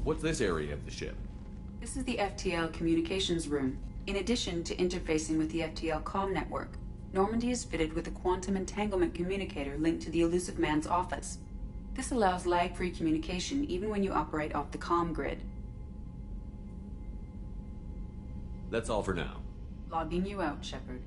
What's this area of the ship? This is the FTL communications room. In addition to interfacing with the FTL comm network, Normandy is fitted with a quantum entanglement communicator linked to the Illusive Man's office. This allows lag-free communication even when you operate off the comm grid. That's all for now. Logging you out, Shepard.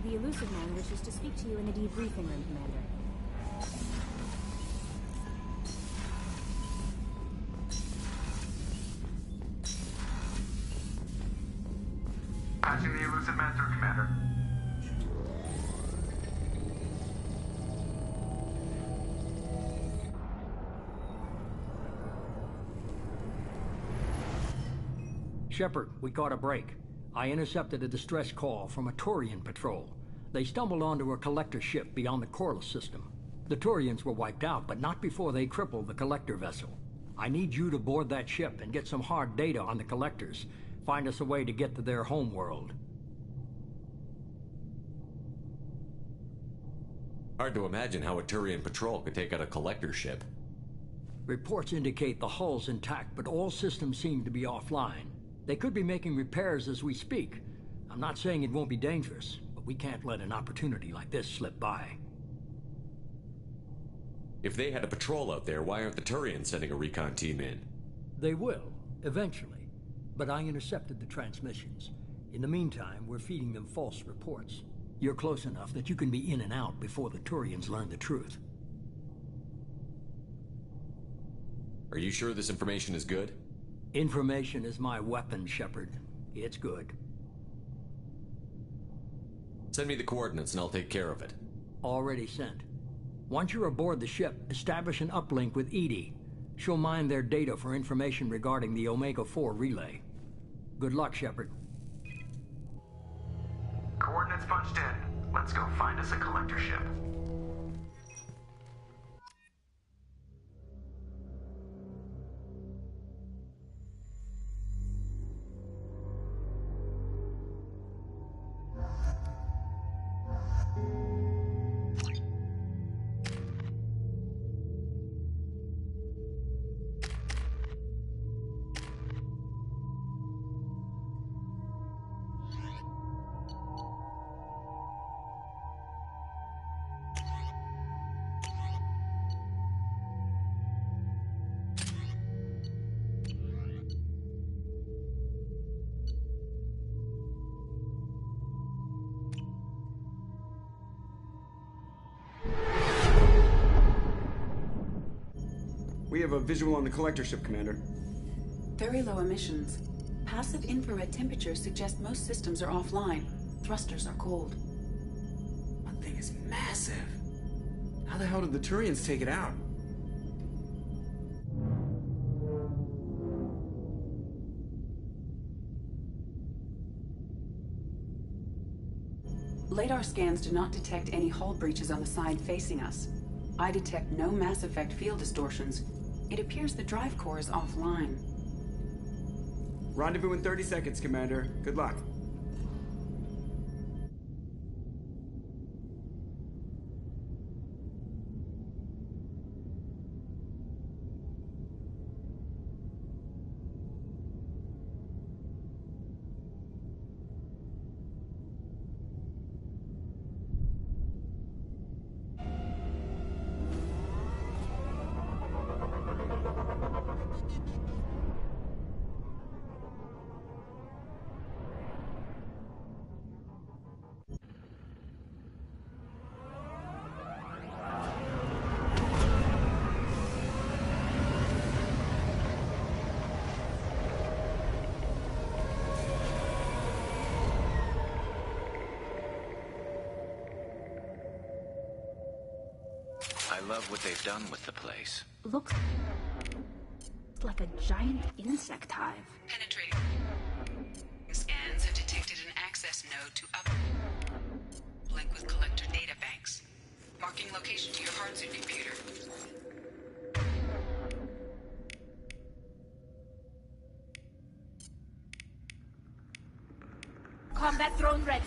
The Illusive Man wishes to speak to you in the debriefing room, Commander. Patching the Illusive Man through, Commander. Shepard, we caught a break. I intercepted a distress call from a Turian patrol. They stumbled onto a collector ship beyond the Corliss system. The Turians were wiped out, but not before they crippled the collector vessel. I need you to board that ship and get some hard data on the collectors. Find us a way to get to their homeworld. Hard to imagine how a Turian patrol could take out a collector ship. Reports indicate the hull's intact, but all systems seem to be offline. They could be making repairs as we speak. I'm not saying it won't be dangerous, but we can't let an opportunity like this slip by. If they had a patrol out there, why aren't the Turians sending a recon team in? They will, eventually. But I intercepted the transmissions. In the meantime, we're feeding them false reports. You're close enough that you can be in and out before the Turians learn the truth. Are you sure this information is good? Information is my weapon, Shepard. It's good. Send me the coordinates and I'll take care of it. Already sent. Once you're aboard the ship, establish an uplink with EDI. She'll mine their data for information regarding the Omega-4 relay. Good luck, Shepard. Coordinates punched in. Let's go find us a collector ship. We have a visual on the collector ship, Commander. Very low emissions. Passive infrared temperatures suggest most systems are offline. Thrusters are cold. That thing is massive. How the hell did the Turians take it out? LADAR scans do not detect any hull breaches on the side facing us. I detect no Mass Effect field distortions. It appears the drive core is offline. Rendezvous in 30 seconds, Commander. Good luck. I love what they've done with the place. Looks like a giant insect hive. Penetrating. Scans have detected an access node to uplink with collector data banks. Marking location to your hardsuit computer. Combat drone ready.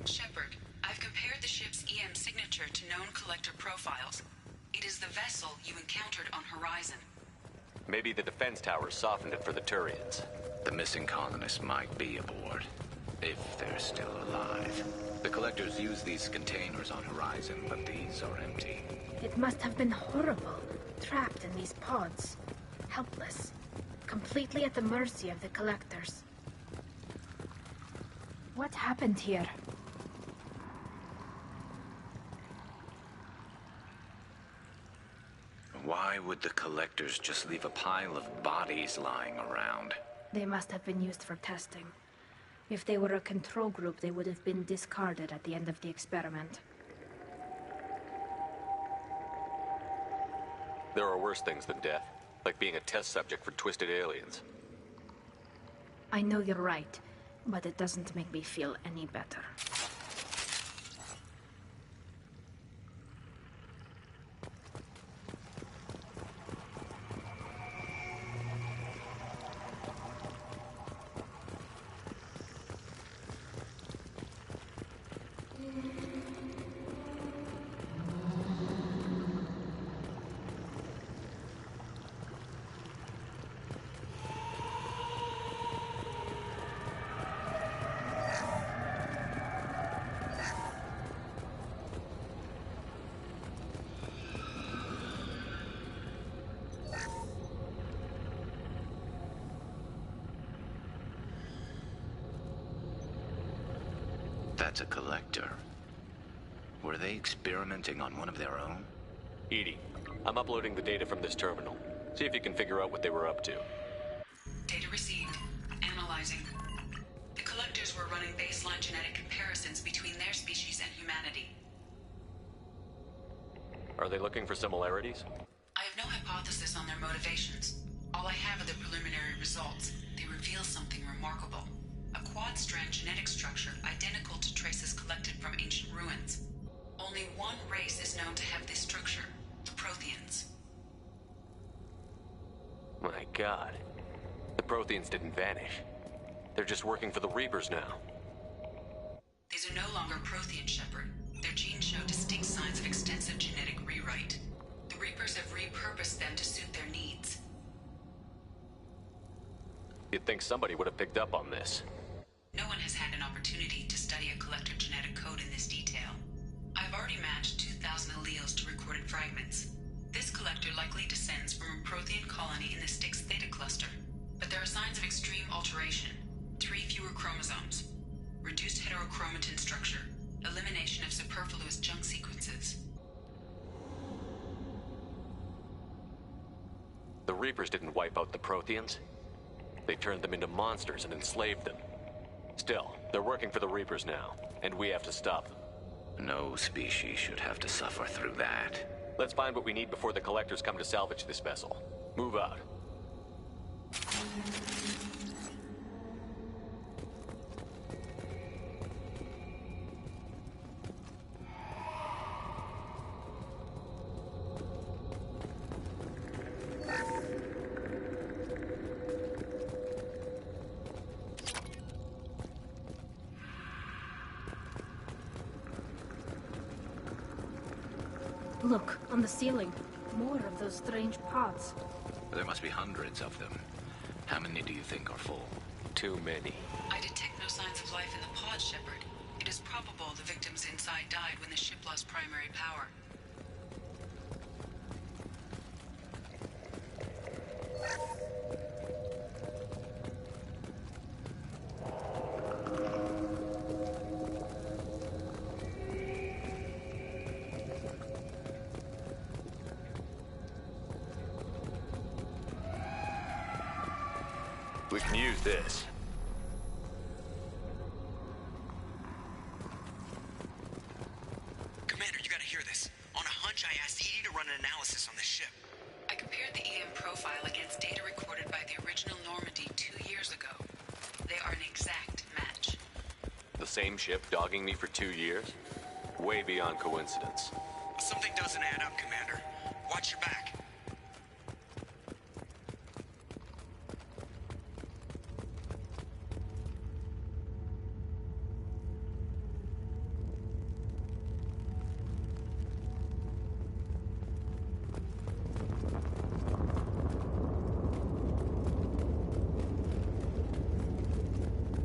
Shepard, I've compared the ship's EM signature to known collector profiles. It is the vessel you encountered on Horizon. Maybe the defense towers softened it for the Turians. The missing colonists might be aboard, if they're still alive. The collectors use these containers on Horizon, but these are empty. It must have been horrible. Trapped in these pods. Helpless. Completely at the mercy of the collectors. What happened here? Why would the collectors just leave a pile of bodies lying around? They must have been used for testing. If they were a control group, they would have been discarded at the end of the experiment. There are worse things than death, like being a test subject for twisted aliens. I know you're right, but it doesn't make me feel any better. That's a collector. Were they experimenting on one of their own? EDI, I'm uploading the data from this terminal. See if you can figure out what they were up to. Data received. Analyzing. The collectors were running baseline genetic comparisons between their species and humanity. Are they looking for similarities? I have no hypothesis on their motivations. All I have are the preliminary results. They reveal something remarkable. A quad-strand genetic structure identical to traces collected from ancient ruins. Only one race is known to have this structure, the Protheans. My God. The Protheans didn't vanish. They're just working for the Reapers now. These are no longer Prothean, Shepard. Their genes show distinct signs of extensive genetic rewrite. The Reapers have repurposed them to suit their needs. You'd think somebody would have picked up on this. No one has had an opportunity to study a collector genetic code in this detail. I've already matched 2,000 alleles to recorded fragments. This collector likely descends from a Prothean colony in the Styx Theta cluster. But there are signs of extreme alteration. 3 fewer chromosomes. Reduced heterochromatin structure. Elimination of superfluous junk sequences. The Reapers didn't wipe out the Protheans. They turned them into monsters and enslaved them. Still, they're working for the Reapers now, and we have to stop them. No species should have to suffer through that. Let's find what we need before the Collectors come to salvage this vessel. Move out. Look, on the ceiling. More of those strange pods. There must be hundreds of them. How many do you think are full? Too many. I detect no signs of life in the pod, Shepard. It is probable the victims inside died when the ship lost primary power. We can use this. Commander, you gotta hear this. On a hunch, I asked EDI to run an analysis on this ship. I compared the EM profile against data recorded by the original Normandy 2 years ago. They are an exact match. The same ship dogging me for 2 years? Way beyond coincidence. Something doesn't add up, Commander. Watch your back.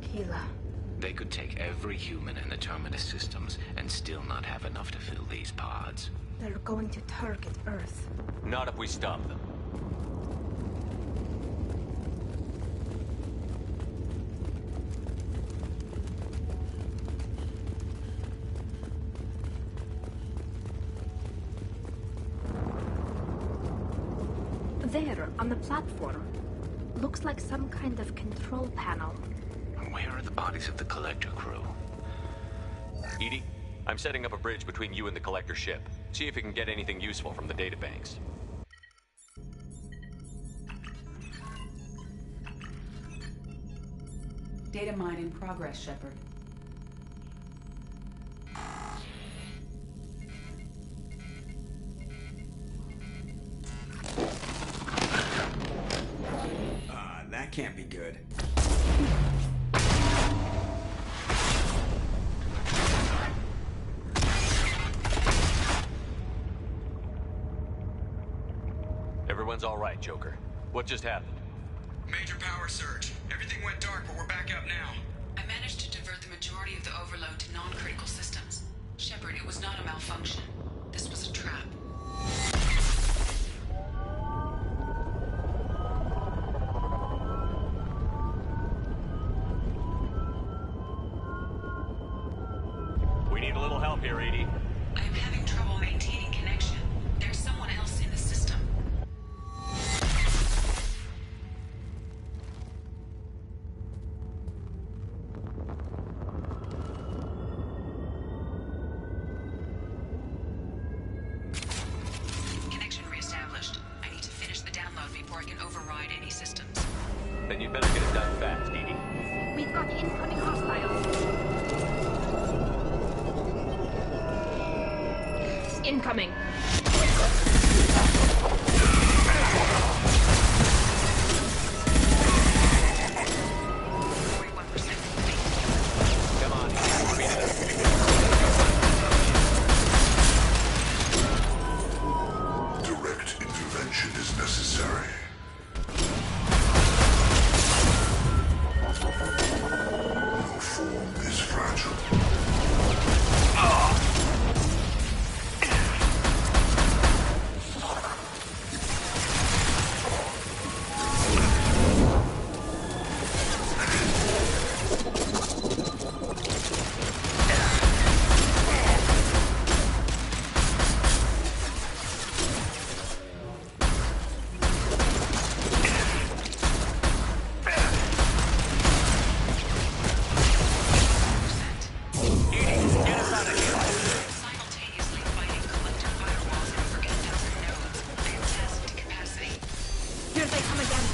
Keela. They could take every human in the Terminus systems and still not have enough to fill these pods. They're going to target Earth. Not if we stop them. There, on the platform. Looks like some kind of control panel. Where are the bodies of the Collector crew? EDI, I'm setting up a bridge between you and the Collector ship. See if you can get anything useful from the databanks. Data mine in progress, Shepard. That can't be good. Everyone's all right, Joker. What just happened? Major power surge. Everything went dark, but we're back up now. I managed to divert the majority of the overload to non-critical systems. Shepard, it was not a malfunction. This was a trap. We need a little help here, EDI. I am having trouble maintaining connection. There's someone else in the system. Connection reestablished. I need to finish the download before I can override any systems. Then you'd better get it done fast, EDI. We've got incoming hostiles. Incoming. Come on, EDI. Speed it up. Direct intervention is necessary. Your form is fragile. Simultaneously fighting collector firewalls and over 8,000 nodes. I am tasked to capacity. Here they come again.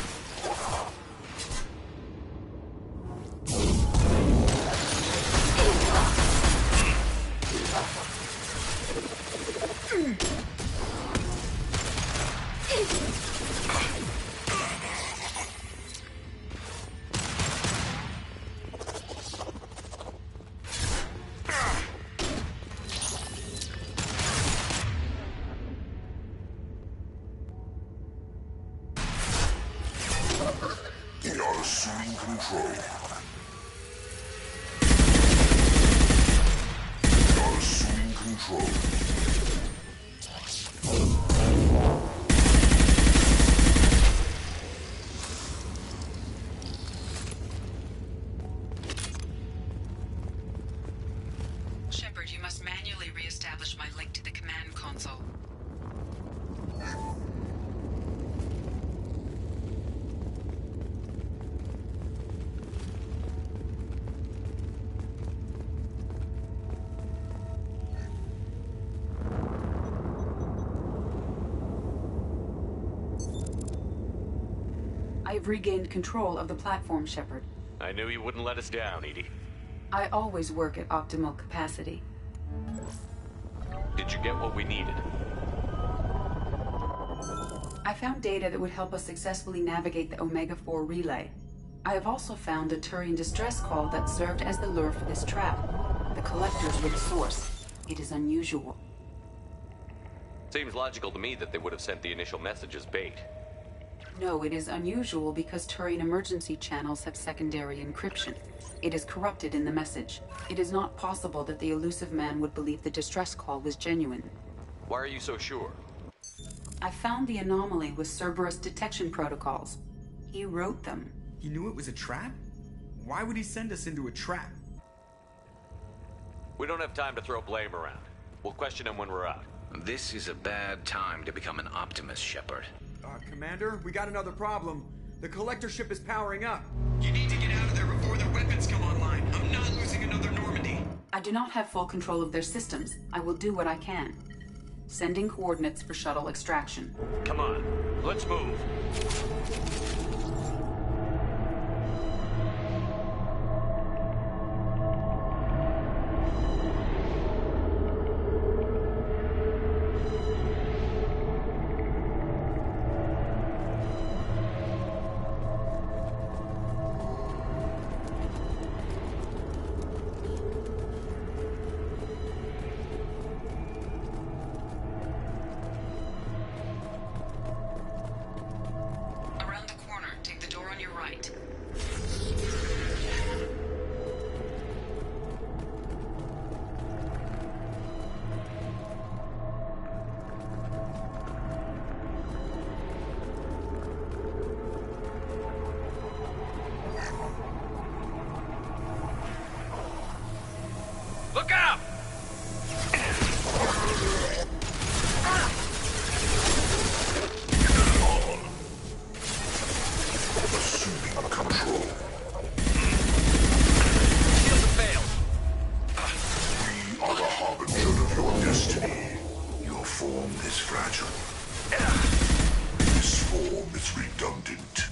We are assuming control. We are assuming control. Shepard, you must manually reestablish my link to the command console. I've regained control of the platform, Shepard. I knew you wouldn't let us down, EDI. I always work at optimal capacity. Did you get what we needed? I found data that would help us successfully navigate the Omega-4 relay. I have also found a Turian distress call that served as the lure for this trap. The collectors were the source. It is unusual. Seems logical to me that they would have sent the initial message as bait. No, it is unusual because Turian emergency channels have secondary encryption. It is corrupted in the message. It is not possible that the Illusive Man would believe the distress call was genuine. Why are you so sure? I found the anomaly with Cerberus detection protocols. He wrote them. He knew it was a trap? Why would he send us into a trap? We don't have time to throw blame around. We'll question him when we're out. This is a bad time to become an optimist, Shepard. Commander, we got another problem. The collector ship is powering up. You need to get out of there before their weapons come online. I'm not losing another Normandy. I do not have full control of their systems. I will do what I can. Sending coordinates for shuttle extraction. Come on, let's move. Look out! Assuming control. Shield failed. We are the harbinger of your destiny. Your form is fragile. This form is redundant.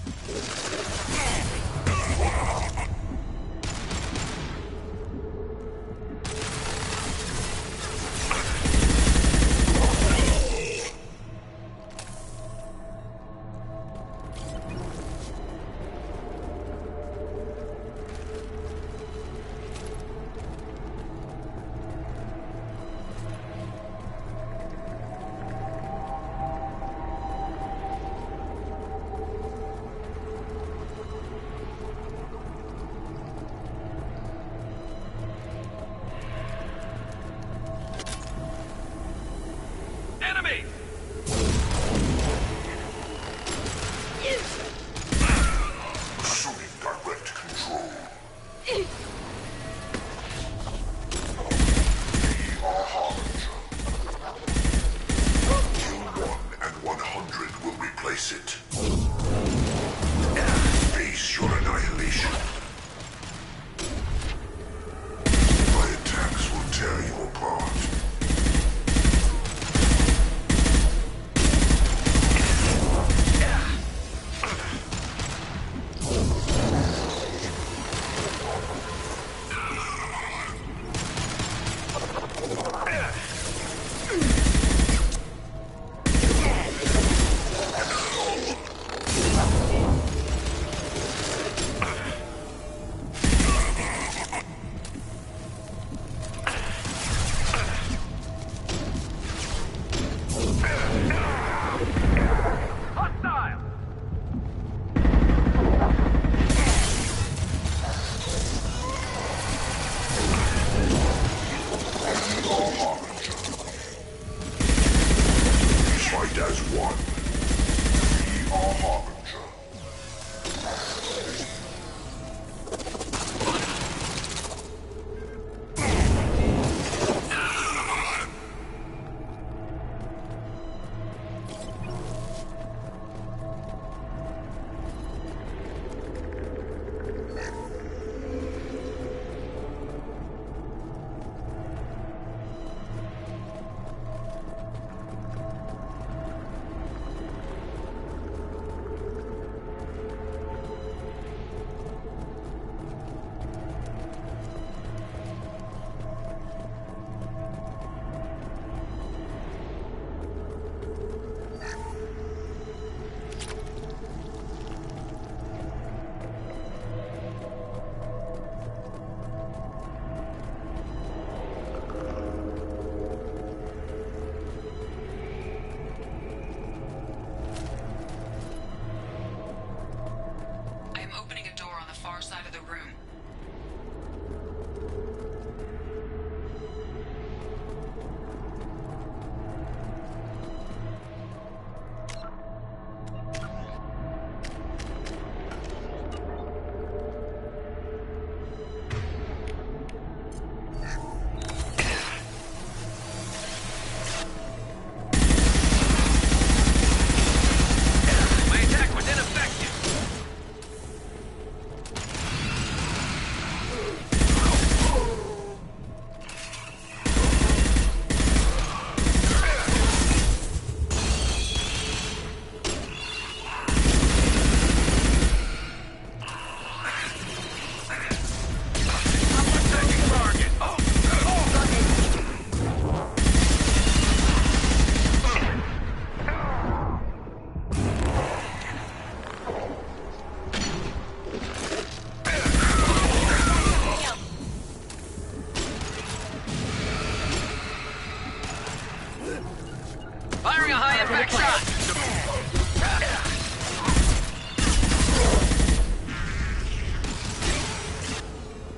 Firing a high-impact shot!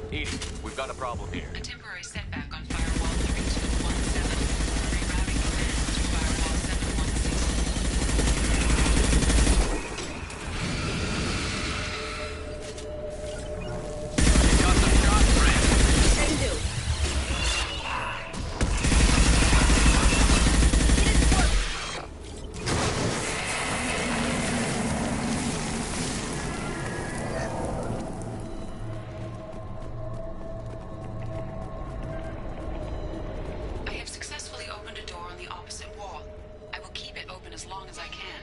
Edie, we've got a problem here. A temporary setback on firewall 3217. Rerouting command to firewall 716. Got some shots, friend. Can do. I have successfully opened a door on the opposite wall. I will keep it open as long as I can.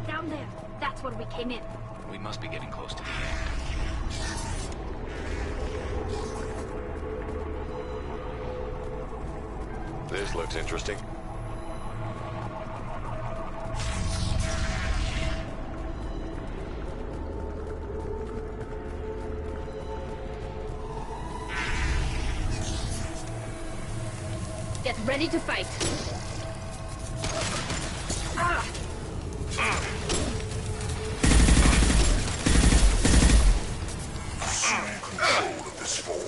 Down there. That's where we came in. We must be getting close to the end. This looks interesting. Get ready to fight. Assume control of this form.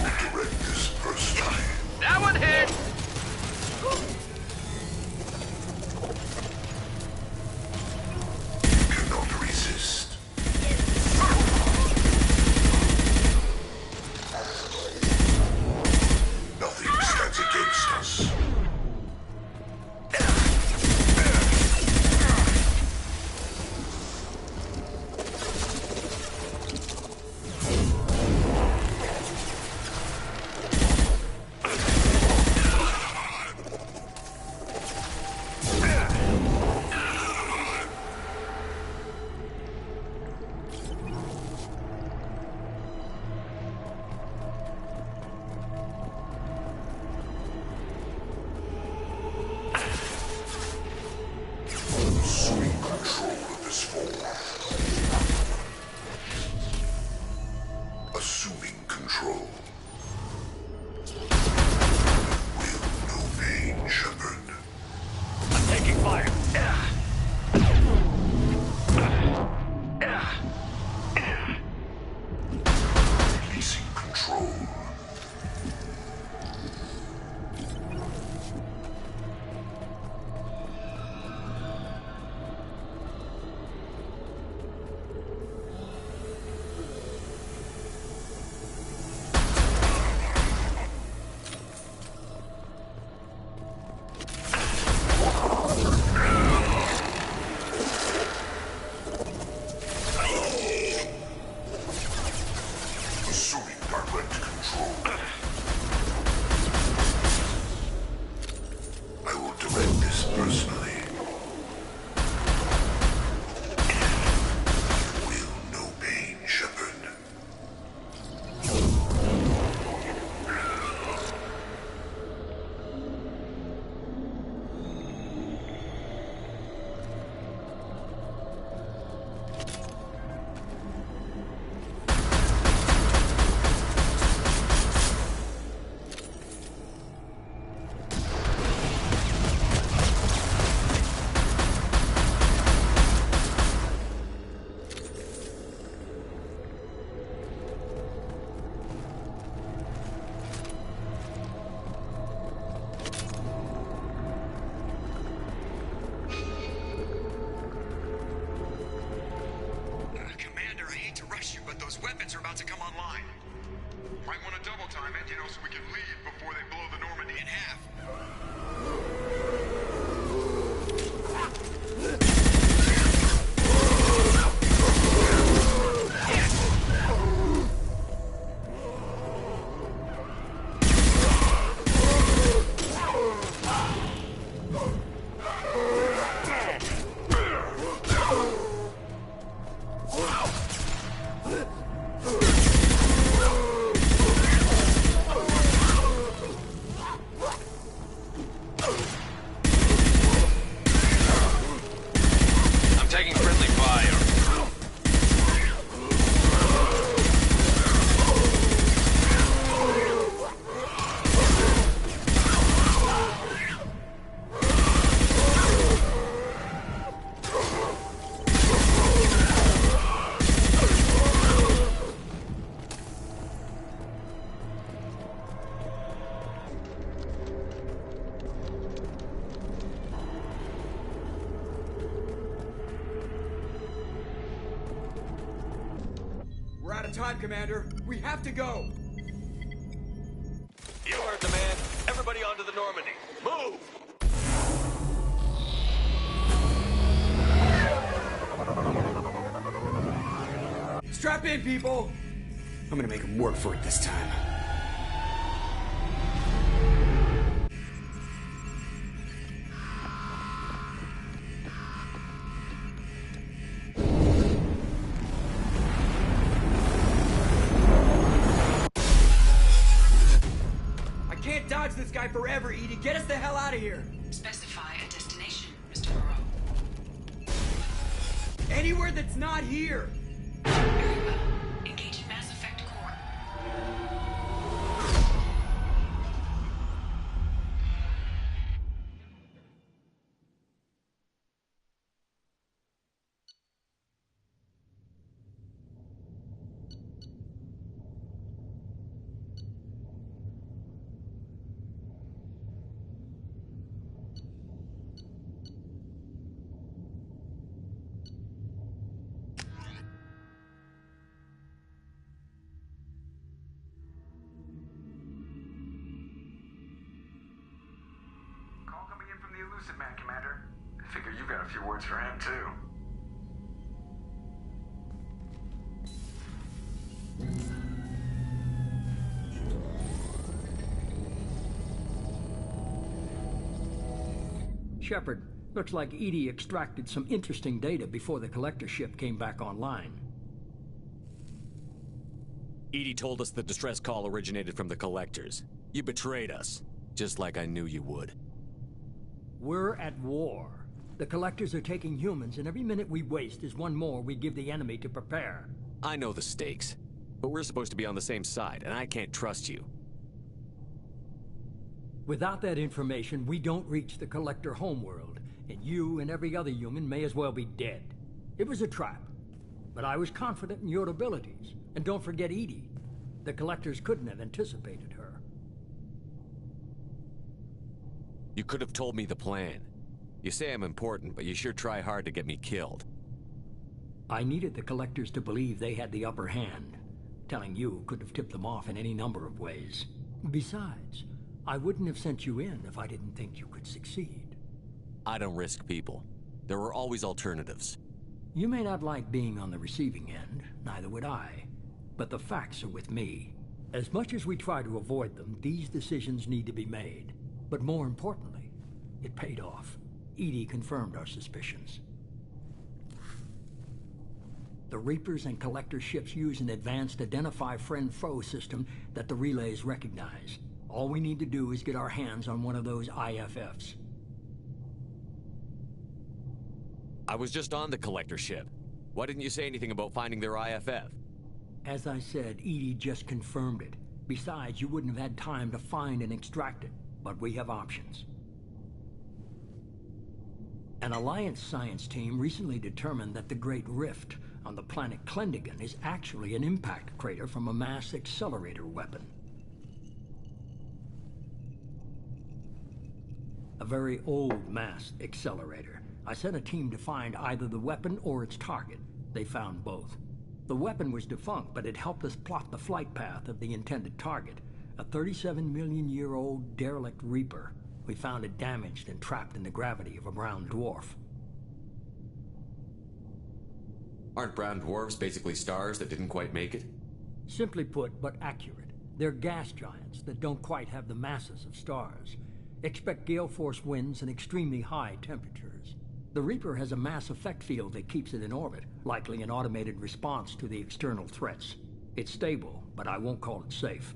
I will direct this personally. That one hit! You cannot resist. Nothing stands against us. Assuming control of this form. Assuming control. Will no pain, Shepard. I'm taking fire. Releasing control. Assuming direct control. I will direct this personally. Will no pain, Shepard. Commander, I hate to rush you, but those weapons are about to come online. Might want to double time it, so we can leave before they blow the Normandy in half. time, Commander. We have to go. You heard the man. Everybody onto the Normandy. Move! Strap in, people! I'm gonna make them work for it this time. I can't dodge this guy forever, Edie. Get us the hell out of here! Specify a destination, Mr. Moreau. Anywhere that's not here! Very well. Engaging Mass Effect core. Call coming in from the Elusive Man, Commander. I figure you've got a few words for him, too. Shepard, looks like EDI extracted some interesting data before the collector ship came back online. EDI told us the distress call originated from the collectors. You betrayed us, just like I knew you would. We're at war. The collectors are taking humans, and every minute we waste is one more we give the enemy to prepare. I know the stakes, but we're supposed to be on the same side, and I can't trust you. Without that information, we don't reach the collector homeworld, and you and every other human may as well be dead. It was a trap, but I was confident in your abilities. And don't forget EDI. The collectors couldn't have anticipated her. You could have told me the plan. You say I'm important, but you sure try hard to get me killed. I needed the collectors to believe they had the upper hand. Telling you could have tipped them off in any number of ways. Besides, I wouldn't have sent you in if I didn't think you could succeed. I don't risk people. There are always alternatives. You may not like being on the receiving end, neither would I. But the facts are with me. As much as we try to avoid them, these decisions need to be made. But more importantly, it paid off. EDI confirmed our suspicions. The Reapers and Collector ships use an advanced Identify Friend-Foe system that the relays recognize. All we need to do is get our hands on one of those IFFs. I was just on the Collector ship. Why didn't you say anything about finding their IFF? As I said, EDI just confirmed it. Besides, you wouldn't have had time to find and extract it. But we have options. An Alliance science team recently determined that the Great Rift on the planet Klendagon is actually an impact crater from a mass accelerator weapon. A very old mass accelerator. I sent a team to find either the weapon or its target. They found both. The weapon was defunct, but it helped us plot the flight path of the intended target. A 37-million-year-old derelict Reaper. We found it damaged and trapped in the gravity of a brown dwarf. Aren't brown dwarfs basically stars that didn't quite make it? Simply put, but accurate. They're gas giants that don't quite have the masses of stars. Expect gale force winds and extremely high temperatures. The Reaper has a mass effect field that keeps it in orbit, likely an automated response to the external threats. It's stable, but I won't call it safe.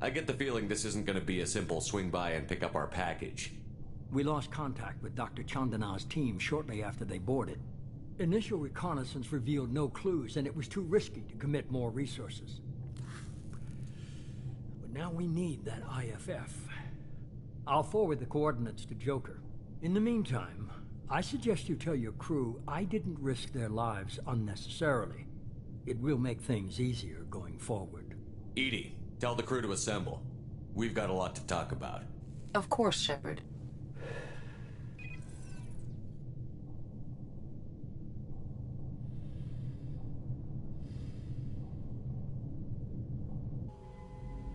I get the feeling this isn't going to be a simple swing by and pick up our package. We lost contact with Dr. Chandana's team shortly after they boarded. Initial reconnaissance revealed no clues, and it was too risky to commit more resources. But now we need that IFF. I'll forward the coordinates to Joker. In the meantime, I suggest you tell your crew I didn't risk their lives unnecessarily. It will make things easier going forward. EDI, tell the crew to assemble. We've got a lot to talk about. Of course, Shepard.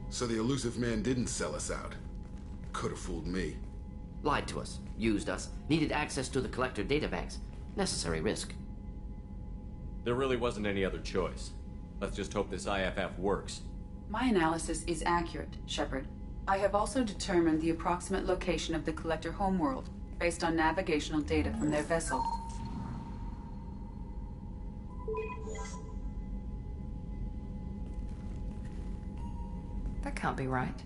So the elusive man didn't sell us out. Could have fooled me. Lied to us, used us, needed access to the Collector databanks. Necessary risk. There really wasn't any other choice. Let's just hope this IFF works. My analysis is accurate, Shepard. I have also determined the approximate location of the Collector homeworld, based on navigational data from their vessel. That can't be right.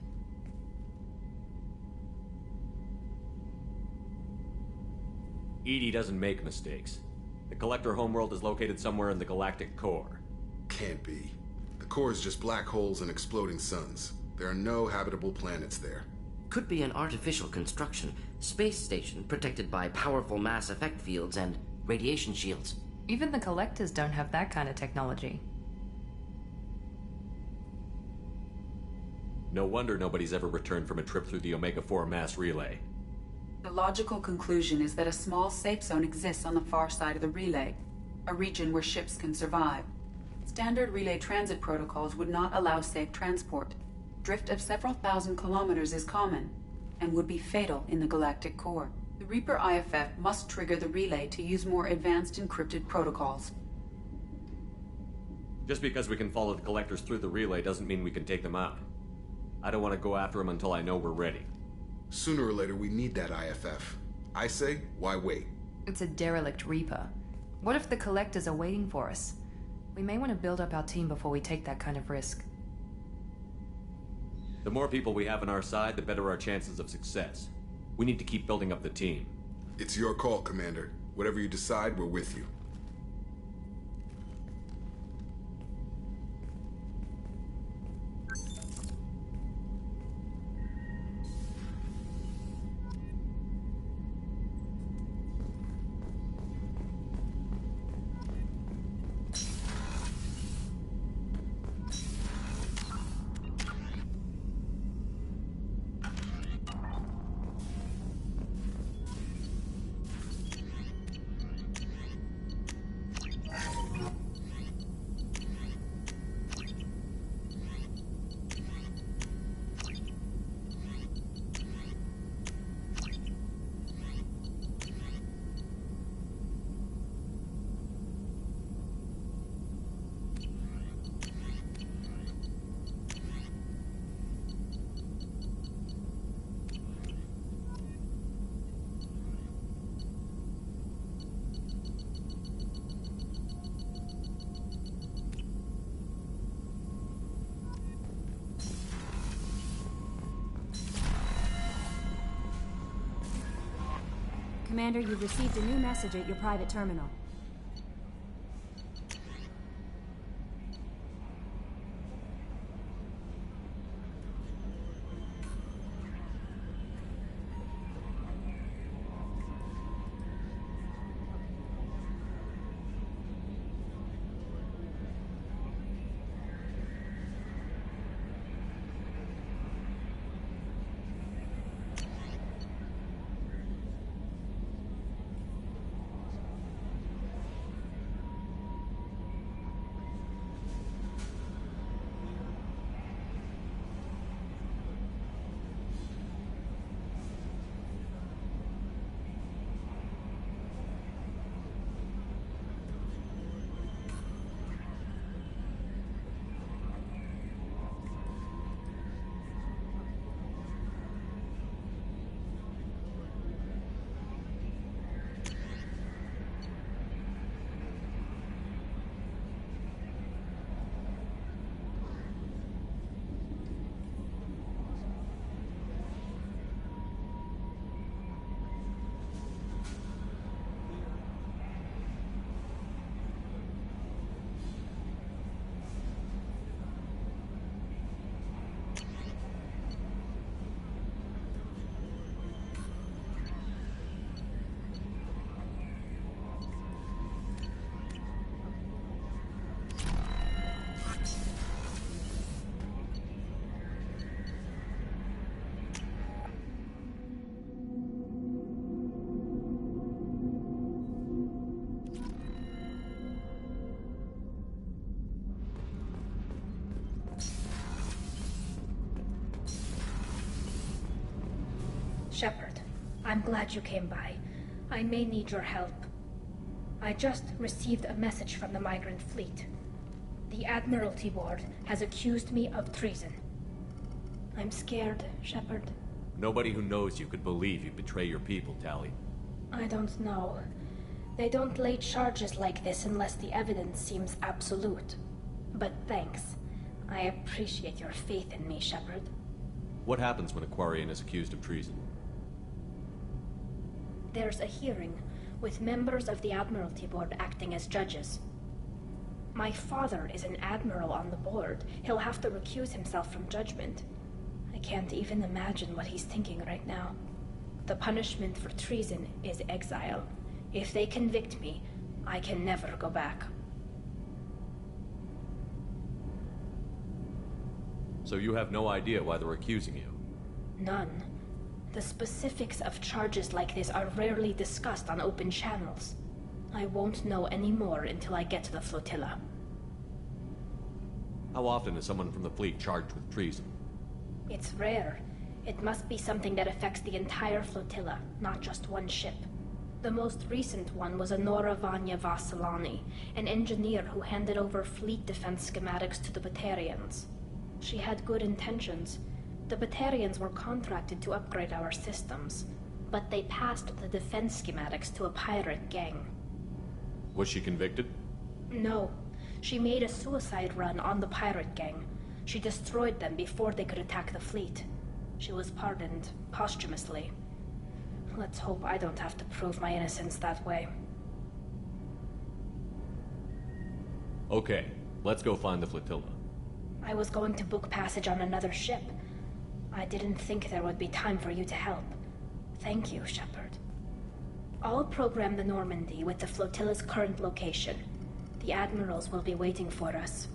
EDI doesn't make mistakes. The Collector homeworld is located somewhere in the galactic core. Can't be. The core is just black holes and exploding suns. There are no habitable planets there. Could be an artificial construction, space station protected by powerful mass effect fields and radiation shields. Even the Collectors don't have that kind of technology. No wonder nobody's ever returned from a trip through the Omega-4 mass relay. The logical conclusion is that a small safe zone exists on the far side of the relay, a region where ships can survive. Standard relay transit protocols would not allow safe transport. Drift of several thousand kilometers is common, and would be fatal in the galactic core. The Reaper IFF must trigger the relay to use more advanced encrypted protocols. Just because we can follow the Collectors through the relay doesn't mean we can take them out. I don't want to go after them until I know we're ready. Sooner or later, we need that IFF. I say, why wait? It's a derelict Reaper. What if the Collectors are waiting for us? We may want to build up our team before we take that kind of risk. The more people we have on our side, the better our chances of success. We need to keep building up the team. It's your call, Commander. Whatever you decide, we're with you. Commander, you've received a new message at your private terminal. Shepard, I'm glad you came by. I may need your help. I just received a message from the migrant fleet. The Admiralty Board has accused me of treason. I'm scared, Shepard. Nobody who knows you could believe you betray your people, Tali. I don't know. They don't lay charges like this unless the evidence seems absolute. But thanks. I appreciate your faith in me, Shepard. What happens when a Quarian is accused of treason? There's a hearing, with members of the Admiralty Board acting as judges. My father is an admiral on the board. He'll have to recuse himself from judgment. I can't even imagine what he's thinking right now. The punishment for treason is exile. If they convict me, I can never go back. So you have no idea why they're accusing you? None. The specifics of charges like this are rarely discussed on open channels. I won't know any more until I get to the flotilla. How often is someone from the fleet charged with treason? It's rare. It must be something that affects the entire flotilla, not just one ship. The most recent one was Anora Vanya Vasilani, an engineer who handed over fleet defense schematics to the Batarians. She had good intentions. The Batarians were contracted to upgrade our systems, but they passed the defense schematics to a pirate gang. Was she convicted? No. She made a suicide run on the pirate gang. She destroyed them before they could attack the fleet. She was pardoned posthumously. Let's hope I don't have to prove my innocence that way. Okay, let's go find the flotilla. I was going to book passage on another ship. I didn't think there would be time for you to help. Thank you, Shepard. I'll program the Normandy with the flotilla's current location. The admirals will be waiting for us.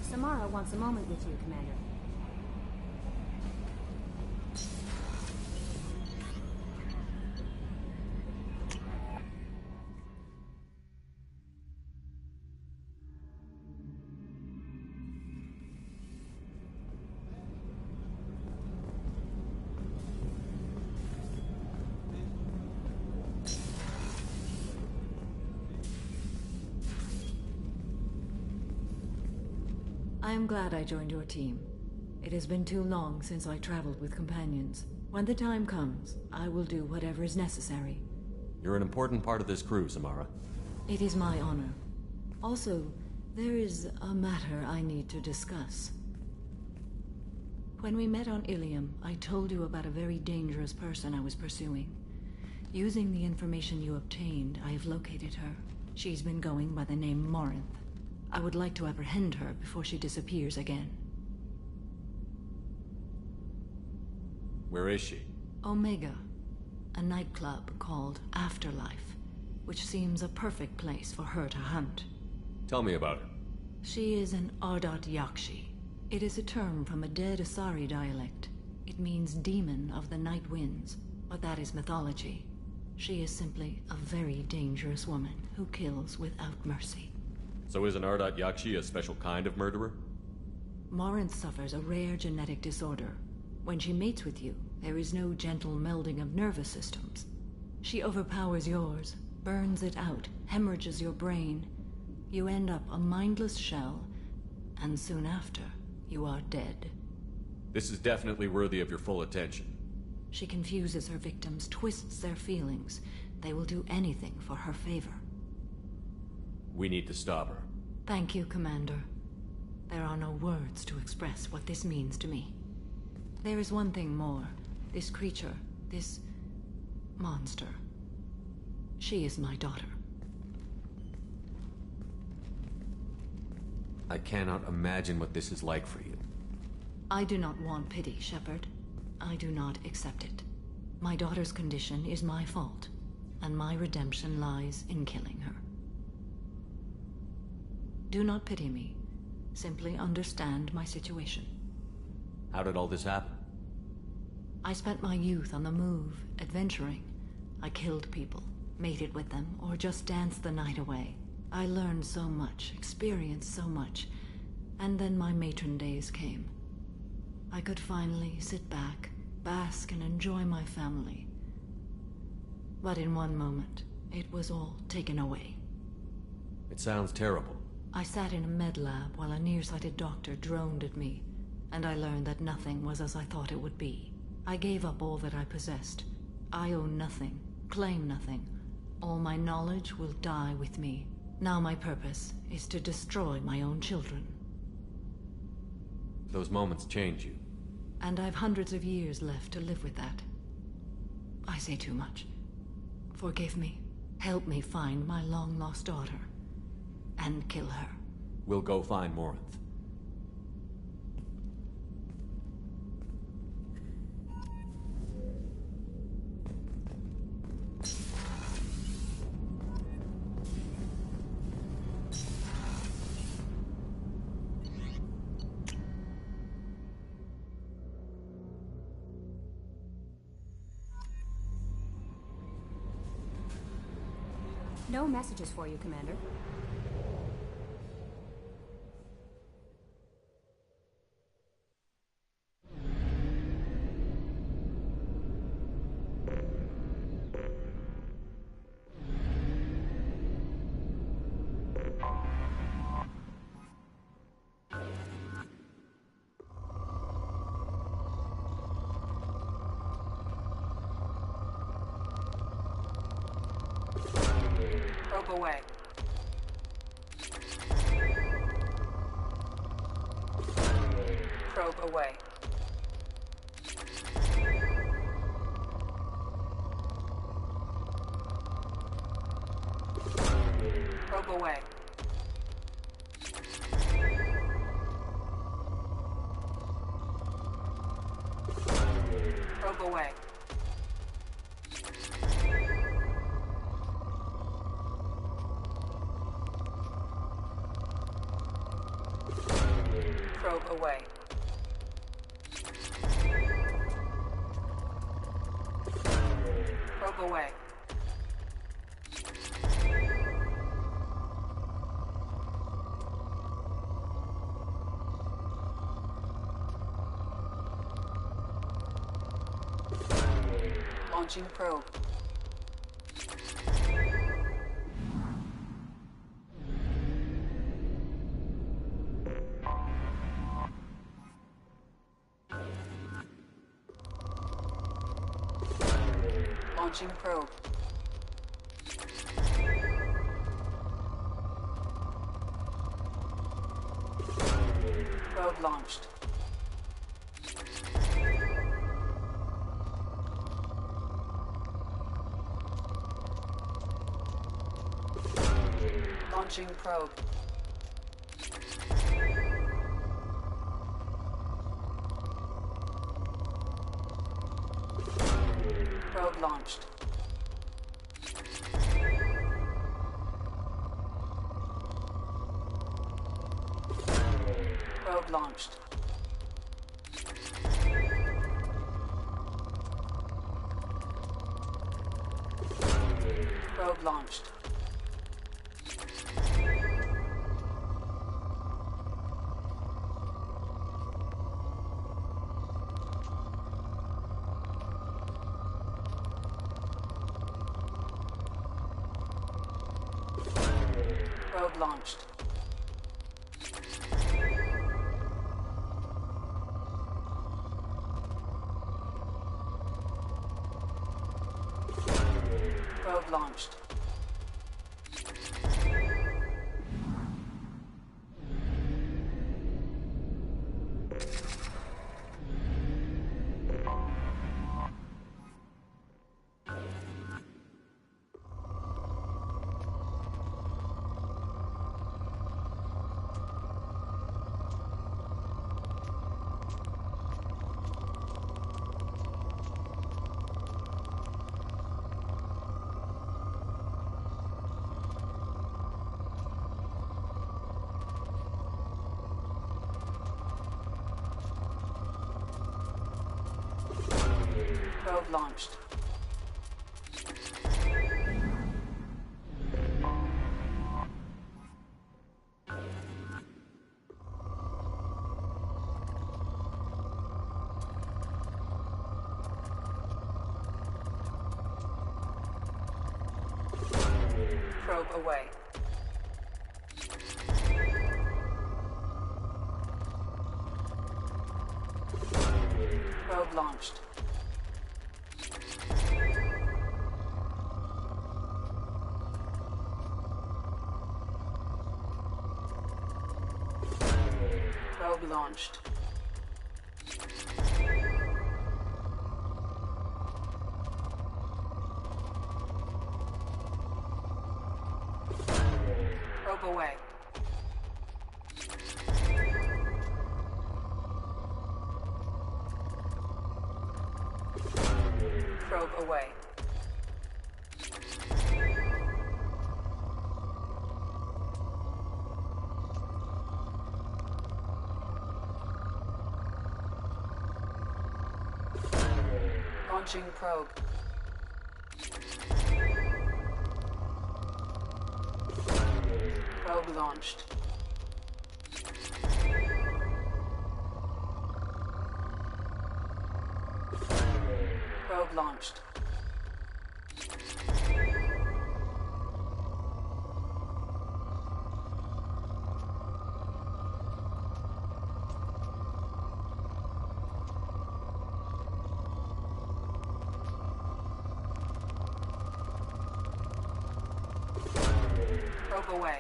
Samara wants a moment with you, Commander. I am glad I joined your team. It has been too long since I traveled with companions. When the time comes, I will do whatever is necessary. You're an important part of this crew, Samara. It is my honor. Also, there is a matter I need to discuss. When we met on Ilium, I told you about a very dangerous person I was pursuing. Using the information you obtained, I have located her. She's been going by the name Morinth. I would like to apprehend her before she disappears again. Where is she? Omega, a nightclub called Afterlife, which seems a perfect place for her to hunt. Tell me about her. She is an Ardat Yakshi. It is a term from a dead Asari dialect. It means demon of the night winds, but that is mythology. She is simply a very dangerous woman who kills without mercy. So is an Ardat Yakshi a special kind of murderer? Morinth suffers a rare genetic disorder. When she mates with you, there is no gentle melding of nervous systems. She overpowers yours, burns it out, hemorrhages your brain. You end up a mindless shell, and soon after, you are dead. This is definitely worthy of your full attention. She confuses her victims, twists their feelings. They will do anything for her favor. We need to stop her. Thank you, Commander. There are no words to express what this means to me. There is one thing more. This creature, this monster. She is my daughter. I cannot imagine what this is like for you. I do not want pity, Shepard. I do not accept it. My daughter's condition is my fault, and my redemption lies in killing her. Do not pity me. Simply understand my situation. How did all this happen? I spent my youth on the move, adventuring. I killed people, mated with them, or just danced the night away. I learned so much, experienced so much, and then my matron days came. I could finally sit back, bask and enjoy my family. But in one moment, it was all taken away. It sounds terrible. I sat in a med lab while a nearsighted doctor droned at me, and I learned that nothing was as I thought it would be. I gave up all that I possessed. I own nothing, claim nothing. All my knowledge will die with me. Now my purpose is to destroy my own children. Those moments change you. And I've hundreds of years left to live with that. I say too much. Forgive me. Help me find my long-lost daughter. And kill her. We'll go find Morinth. No messages for you, Commander. Probe away. Probe away. Probe away. Probe away. Probe away. Probe away. Launching probe. Launching probe. Probe launched. Launching probe. Probe launched. Probe launched. Probe launched. Probe launched. Probe launched. launched. Probe away. Probe launched. Probe launched. Probe away. Probe away. Launching probe. Probe launched. Probe launched. Probe away.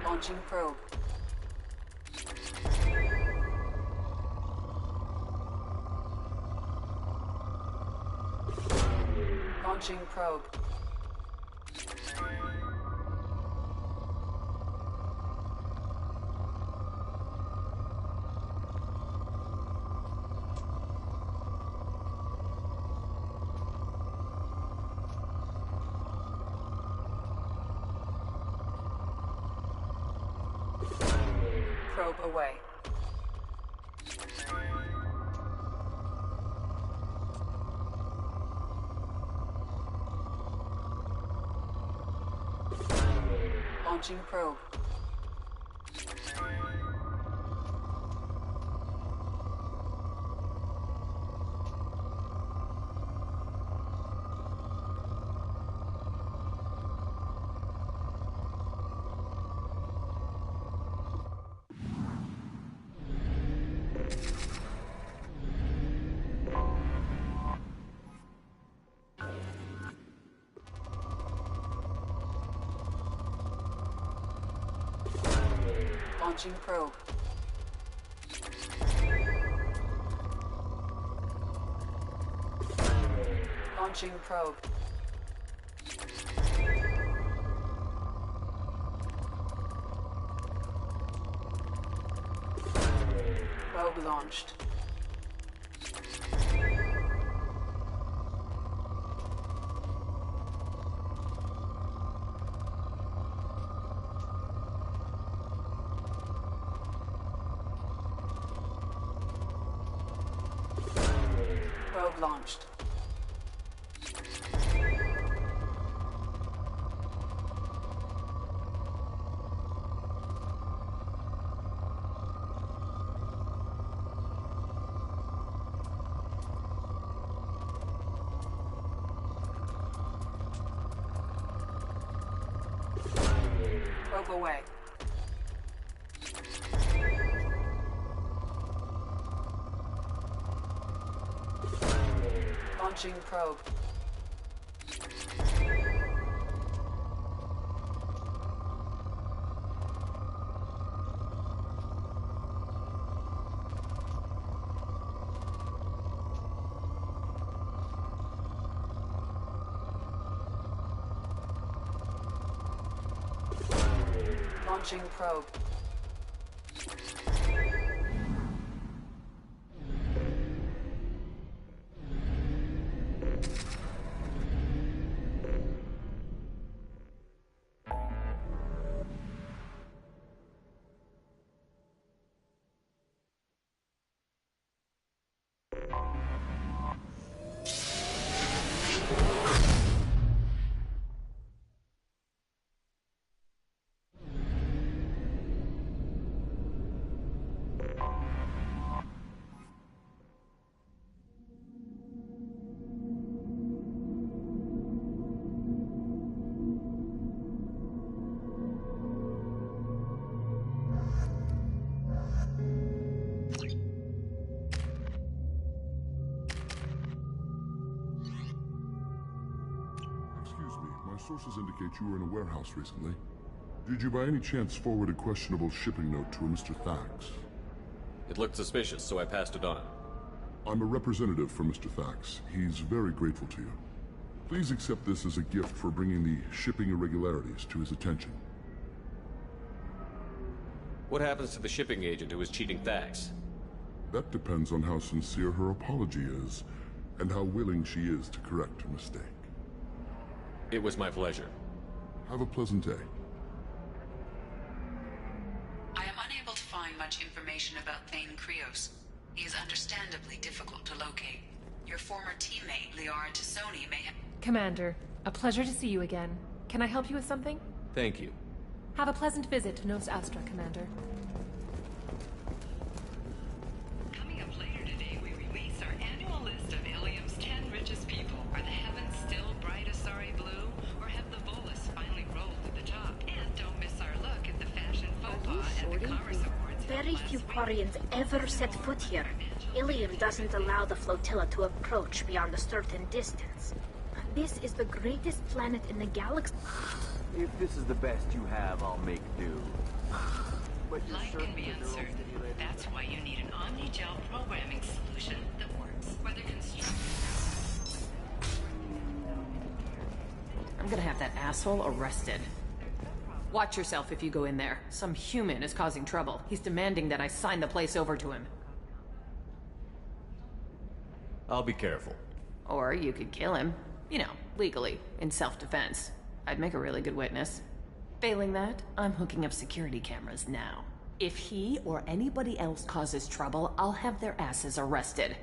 Launching probe. Launching probe. Probe away. Launching probe. Launching probe. Launching probe. Probe launched. Probe launched. Probe away. Launching probe. Launching probe. My sources indicate you were in a warehouse recently. Did you by any chance forward a questionable shipping note to a Mr. Thax? It looked suspicious, so I passed it on. I'm a representative for Mr. Thax. He's very grateful to you. Please accept this as a gift for bringing the shipping irregularities to his attention. What happens to the shipping agent who was cheating Thax? That depends on how sincere her apology is, and how willing she is to correct her mistake. It was my pleasure. Have a pleasant day. I am unable to find much information about Thane Krios. He is understandably difficult to locate. Your former teammate, Liara Tassoni, may have... Commander, a pleasure to see you again. Can I help you with something? Thank you. Have a pleasant visit to Nos Astra, Commander. Coming up later today, we release our annual list of Ilium's 10 richest people. Are the heavens still bright Asari blue, or have the Volus finally rolled to the top? And don't miss our look at the fashion faux pas at the Commerce Awards. Very few Quarians ever set foot here. Ilium doesn't allow the flotilla to approach beyond a certain distance. This is the greatest planet in the galaxy. If this is the best you have, I'll make do. But Life can be uncertain. That's why you need an Omni-Gel programming solution that works. Whether constructed... I'm gonna have that asshole arrested. Watch yourself if you go in there. Some human is causing trouble. He's demanding that I sign the place over to him. I'll be careful. Or you could kill him. You know, legally, in self-defense. I'd make a really good witness. Failing that, I'm hooking up security cameras now. If he or anybody else causes trouble, I'll have their asses arrested.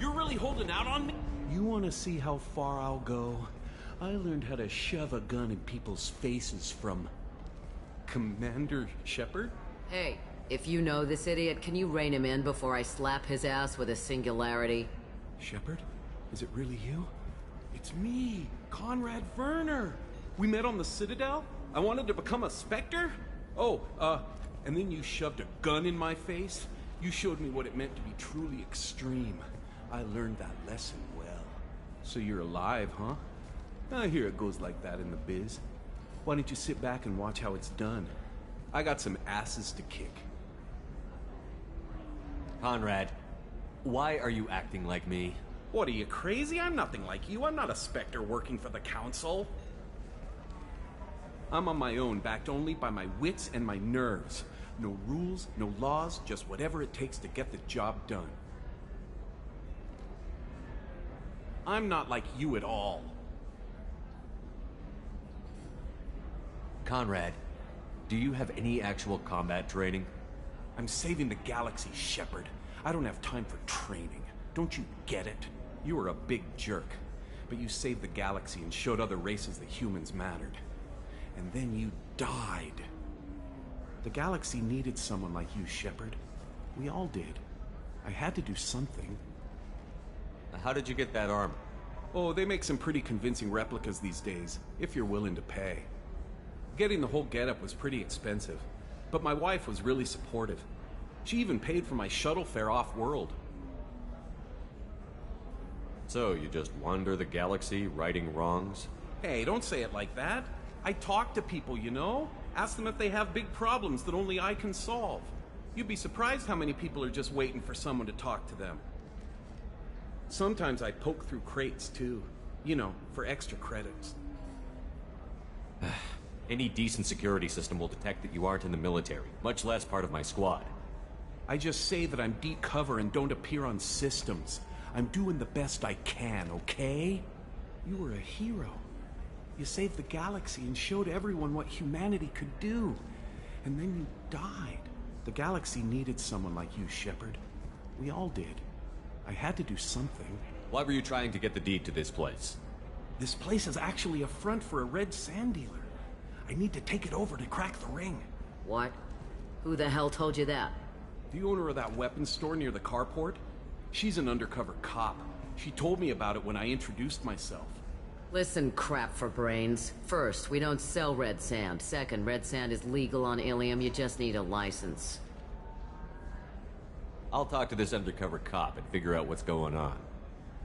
You're really holding out on me? You want to see how far I'll go? I learned how to shove a gun in people's faces from... Commander Shepard? Hey, if you know this idiot, can you rein him in before I slap his ass with a singularity? Shepard? Is it really you? It's me, Conrad Werner. We met on the Citadel? I wanted to become a Spectre? Oh, and then you shoved a gun in my face? You showed me what it meant to be truly extreme. I learned that lesson well. So you're alive, huh? I hear it goes like that in the biz. Why don't you sit back and watch how it's done? I got some asses to kick. Conrad, why are you acting like me? What, are you crazy? I'm nothing like you. I'm not a Spectre working for the Council. I'm on my own, backed only by my wits and my nerves. No rules, no laws, just whatever it takes to get the job done. I'm not like you at all. Conrad, do you have any actual combat training? I'm saving the galaxy, Shepard. I don't have time for training. Don't you get it? You were a big jerk, but you saved the galaxy and showed other races that humans mattered. And then you died. The galaxy needed someone like you, Shepard. We all did. I had to do something. How did you get that armor? Oh, they make some pretty convincing replicas these days, if you're willing to pay. Getting the whole getup was pretty expensive, but my wife was really supportive. She even paid for my shuttle fare off-world. So, you just wander the galaxy, righting wrongs? Hey, don't say it like that. I talk to people, you know? Ask them if they have big problems that only I can solve. You'd be surprised how many people are just waiting for someone to talk to them. Sometimes I poke through crates, too. You know, for extra credits. Any decent security system will detect that you aren't in the military, much less part of my squad. I just say that I'm deep cover and don't appear on systems. I'm doing the best I can, okay? You were a hero. You saved the galaxy and showed everyone what humanity could do. And then you died. The galaxy needed someone like you, Shepard. We all did. I had to do something. Why were you trying to get the deed to this place? This place is actually a front for a red sand dealer. I need to take it over to crack the ring. What? Who the hell told you that? The owner of that weapons store near the carport. She's an undercover cop. She told me about it when I introduced myself. Listen, crap for brains. First, we don't sell red sand. Second, red sand is legal on Ilium, you just need a license. I'll talk to this undercover cop and figure out what's going on.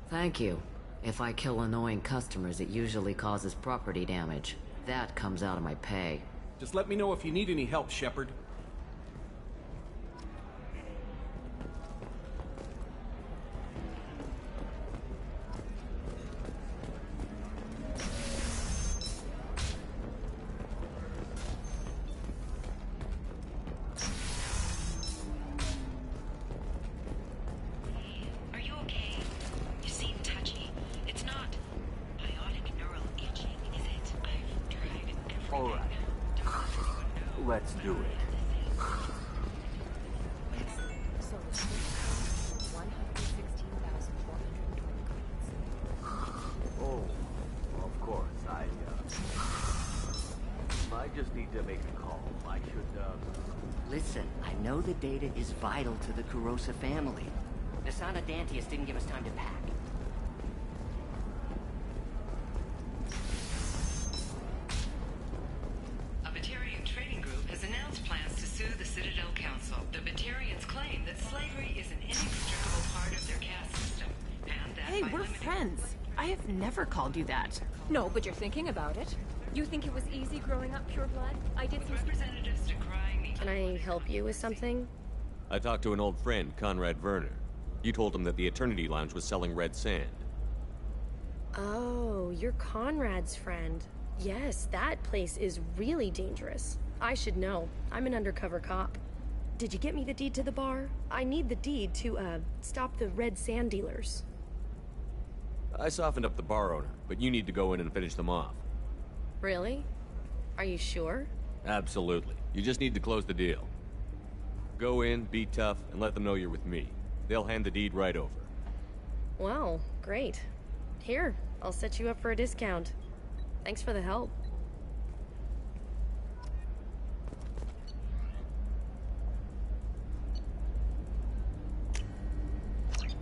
Thank you. If I kill annoying customers, it usually causes property damage. That comes out of my pay. Just let me know if you need any help, Shepard. Are you okay? You seem touchy. It's not biotic neural itching, is it? I've tried everything. All right. Let's do it. So it's 116,420 Oh, of course. I just need to make a call. I should, Listen, I know the data is vital to the Kurosa family. Nasana Dantius didn't give us time to pack. A Batarian trading group has announced plans to sue the Citadel Council. The Batarians claim that slavery is an inextricable part of their caste system, and that Hey, by we're limiting... friends. I have never called you that. No, but you're thinking about it. You think it was easy growing up pure blood? I did some... Representatives decrying the... Can I help you with something? I talked to an old friend, Conrad Werner. You told him that the Eternity Lounge was selling red sand. Oh, you're Conrad's friend. Yes, that place is really dangerous. I should know. I'm an undercover cop. Did you get me the deed to the bar? I need the deed to, stop the red sand dealers. I softened up the bar owner, but you need to go in and finish them off. Really? Are you sure? Absolutely. You just need to close the deal. Go in, be tough, and let them know you're with me. They'll hand the deed right over. Wow, great. Here, I'll set you up for a discount. Thanks for the help.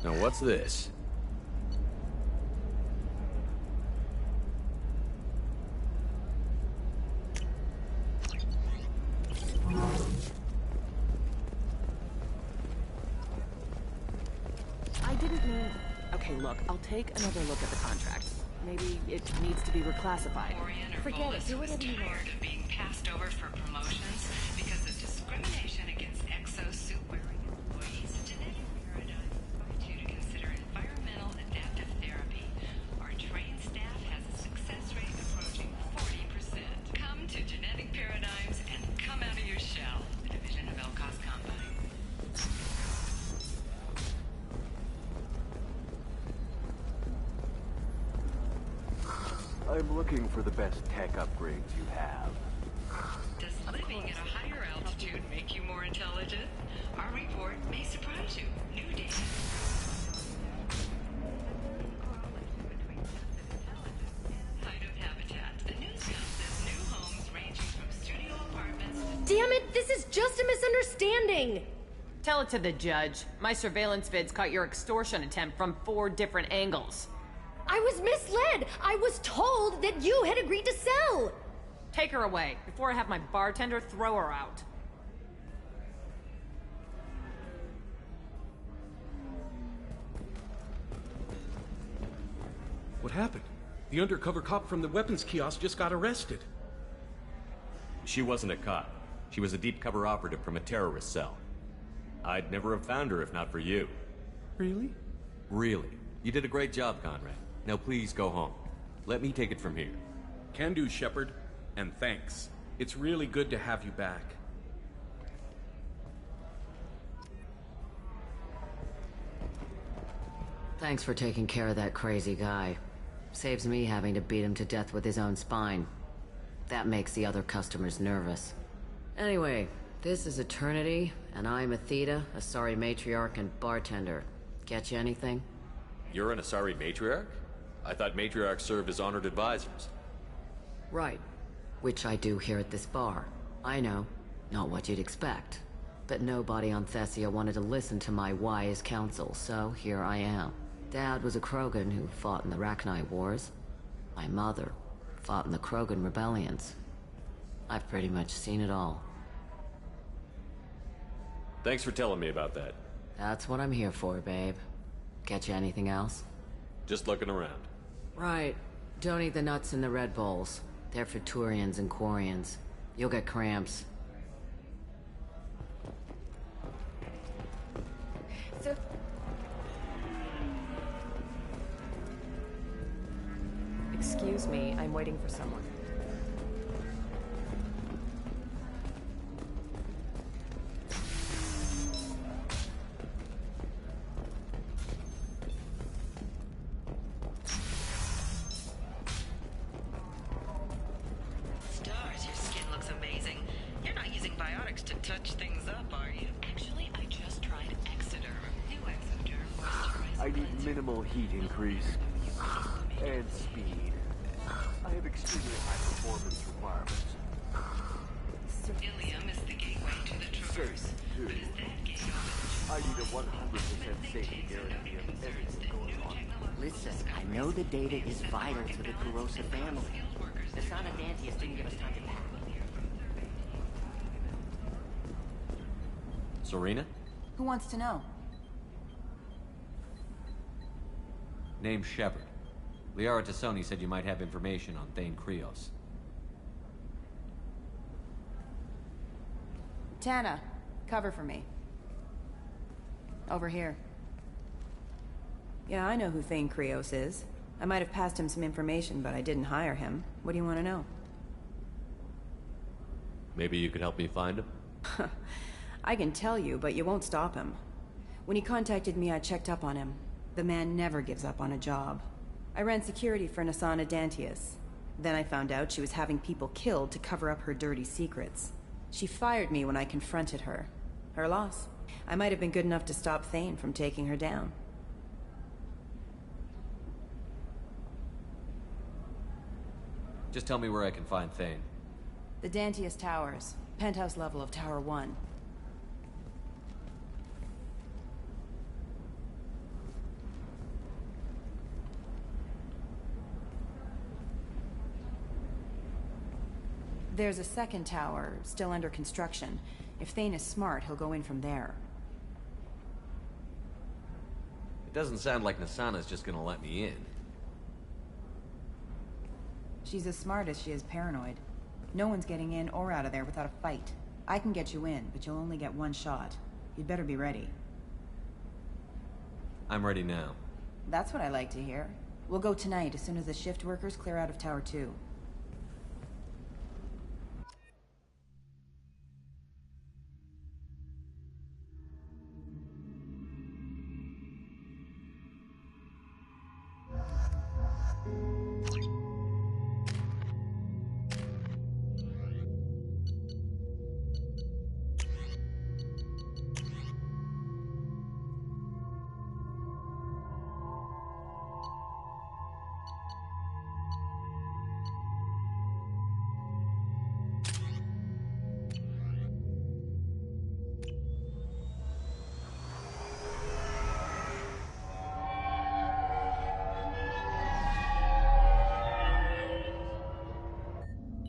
Now what's this? I didn't mean... Okay, look, I'll take another look at the contract. Maybe it needs to be reclassified. Forget it. Do whatever you want. Tired of being passed over for promotions because of discrimination against exosuit-wearing employees. Genetic Paradigm invites you to consider environmental adaptive therapy. Our trained staff has a success rate approaching 40%. Come to Genetic Paradigms and come out of your shell. A division of Elcos Combine. I'm looking for the best tech upgrades you have. Does living at a higher altitude make you more intelligent? Our report may surprise you. New data. Height of habitat. The news count says new homes ranging from studio apartments to... Damn it, this is just a misunderstanding! Tell it to the judge. My surveillance vids caught your extortion attempt from 4 different angles. I was misled! I was told that you had agreed to sell! Take her away, before I have my bartender throw her out. What happened? The undercover cop from the weapons kiosk just got arrested. She wasn't a cop. She was a deep cover operative from a terrorist cell. I'd never have found her if not for you. Really? Really. You did a great job, Conrad. Now please go home. Let me take it from here. Can do, Shepard. And thanks. It's really good to have you back. Thanks for taking care of that crazy guy. Saves me having to beat him to death with his own spine. That makes the other customers nervous. Anyway, this is Eternity, and I'm Athena, Asari matriarch and bartender. Get you anything? You're an Asari matriarch? I thought matriarchs served as honored advisors. Right. Which I do here at this bar. I know. Not what you'd expect. But nobody on Thessia wanted to listen to my wise counsel, so here I am. Dad was a Krogan who fought in the Rachni Wars. My mother fought in the Krogan rebellions. I've pretty much seen it all. Thanks for telling me about that. That's what I'm here for, babe. Get you anything else? Just looking around. Right. Don't eat the nuts in the Red Bowls. They're for Turians and Quarians. You'll get cramps. So... Excuse me, I'm waiting for someone. Stars, your skin looks amazing. You're not using biotics to touch things up, are you? Actually, I just tried Exoderm. New Exoderm moisturizing I need minimal heat increase. And speed. I have extremely high performance requirements. Ilium is the gateway to the Traverse. Too. But is that gate open? I need a 100% safety guarantee of everything going on. Listen, I know the data is vital to the Kurosa family. Nasana Dantius didn't give us time to pack. Serena? Who wants to know? Name's Shepard. Liara Tassoni said you might have information on Thane Krios. Tana, cover for me. Over here. Yeah, I know who Thane Krios is. I might have passed him some information, but I didn't hire him. What do you want to know? Maybe you could help me find him? I can tell you, but you won't stop him. When he contacted me, I checked up on him. The man never gives up on a job. I ran security for Nasana Dantius. Then I found out she was having people killed to cover up her dirty secrets. She fired me when I confronted her. Her loss. I might have been good enough to stop Thane from taking her down. Just tell me where I can find Thane. The Dantius Towers. Penthouse level of Tower 1. There's a second tower, still under construction. If Thane is smart, he'll go in from there. It doesn't sound like Nasana's just gonna let me in. She's as smart as she is paranoid. No one's getting in or out of there without a fight. I can get you in, but you'll only get one shot. You'd better be ready. I'm ready now. That's what I like to hear. We'll go tonight as soon as the shift workers clear out of Tower 2.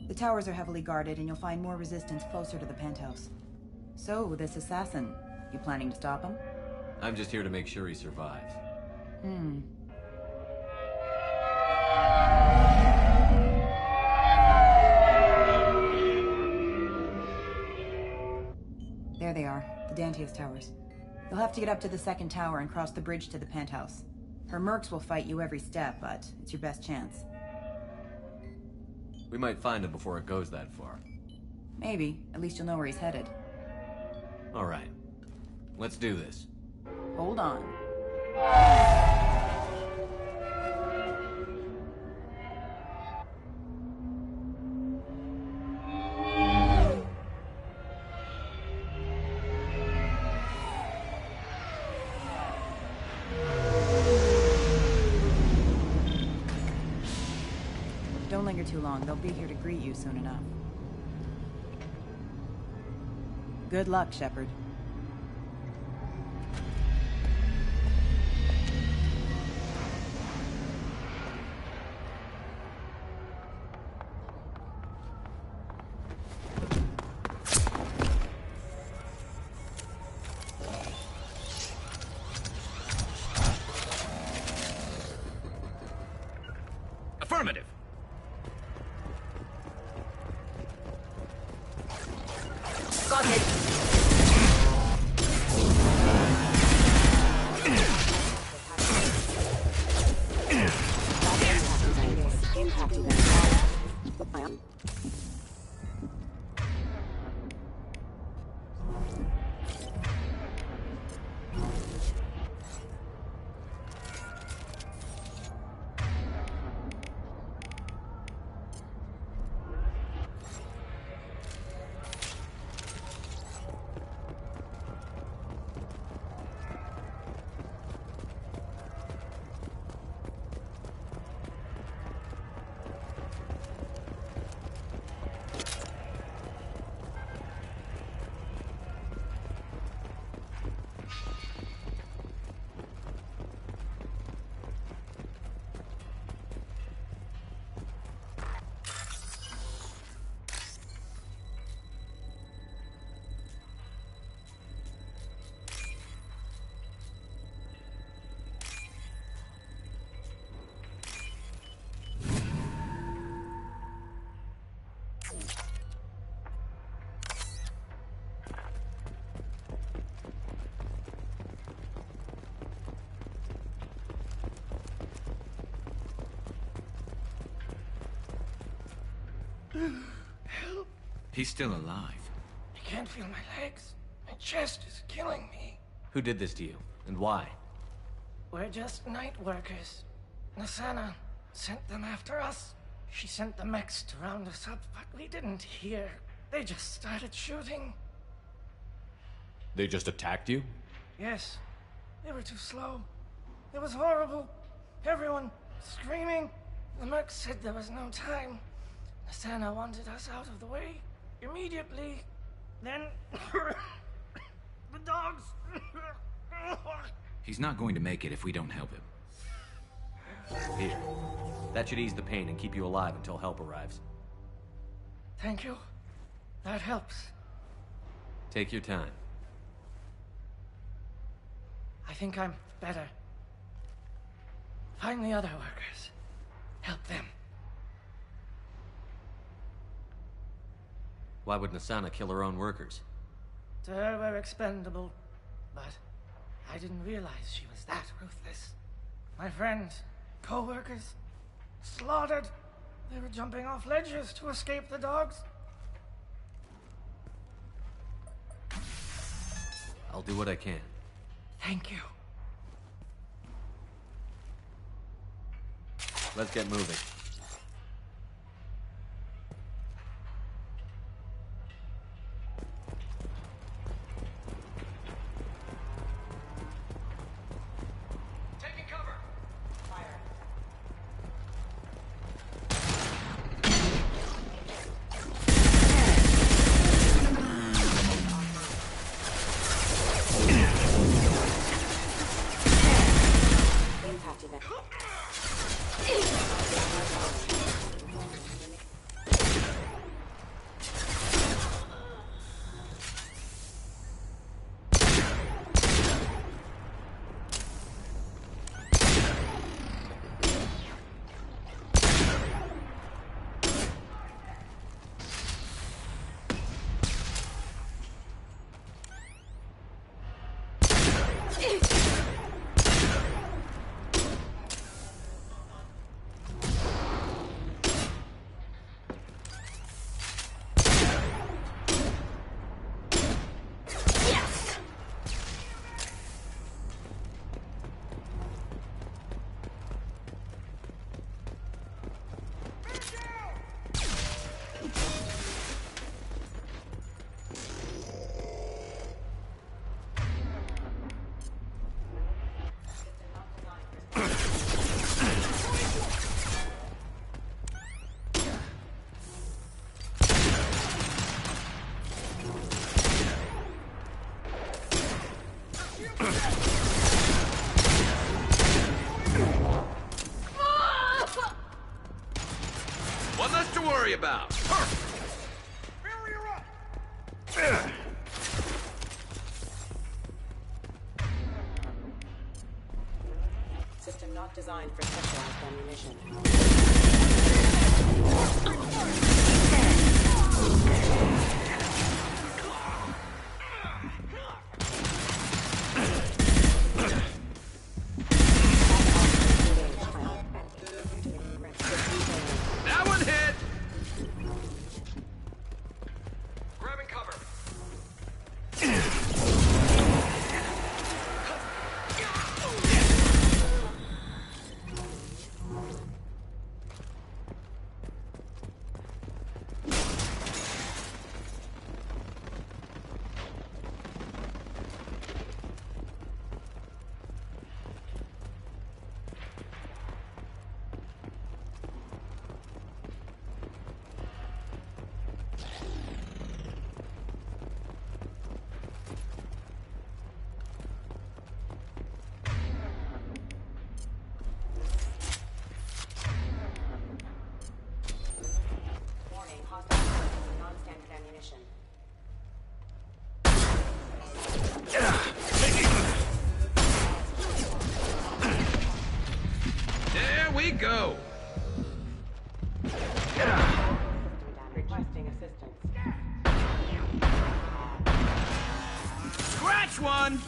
The towers are heavily guarded, and you'll find more resistance closer to the penthouse. So, this assassin, you planning to stop him? I'm just here to make sure he survives. There they are, the Dantius Towers. You'll have to get up to the second tower and cross the bridge to the penthouse. Her mercs will fight you every step, but it's your best chance. We might find him before it goes that far. Maybe. At least you'll know where he's headed. All right. Let's do this. Hold on. Don't linger too long. They'll be here to greet you soon enough. Good luck, Shepard. Help! He's still alive. I can't feel my legs. My chest is killing me. Who did this to you, and why? We're just night workers. Nasana sent them after us. She sent the mechs to round us up, but we didn't hear. They just started shooting. They just attacked you? Yes. They were too slow. It was horrible. Everyone screaming. The mechs said there was no time. Nasana wanted us out of the way immediately. Then the dogs. He's not going to make it if we don't help him. Here. That should ease the pain and keep you alive until help arrives. Thank you. That helps. Take your time. I think I'm better. Find the other workers. Help them. Why would Nasana kill her own workers? To her, we're expendable. But I didn't realize she was that ruthless. My friends, co-workers, slaughtered. They were jumping off ledges to escape the dogs. I'll do what I can. Thank you. Let's get moving. Taking cover. Fire. Impact event. One less to worry about. System not designed for specialized ammunition. Scratch one!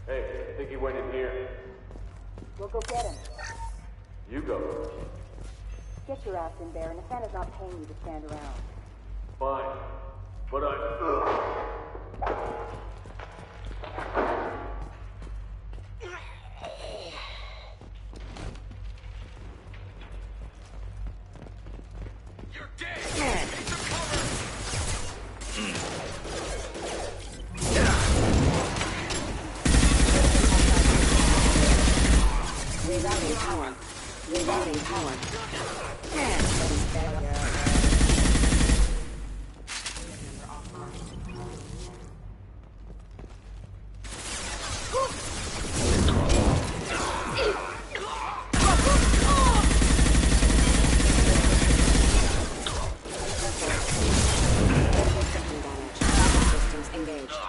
Hey, I think he went in here. We'll go get him. You go. Get your ass in there, and Nathana's not paying you to stand around. Fine. But You're dead! Take some cover! Rerouting power. Rerouting power. Systems engaged.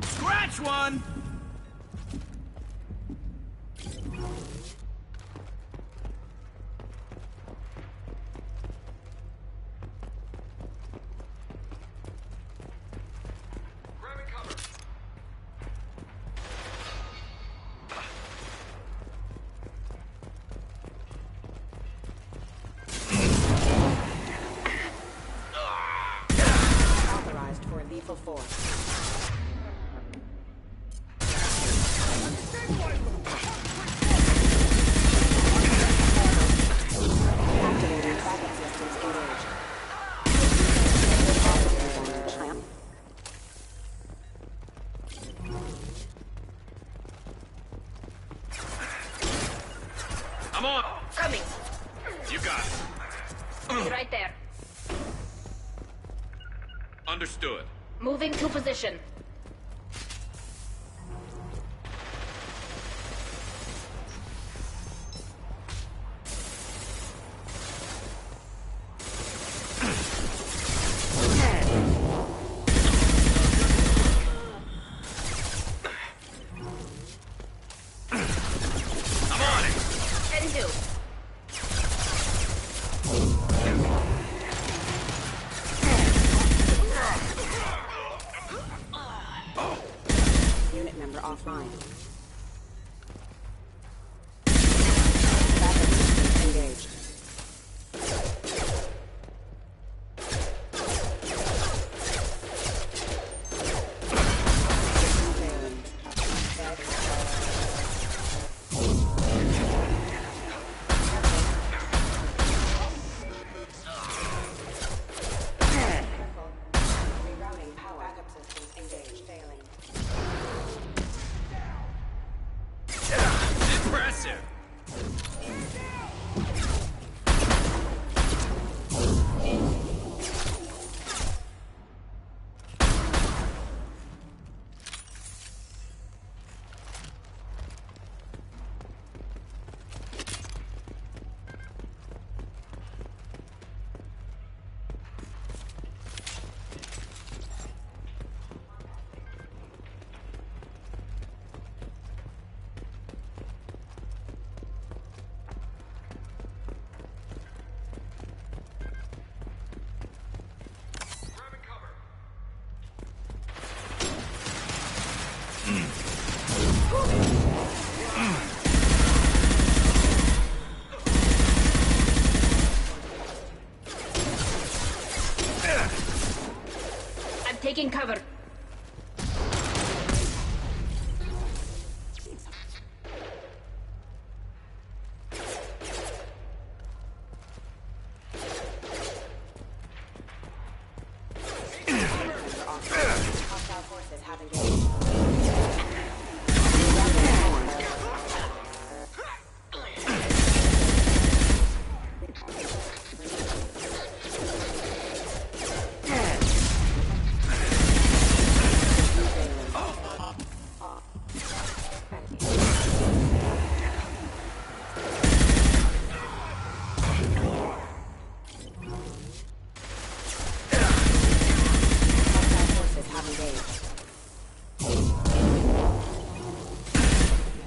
Scratch one! Grabbing cover. Authorized for lethal force. Activating tracking systems engaged. Clamp. I'm on! Coming. You got it. Right there. Understood. Moving to position. offline. Backup systems engaged. Impressive! I'm taking cover. Hostile forces have engaged.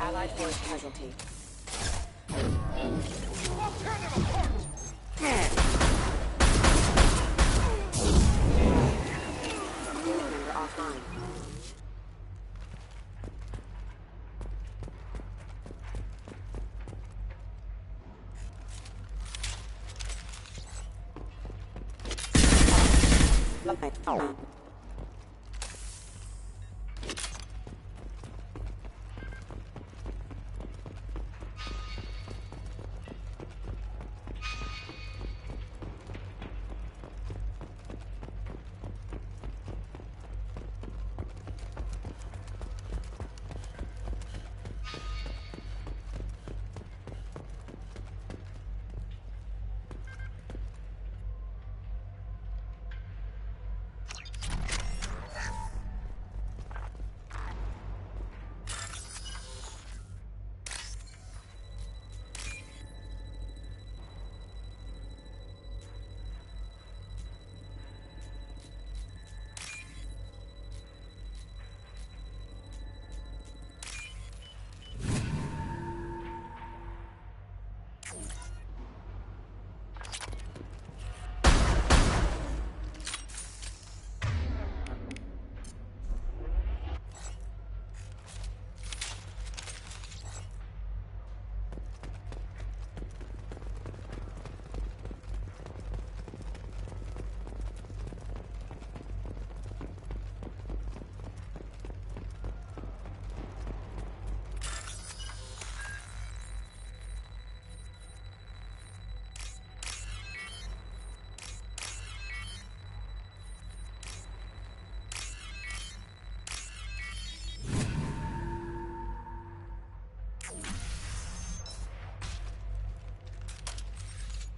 Allied force casualty. Member offline. Oh.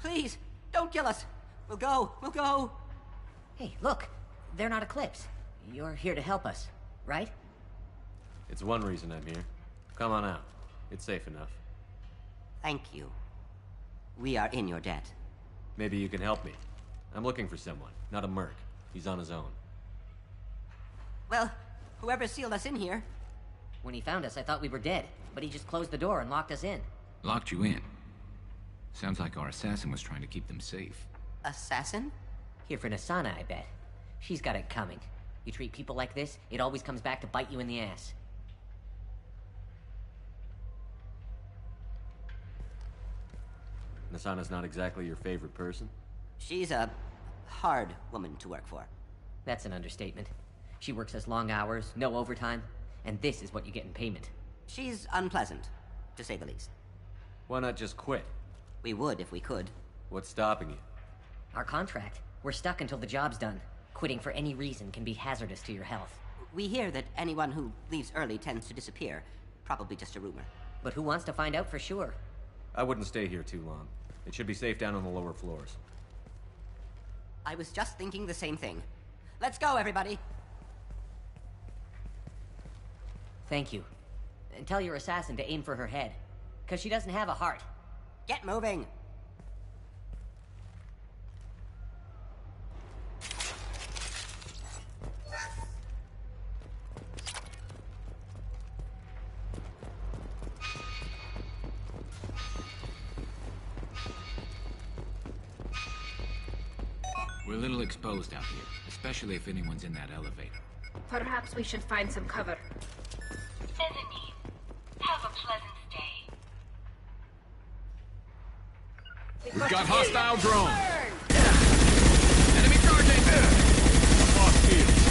Please, don't kill us. We'll go. Hey, look. They're not Eclipse. You're here to help us, right? It's one reason I'm here. Come on out. It's safe enough. Thank you. We are in your debt. Maybe you can help me. I'm looking for someone, not a merc. He's on his own. Well, whoever sealed us in here. When he found us, I thought we were dead, but he just closed the door and locked us in. Locked you in? Sounds like our assassin was trying to keep them safe. Assassin? Here for Nasana, I bet. She's got it coming. You treat people like this, it always comes back to bite you in the ass. Nasana's not exactly your favorite person? She's a hard woman to work for. That's an understatement. She works us long hours, no overtime, and this is what you get in payment. She's unpleasant, to say the least. Why not just quit? We would if we could. What's stopping you? Our contract. We're stuck until the job's done. Quitting for any reason can be hazardous to your health. We hear that anyone who leaves early tends to disappear. Probably just a rumor. But who wants to find out for sure? I wouldn't stay here too long. It should be safe down on the lower floors. I was just thinking the same thing. Let's go, everybody! Thank you. And tell your assassin to aim for her head. Because she doesn't have a heart. Get moving! We're a little exposed out here, especially if anyone's in that elevator. Perhaps we should find some cover. Mezzanine. Have a pleasant stay. We've got hostile drone! Enemy charging! Lost field.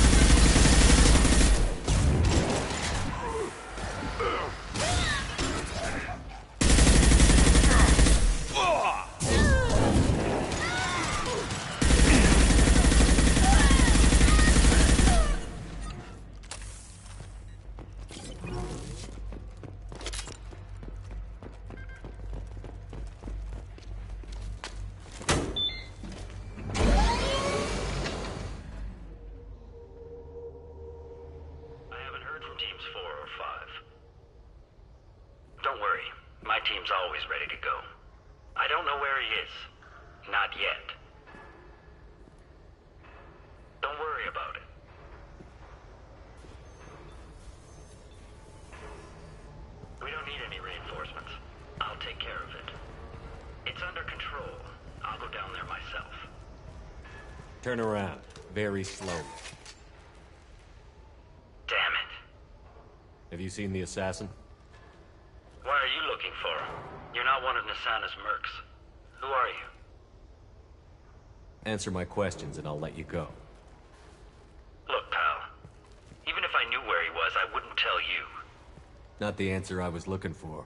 Turn around, very slowly. Damn it. Have you seen the assassin? Why are you looking for him? You're not one of Nasana's mercs. Who are you? Answer my questions and I'll let you go. Look, pal. Even if I knew where he was, I wouldn't tell you. Not the answer I was looking for.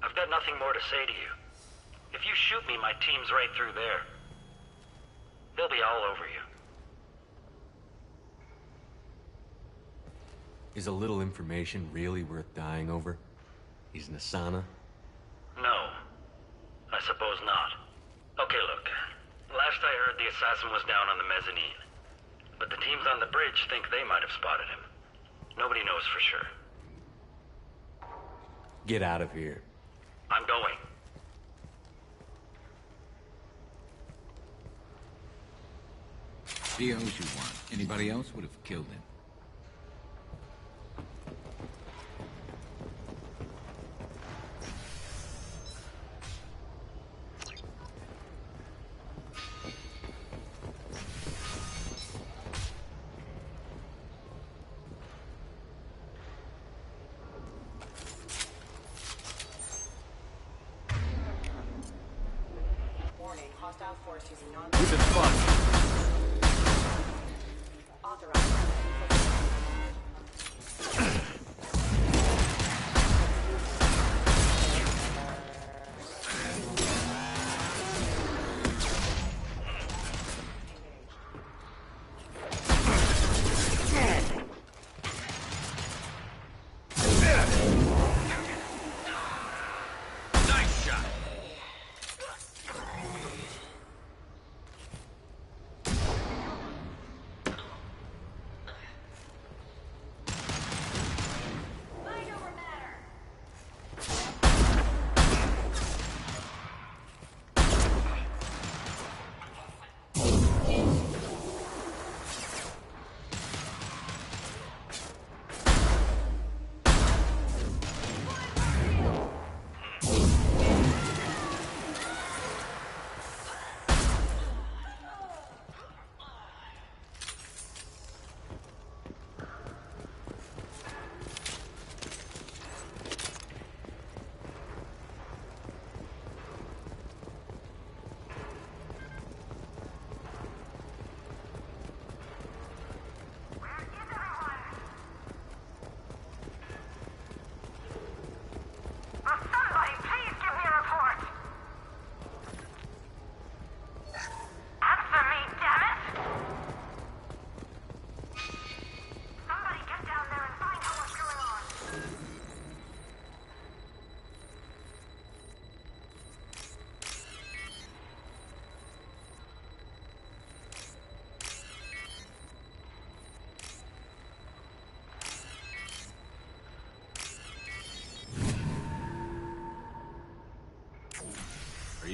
I've got nothing more to say to you. If you shoot me, my team's right through there. They'll be all over you. Is a little information really worth dying over? He's Nasana? No. I suppose not. Okay, look. Last I heard, the assassin was down on the mezzanine. But the teams on the bridge think they might have spotted him. Nobody knows for sure. Get out of here. I'm going. He owes you one. Anybody else would have killed him. Warning, hostile force using non- We've been fucked.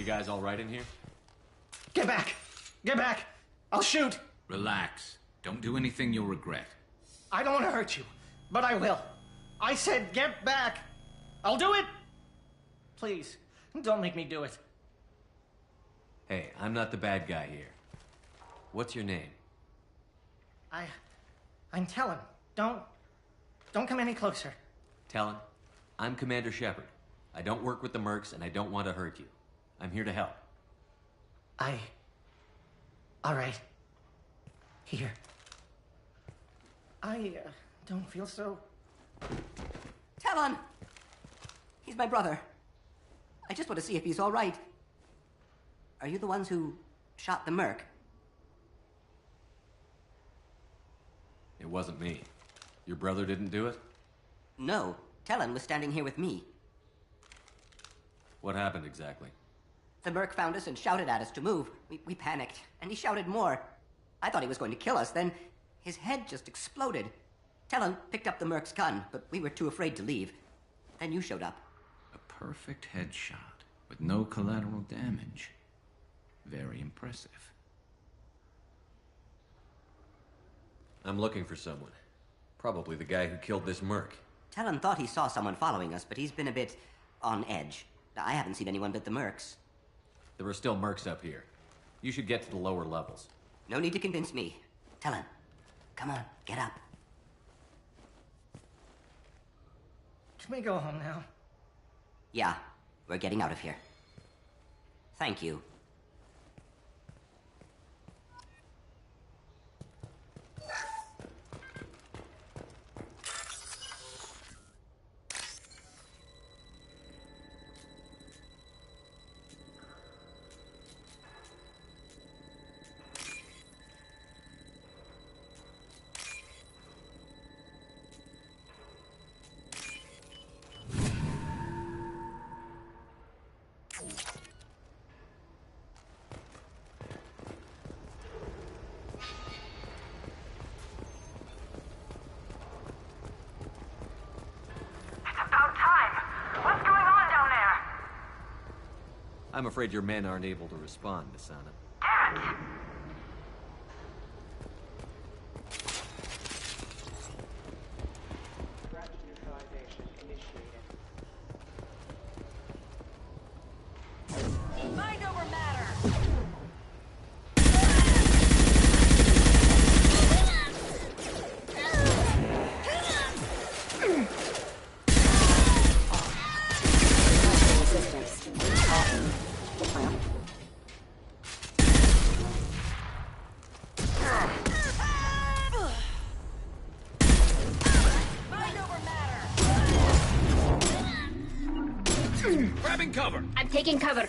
You guys all right in here? Get back! Get back! I'll shoot! Relax. Don't do anything you'll regret. I don't want to hurt you, but I will. I said get back! I'll do it! Please, don't make me do it. Hey, I'm not the bad guy here. What's your name? I'm Talon. Don't come any closer. Talon, I'm Commander Shepard. I don't work with the mercs, and I don't want to hurt you. I'm here to help. All right. Here. I don't feel so... Talon! He's my brother. I just want to see if he's all right. Are you the ones who shot the merc? It wasn't me. Your brother didn't do it? No. Talon was standing here with me. What happened exactly? The merc found us and shouted at us to move. We panicked, and he shouted more. I thought he was going to kill us, then his head just exploded. Talon picked up the merc's gun, but we were too afraid to leave. Then you showed up. A perfect headshot, with no collateral damage. Very impressive. I'm looking for someone. Probably the guy who killed this merc. Talon thought he saw someone following us, but he's been a bit on edge. I haven't seen anyone but the mercs. There are still mercs up here. You should get to the lower levels. No need to convince me. Talon, come on, get up. Can we go home now? Yeah, we're getting out of here. Thank you. I'm afraid your men aren't able to respond, Asana. Damn it! Mind over matter! Grabbing cover! I'm taking cover.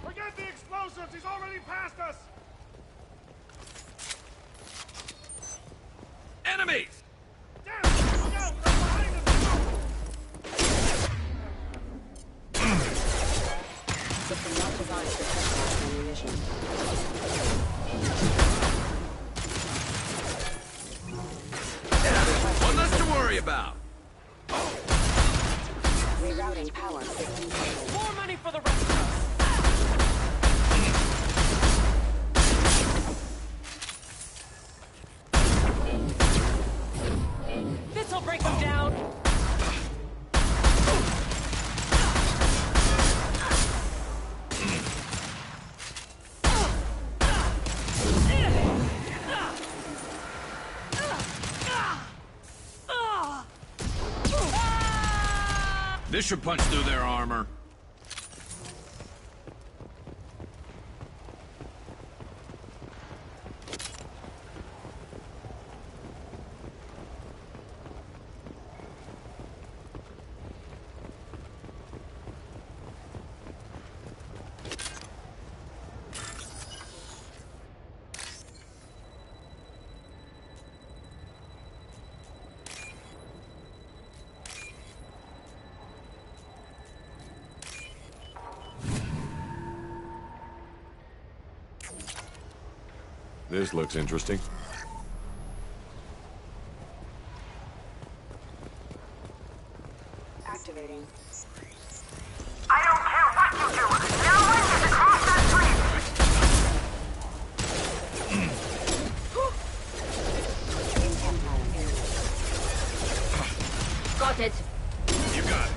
Forget the explosives! He's already past us! Enemies! Damn! Look out! They're behind us! System not designed for specialized ammunition. One less to worry about. Rerouting power signal. More money for the rest of us! This'll break them down! This should punch through their armor. This looks interesting. Activating. I don't care what you do. No one gets across that Got it. You got it.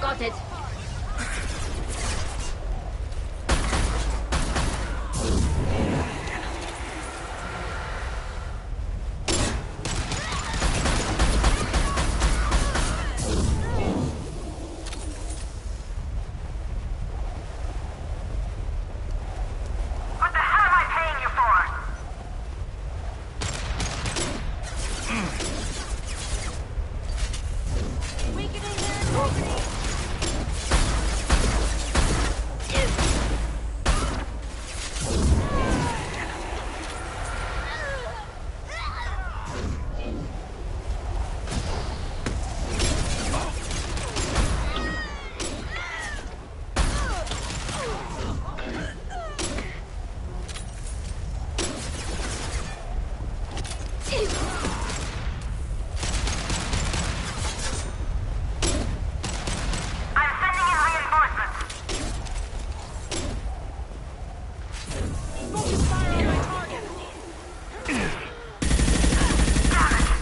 Got it. What the hell am I paying you for? Weakening their integrity! I'm sending in reinforcements. Focus fire on my target! Damn it!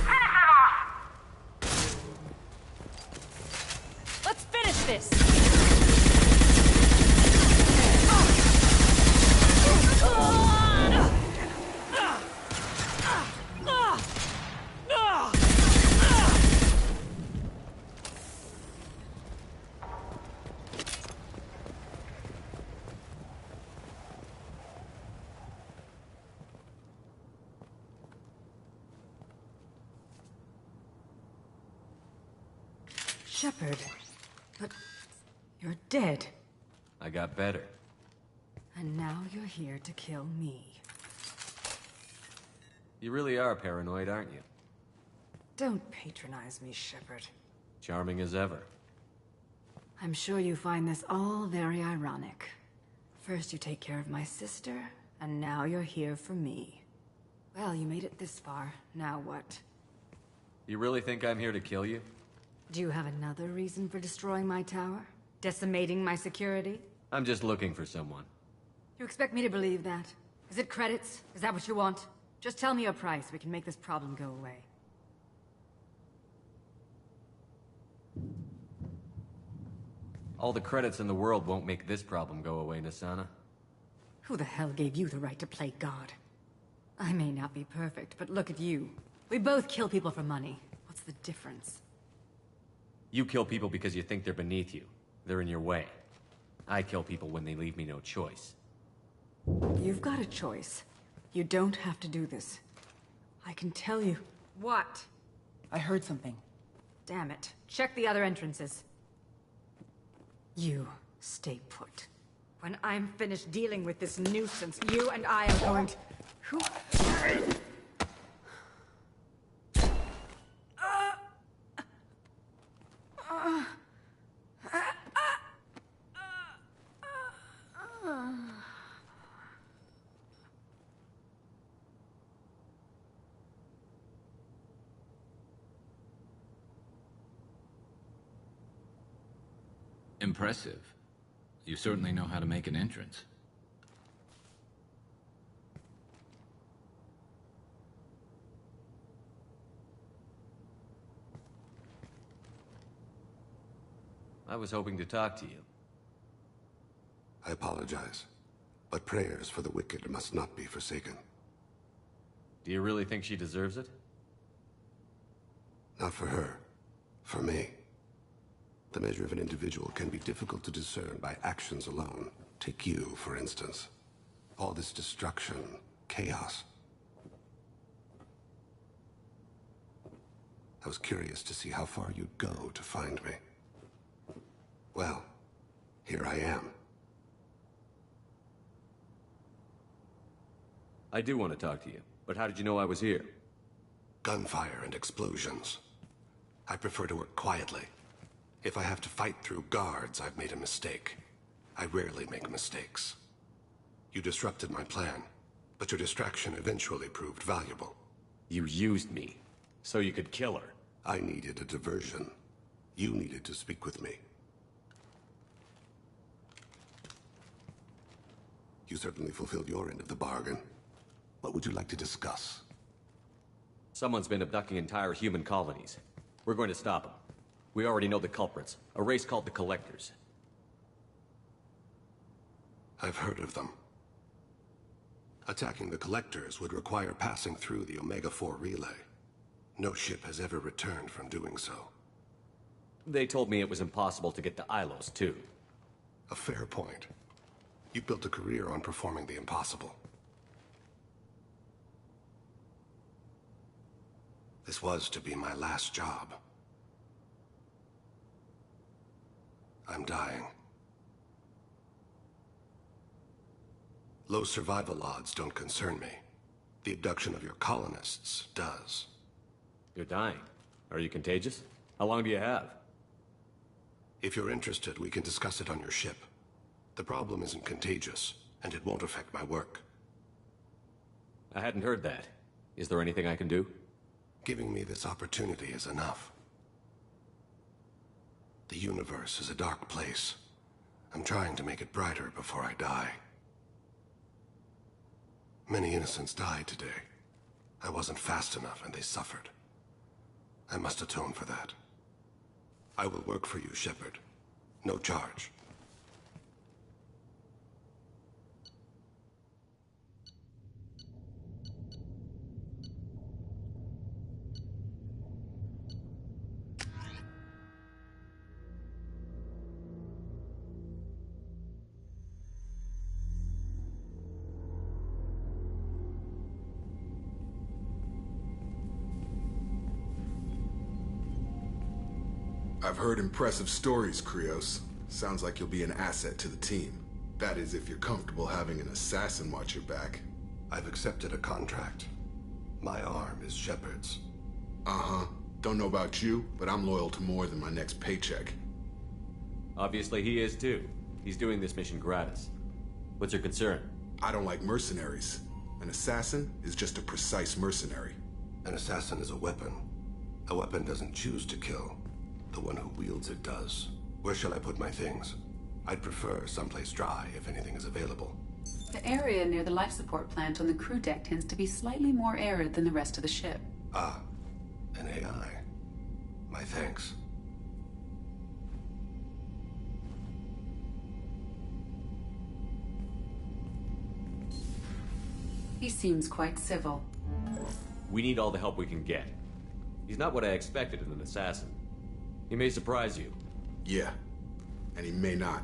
Finish them off! Let's finish this! Shepard. But you're dead. I got better. And now you're here to kill me. You really are paranoid, aren't you? Don't patronize me, Shepard. Charming as ever. I'm sure you find this all very ironic. First you take care of my sister, and now you're here for me. Well, you made it this far. Now what? You really think I'm here to kill you? Do you have another reason for destroying my tower? Decimating my security? I'm just looking for someone. You expect me to believe that? Is it credits? Is that what you want? Just tell me a price. We can make this problem go away. All the credits in the world won't make this problem go away, Nassana. Who the hell gave you the right to play God? I may not be perfect, but look at you. We both kill people for money. What's the difference? You kill people because you think they're beneath you. They're in your way. I kill people when they leave me no choice. You've got a choice. You don't have to do this. I can tell you. What? I heard something. Damn it. Check the other entrances. You stay put. When I'm finished dealing with this nuisance, you and I are going to... Who? Impressive. You certainly know how to make an entrance. I was hoping to talk to you. I apologize, but prayers for the wicked must not be forsaken. Do you really think she deserves it? Not for her. For me. The measure of an individual can be difficult to discern by actions alone. Take you, for instance. All this destruction, chaos. I was curious to see how far you'd go to find me. Well, here I am. I do want to talk to you, but how did you know I was here? Gunfire and explosions. I prefer to work quietly. If I have to fight through guards, I've made a mistake. I rarely make mistakes. You disrupted my plan, but your distraction eventually proved valuable. You used me, so you could kill her. I needed a diversion. You needed to speak with me. You certainly fulfilled your end of the bargain. What would you like to discuss? Someone's been abducting entire human colonies. We're going to stop them. We already know the culprits, a race called the Collectors. I've heard of them. Attacking the Collectors would require passing through the Omega-4 relay. No ship has ever returned from doing so. They told me it was impossible to get to Ilos, too. A fair point. You built a career on performing the impossible. This was to be my last job. I'm dying. Low survival odds don't concern me. The abduction of your colonists does. You're dying. Are you contagious? How long do you have? If you're interested, we can discuss it on your ship. The problem isn't contagious, and it won't affect my work. I hadn't heard that. Is there anything I can do? Giving me this opportunity is enough. The universe is a dark place. I'm trying to make it brighter before I die. Many innocents died today. I wasn't fast enough and they suffered. I must atone for that. I will work for you, Shepard. No charge. I've heard impressive stories, Krios. Sounds like you'll be an asset to the team. That is, if you're comfortable having an assassin watch your back. I've accepted a contract. My arm is Shepard's. Uh-huh. Don't know about you, but I'm loyal to more than my next paycheck. Obviously he is too. He's doing this mission gratis. What's your concern? I don't like mercenaries. An assassin is just a precise mercenary. An assassin is a weapon. A weapon doesn't choose to kill. The one who wields it does. Where shall I put my things? I'd prefer someplace dry if anything is available. The area near the life support plant on the crew deck tends to be slightly more arid than the rest of the ship. Ah, an AI. My thanks. He seems quite civil. We need all the help we can get. He's not what I expected in an assassin. He may surprise you. Yeah, and he may not.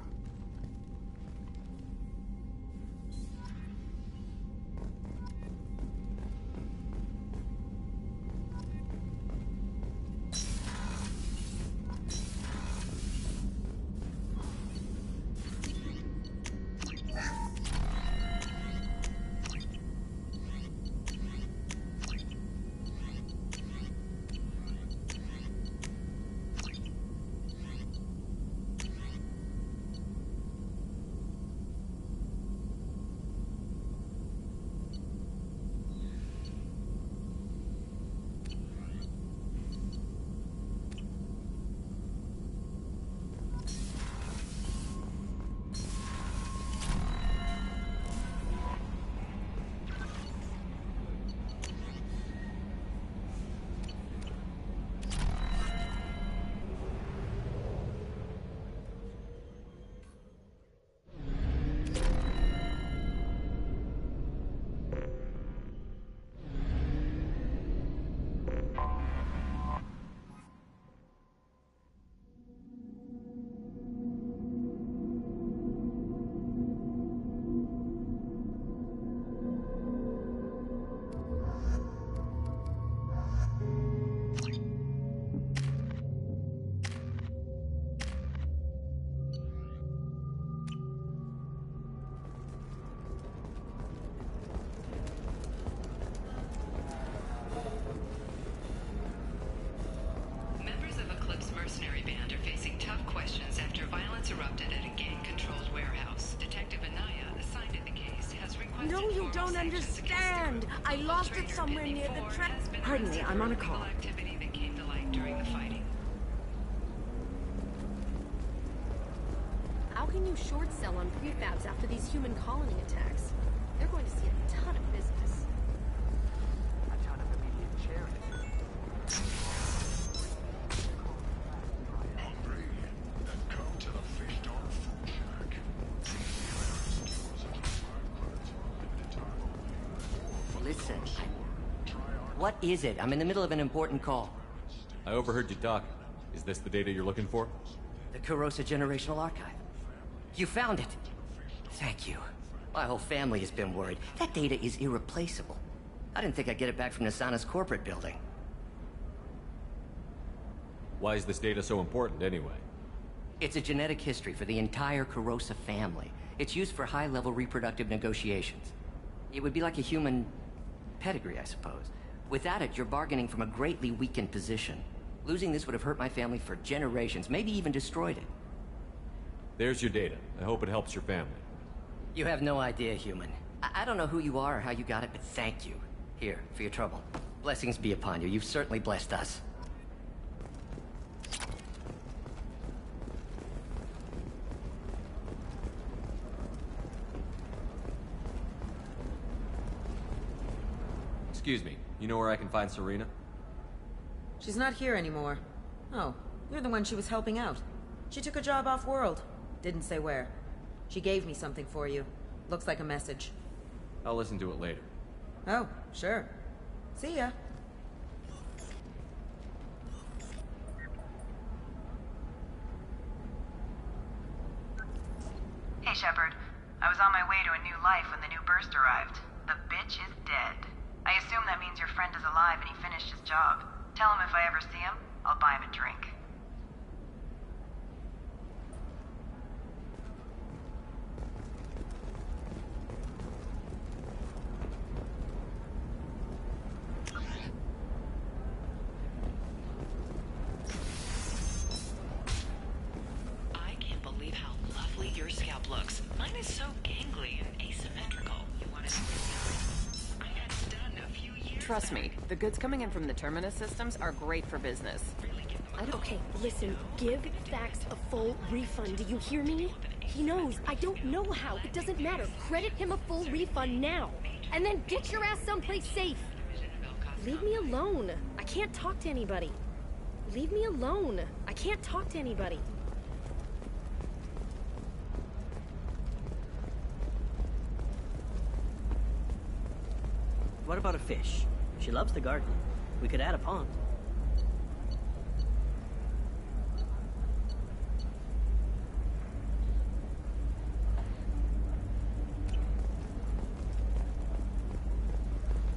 No, you don't understand. I lost it somewhere near the track. Pardon me, I'm on a call. Activity that came to light during the fighting. How can you short sell on prefabs after these human colony attacks? They're going to see a ton of business. A ton of immediate charity. Hungry? Then come to the Fish Door Food Shack. Listen, what is it? I'm in the middle of an important call. I overheard you talking. Is this the data you're looking for? The Kurosa Generational Archive. You found it. Thank you. My whole family has been worried. That data is irreplaceable. I didn't think I'd get it back from Nasana's corporate building. Why is this data so important, anyway? It's a genetic history for the entire Kurosa family. It's used for high-level reproductive negotiations. It would be like a human pedigree, I suppose. Without it, you're bargaining from a greatly weakened position. Losing this would have hurt my family for generations, maybe even destroyed it. There's your data. I hope it helps your family. You have no idea, human. I don't know who you are or how you got it, but thank you. Here, for your trouble. Blessings be upon you. You've certainly blessed us. Excuse me. You know where I can find Serena? She's not here anymore. Oh, you're the one she was helping out. She took a job off-world. Didn't say where. She gave me something for you. Looks like a message. I'll listen to it later. Oh, sure. See ya. Hey, Shepard. I was on my way to a new life when the new burst arrived. The bitch is dead. I assume that means your friend is alive and he finished his job. Tell him if I ever see him, I'll buy him a drink. Trust me, the goods coming in from the Terminus systems are great for business. Okay, listen, give Thax a full refund, do you hear me? He knows, I don't know how, it doesn't matter. Credit him a full refund now, and then get your ass someplace safe. Leave me alone. I can't talk to anybody. Leave me alone. I can't talk to anybody. What about a fish? She loves the garden. We could add a pond.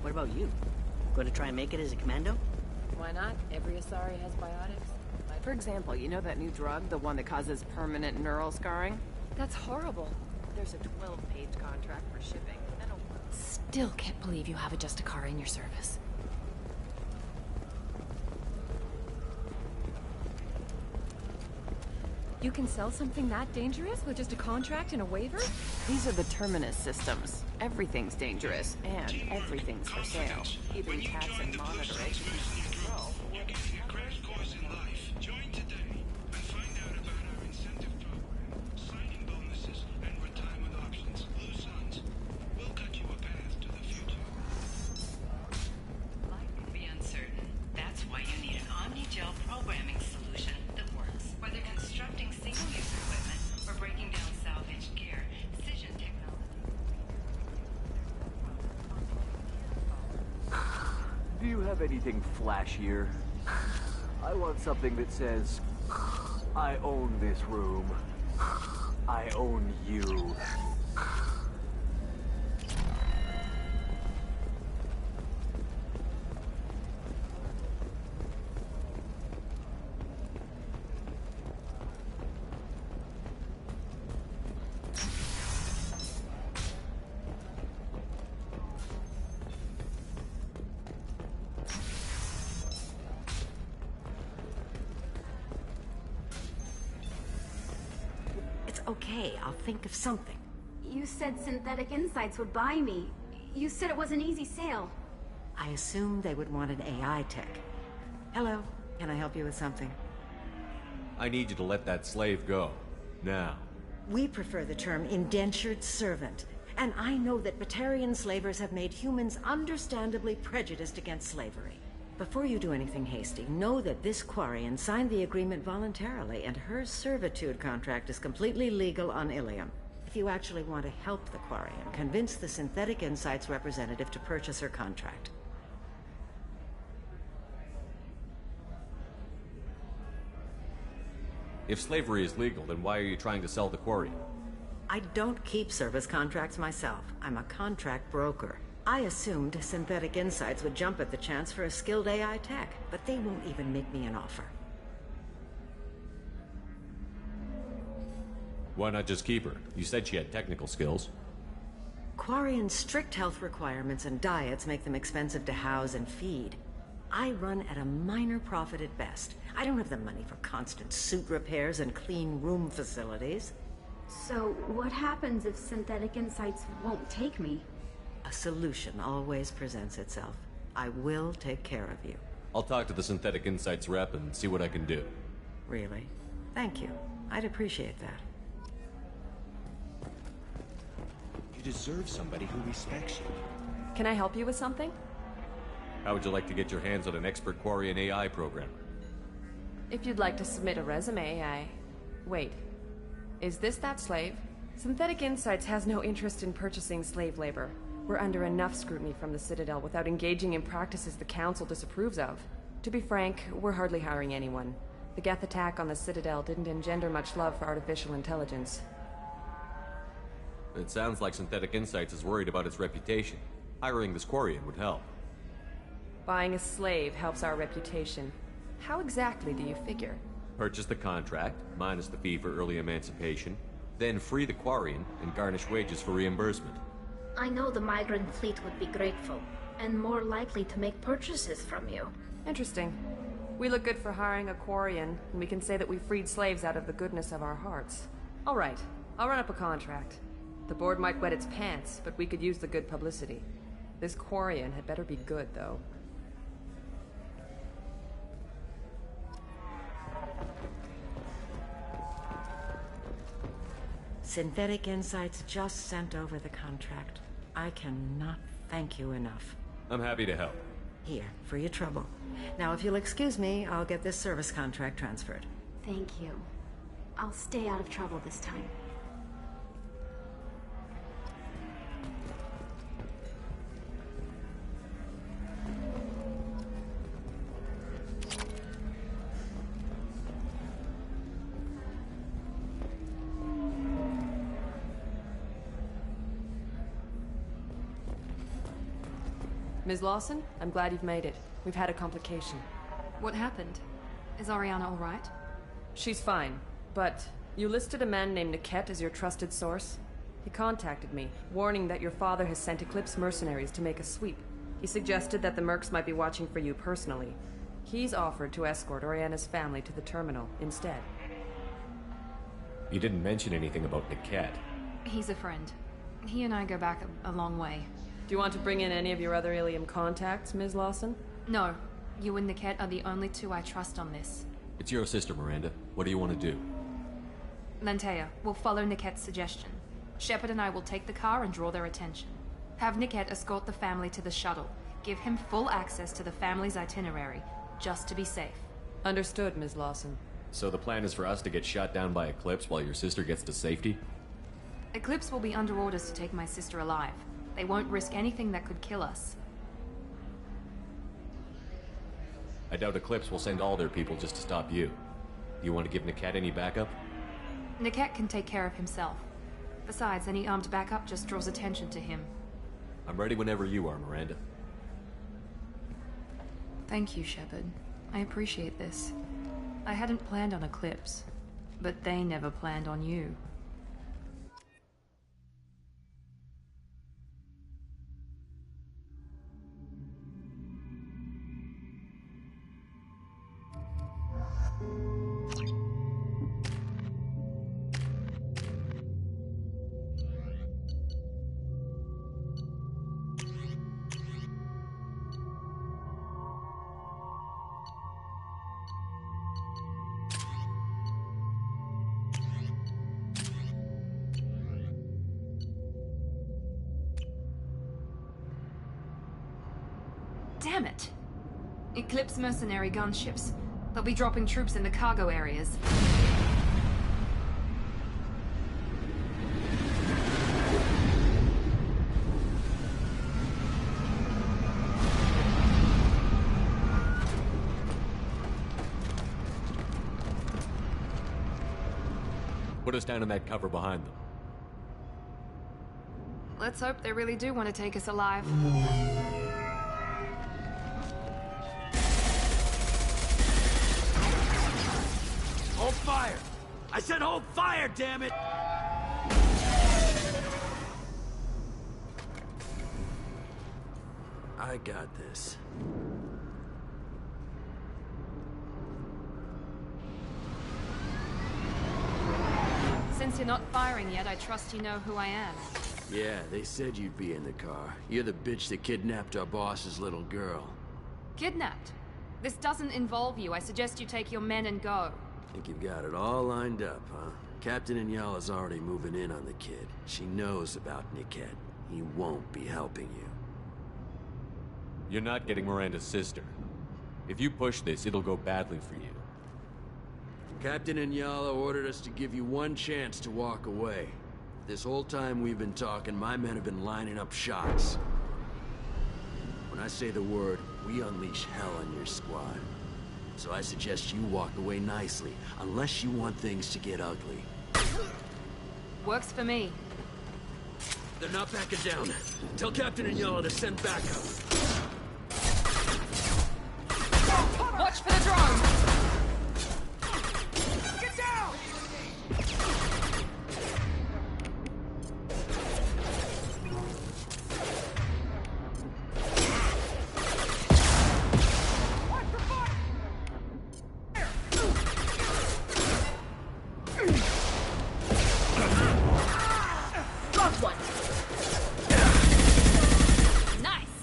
What about you? Going to try and make it as a commando? Why not? Every Asari has biotics. For example, you know that new drug, the one that causes permanent neural scarring? That's horrible. There's a 12-page contract for shipping. Still can't believe you have a Justicar in your service. You can sell something that dangerous with just a contract and a waiver? These are the Terminus systems. Everything's dangerous, and everything's for sale. Even cats and monitoring. Do you have anything flashier? I want something that says, I own this room. I own you. Okay, I'll think of something. You said Synthetic Insights would buy me. You said it was an easy sale. I assumed they would want an AI tech. Hello, can I help you with something? I need you to let that slave go. Now. We prefer the term indentured servant. And I know that Batarian slavers have made humans understandably prejudiced against slavery. Before you do anything hasty, know that this Quarian signed the agreement voluntarily, and her servitude contract is completely legal on Ilium. If you actually want to help the Quarian, convince the Synthetic Insights representative to purchase her contract. If slavery is legal, then why are you trying to sell the Quarian? I don't keep service contracts myself. I'm a contract broker. I assumed Synthetic Insights would jump at the chance for a skilled AI tech, but they won't even make me an offer. Why not just keep her? You said she had technical skills. Quarian's strict health requirements and diets make them expensive to house and feed. I run at a minor profit at best. I don't have the money for constant suit repairs and clean room facilities. So, what happens if Synthetic Insights won't take me? A solution always presents itself. I will take care of you. I'll talk to the Synthetic Insights rep and see what I can do. Really? Thank you. I'd appreciate that. You deserve somebody who respects you. Can I help you with something? How would you like to get your hands on an expert Quarian AI programmer? If you'd like to submit a resume, Wait. Is this that slave? Synthetic Insights has no interest in purchasing slave labor. We're under enough scrutiny from the Citadel without engaging in practices the Council disapproves of. To be frank, we're hardly hiring anyone. The Geth attack on the Citadel didn't engender much love for artificial intelligence. It sounds like Synthetic Insights is worried about its reputation. Hiring this Quarian would help. Buying a slave helps our reputation. How exactly do you figure? Purchase the contract, minus the fee for early emancipation, then free the Quarian and garnish wages for reimbursement. I know the migrant fleet would be grateful, and more likely to make purchases from you. Interesting. We look good for hiring a Quarian, and we can say that we freed slaves out of the goodness of our hearts. All right, I'll run up a contract. The board might wet its pants, but we could use the good publicity. This Quarian had better be good, though. Synthetic Insights just sent over the contract. I cannot thank you enough. I'm happy to help. Here, for your trouble. Now, if you'll excuse me, I'll get this service contract transferred. Thank you. I'll stay out of trouble this time. Ms. Lawson, I'm glad you've made it. We've had a complication. What happened? Is Ariana all right? She's fine, but you listed a man named Niket as your trusted source. He contacted me, warning that your father has sent Eclipse mercenaries to make a sweep. He suggested that the Mercs might be watching for you personally. He's offered to escort Oriana's family to the terminal instead. You didn't mention anything about Niket. He's a friend. He and I go back a long way. Do you want to bring in any of your other Ilium contacts, Ms. Lawson? No. You and Niket are the only two I trust on this. It's your sister, Miranda. What do you want to do? Lantea, we'll follow Niket's suggestion. Shepard and I will take the car and draw their attention. Have Niket escort the family to the shuttle. Give him full access to the family's itinerary, just to be safe. Understood, Ms. Lawson. So the plan is for us to get shot down by Eclipse while your sister gets to safety? Eclipse will be under orders to take my sister alive. They won't risk anything that could kill us. I doubt Eclipse will send all their people just to stop you. Do you want to give Niket any backup? Niket can take care of himself. Besides, any armed backup just draws attention to him. I'm ready whenever you are, Miranda. Thank you, Shepard. I appreciate this. I hadn't planned on Eclipse, but they never planned on you. Damn it! Eclipse mercenary gunships. They'll be dropping troops in the cargo areas. Put us down in that cover behind them. Let's hope they really do want to take us alive. Hold fire! I said hold fire, damn it! I got this. Since you're not firing yet, I trust you know who I am. Yeah, they said you'd be in the car. You're the bitch that kidnapped our boss's little girl. Kidnapped? This doesn't involve you. I suggest you take your men and go. Think you've got it all lined up, huh? Captain Inyala's already moving in on the kid. She knows about Niket. He won't be helping you. You're not getting Miranda's sister. If you push this, it'll go badly for you. Captain Inyala ordered us to give you one chance to walk away. This whole time we've been talking, my men have been lining up shots. When I say the word, we unleash hell on your squad. So I suggest you walk away nicely, unless you want things to get ugly. Works for me. They're not backing down. Tell Captain Inyala to send backup. Watch for the drone! Get down! Got one! Nice!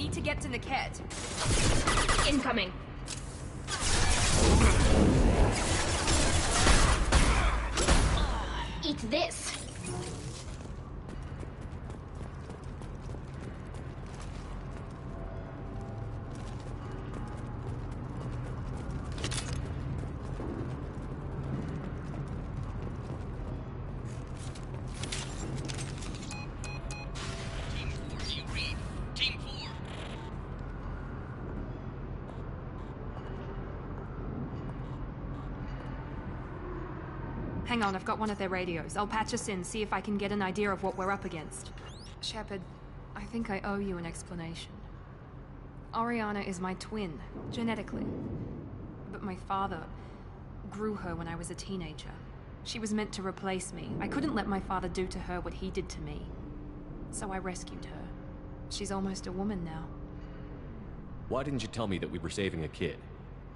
need to get to Niket. Incoming. Eat this. Hang on, I've got one of their radios. I'll patch us in, see if I can get an idea of what we're up against. Shepard, I think I owe you an explanation. Oriana is my twin, genetically. But my father grew her when I was a teenager. She was meant to replace me. I couldn't let my father do to her what he did to me. So I rescued her. She's almost a woman now. Why didn't you tell me that we were saving a kid?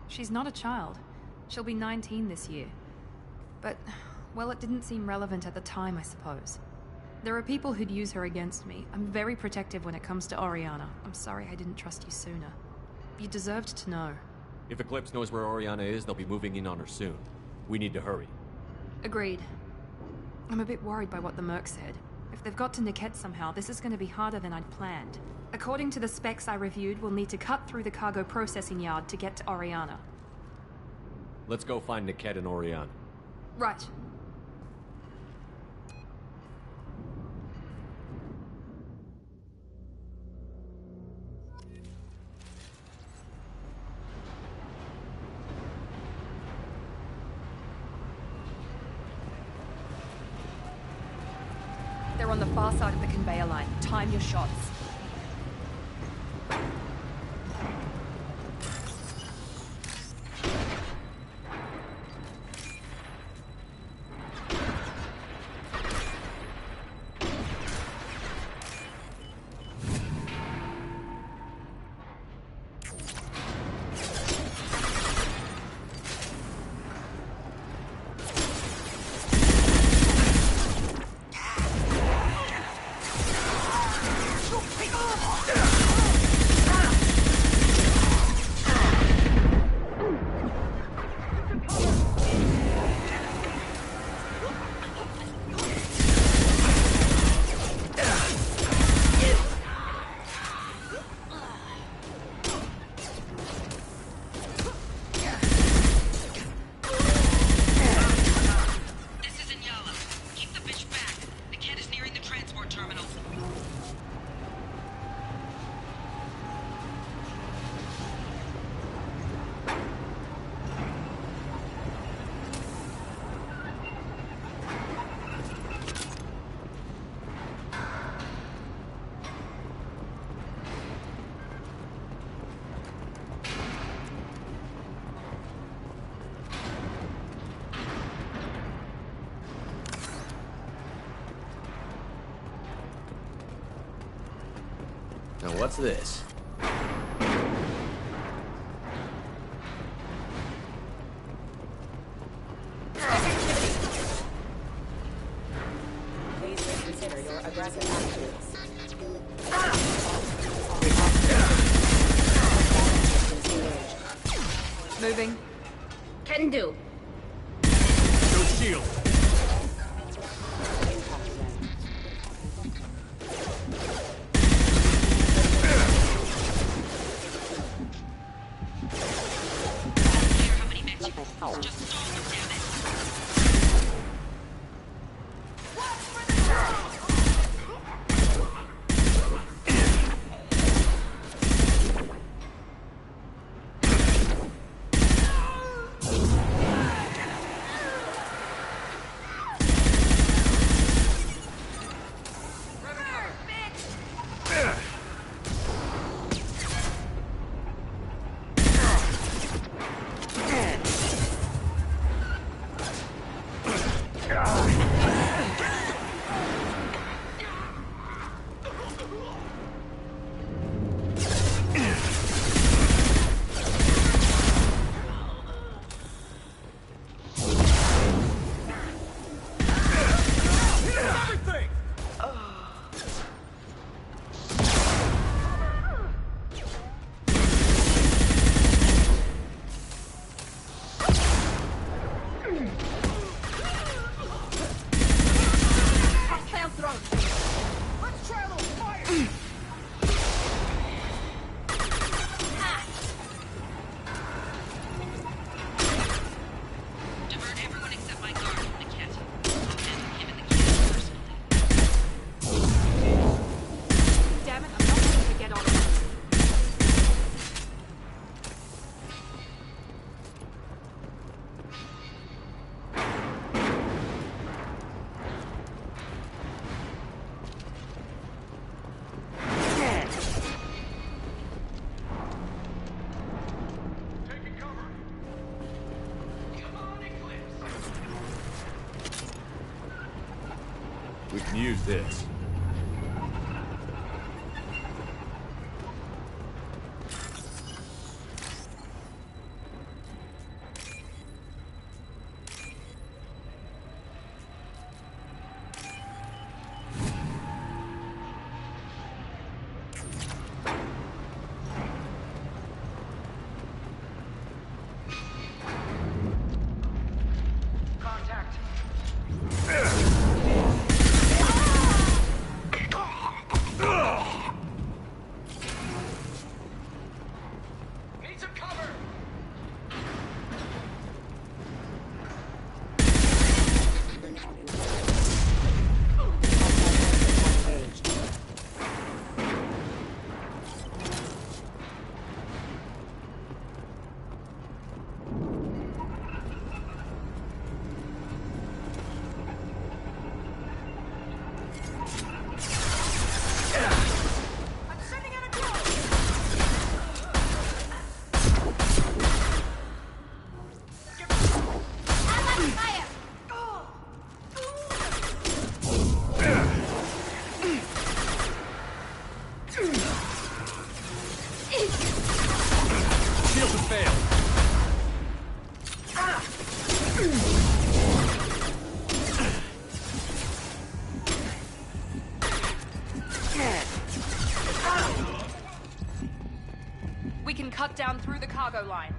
She's not a child. She'll be 19 this year. But, well, it didn't seem relevant at the time, I suppose. There are people who'd use her against me. I'm very protective when it comes to Oriana. I'm sorry I didn't trust you sooner. You deserved to know. If Eclipse knows where Oriana is, they'll be moving in on her soon. We need to hurry. Agreed. I'm a bit worried by what the Merc said. If they've got to Niket somehow, this is going to be harder than I'd planned. According to the specs I reviewed, we'll need to cut through the cargo processing yard to get to Oriana. Let's go find Niket and Oriana. Right. They're on the far side of the conveyor line. Time your shots. Now what's this? Please reconsider your aggressive attitudes. Moving. Can do. No shield. can use this. We can cut down through the cargo line.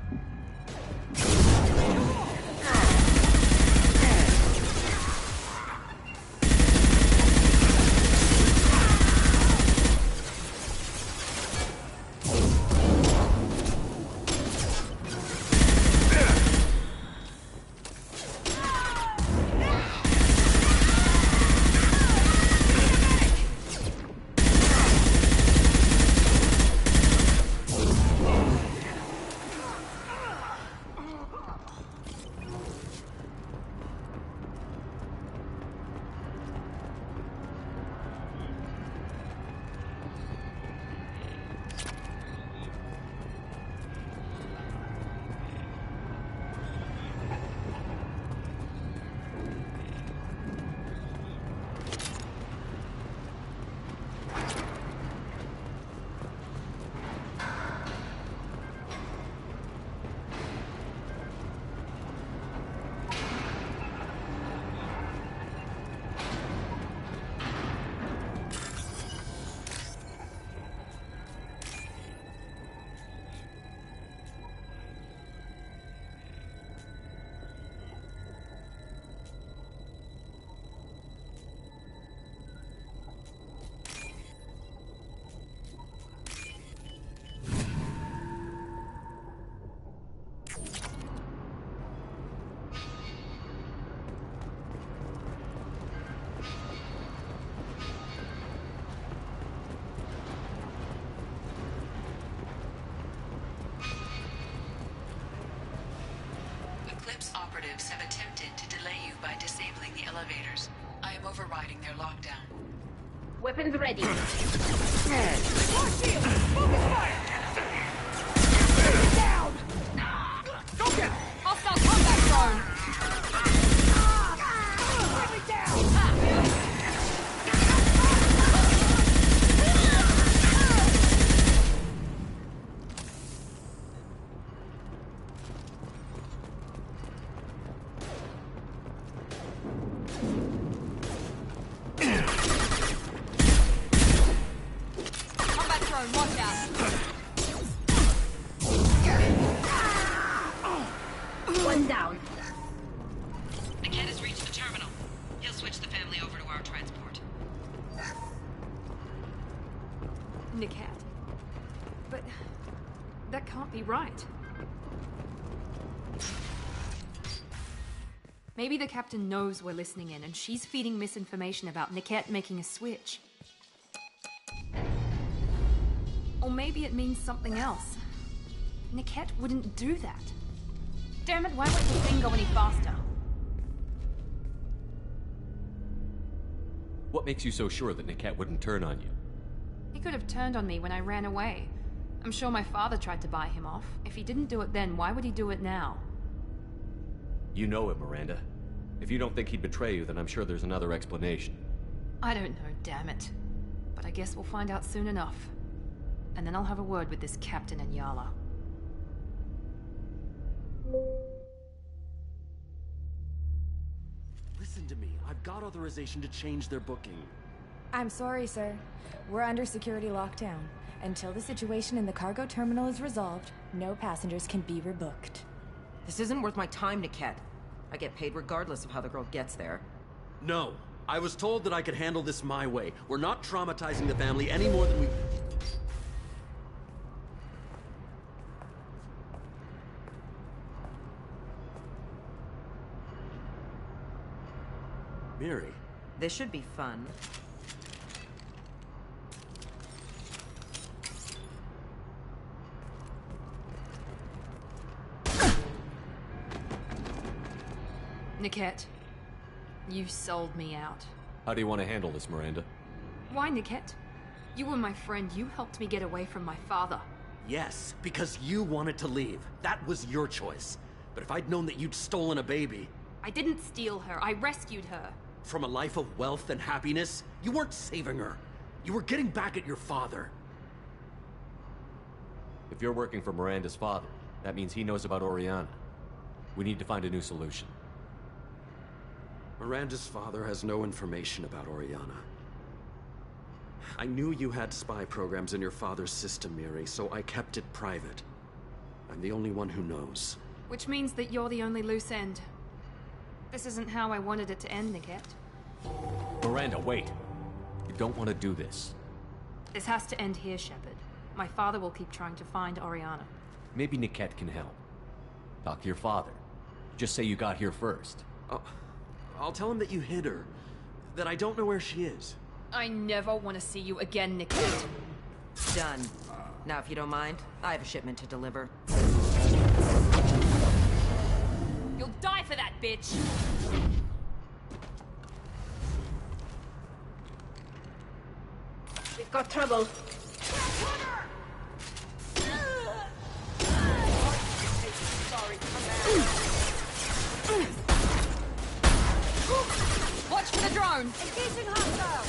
Eclipse operatives have attempted to delay you by disabling the elevators. I am overriding their lockdown. Weapons ready. More shield! Focus fire! Down! Go get it! Hostile combat drone! Bring me down! Watch out! One down. Niket has reached the terminal. He'll switch the family over to our transport. Niket. But that can't be right. Maybe the captain knows we're listening in and she's feeding misinformation about Niket making a switch. Or maybe it means something else. Niket wouldn't do that. Damn it, why won't the thing go any faster? What makes you so sure that Niket wouldn't turn on you? He could have turned on me when I ran away. I'm sure my father tried to buy him off. If he didn't do it then, why would he do it now? You know him, Miranda. If you don't think he'd betray you, then I'm sure there's another explanation. I don't know, damn it. But I guess we'll find out soon enough. And then I'll have a word with this Captain Inyala. Listen to me. I've got authorization to change their booking. I'm sorry, sir. We're under security lockdown. Until the situation in the cargo terminal is resolved, no passengers can be rebooked. This isn't worth my time, Niket. I get paid regardless of how the girl gets there. No. I was told that I could handle this my way. We're not traumatizing the family any more than we... Miri. This should be fun. Niket, you sold me out. How do you want to handle this, Miranda? Why, Niket? You were my friend. You helped me get away from my father. Yes, because you wanted to leave. That was your choice. But if I'd known that you'd stolen a baby... I didn't steal her. I rescued her. From a life of wealth and happiness, you weren't saving her. You were getting back at your father. If you're working for Miranda's father, that means he knows about Oriana. We need to find a new solution. Miranda's father has no information about Oriana. I knew you had spy programs in your father's system, Miri, so I kept it private. I'm the only one who knows. Which means that you're the only loose end. This isn't how I wanted it to end, Niket. Miranda, wait. You don't want to do this. This has to end here, Shepard. My father will keep trying to find Oriana. Maybe Niket can help. Talk to your father. Just say you got here first. I'll tell him that you hid her. That I don't know where she is. I never want to see you again, Niket. Done. Now, if you don't mind, I have a shipment to deliver. You'll die for that, bitch! We've got trouble. Watch for the drone! Engaging hostile!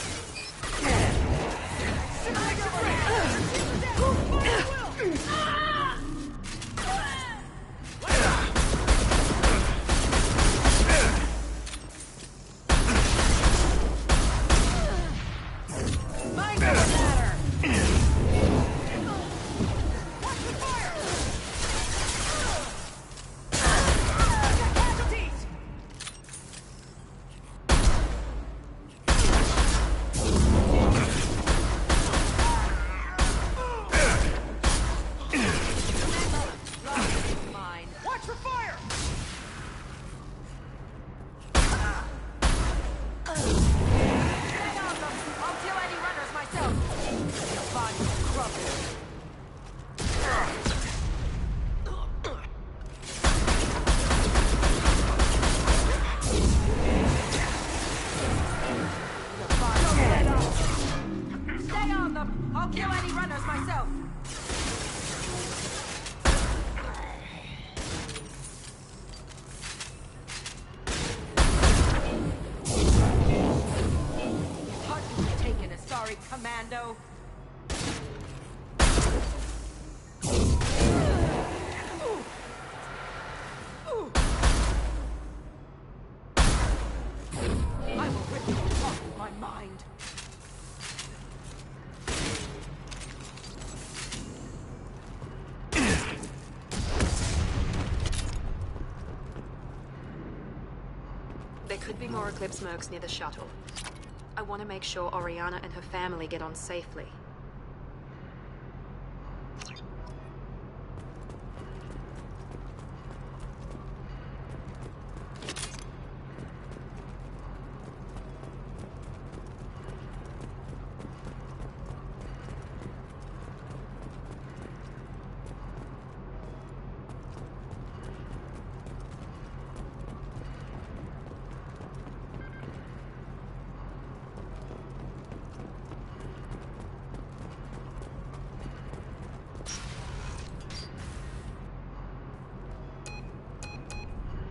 I'll kill any runners myself. Hardly taken a sorry commando. I will rip you off my mind. There could be more Eclipse mercs near the shuttle. I want to make sure Oriana and her family get on safely.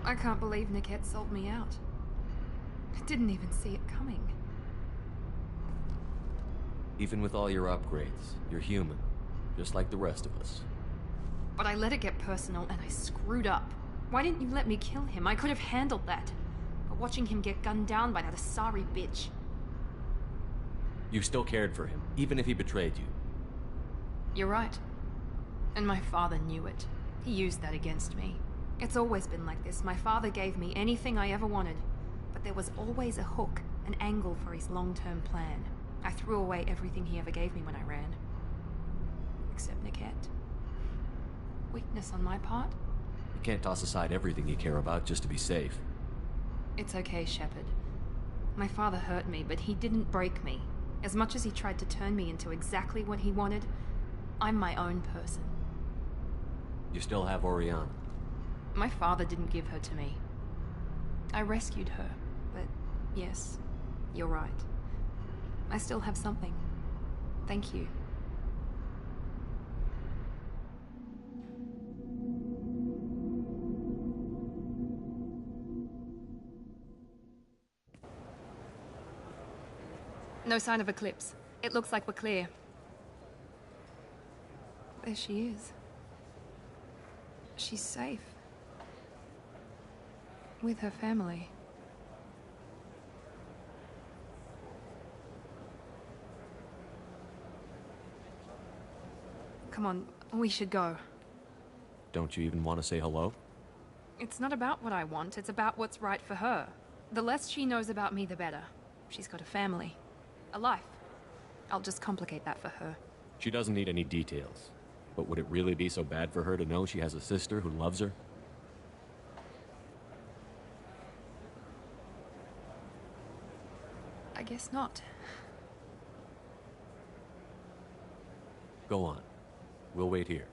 I can't believe Niket sold me out. I didn't even see it coming. Even with all your upgrades, you're human, just like the rest of us. But I let it get personal and I screwed up. Why didn't you let me kill him? I could have handled that. But watching him get gunned down by that Asari bitch. You still cared for him, even if he betrayed you. You're right. And my father knew it. He used that against me. It's always been like this. My father gave me anything I ever wanted. But there was always a hook, an angle for his long-term plan. I threw away everything he ever gave me when I ran. Except Niket. Weakness on my part? You can't toss aside everything you care about just to be safe. It's okay, Shepard. My father hurt me, but he didn't break me. As much as he tried to turn me into exactly what he wanted, I'm my own person. You still have Oriana. My father didn't give her to me. I rescued her, but yes, you're right. I still have something. Thank you. No sign of Eclipse. It looks like we're clear. There she is. She's safe. With her family. Come on, we should go. Don't you even want to say hello? It's not about what I want, it's about what's right for her. The less she knows about me, the better. She's got a family. A life. I'll just complicate that for her. She doesn't need any details. But would it really be so bad for her to know she has a sister who loves her? I guess not. Go on. We'll wait here.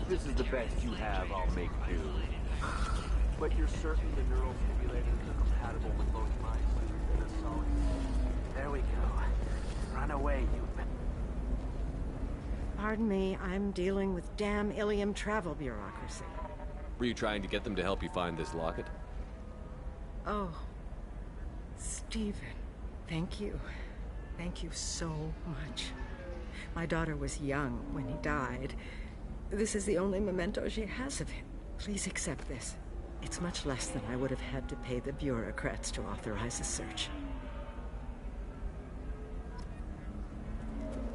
This is the best you have, I'll make do. But you're certain the neural simulators are compatible with both my suit and Asari? There we go. Run away, you... Pardon me, I'm dealing with damn Ilium travel bureaucracy. Were you trying to get them to help you find this locket? Oh, Stephen, thank you. Thank you so much. My daughter was young when he died. This is the only memento she has of him. Please accept this. It's much less than I would have had to pay the bureaucrats to authorize a search.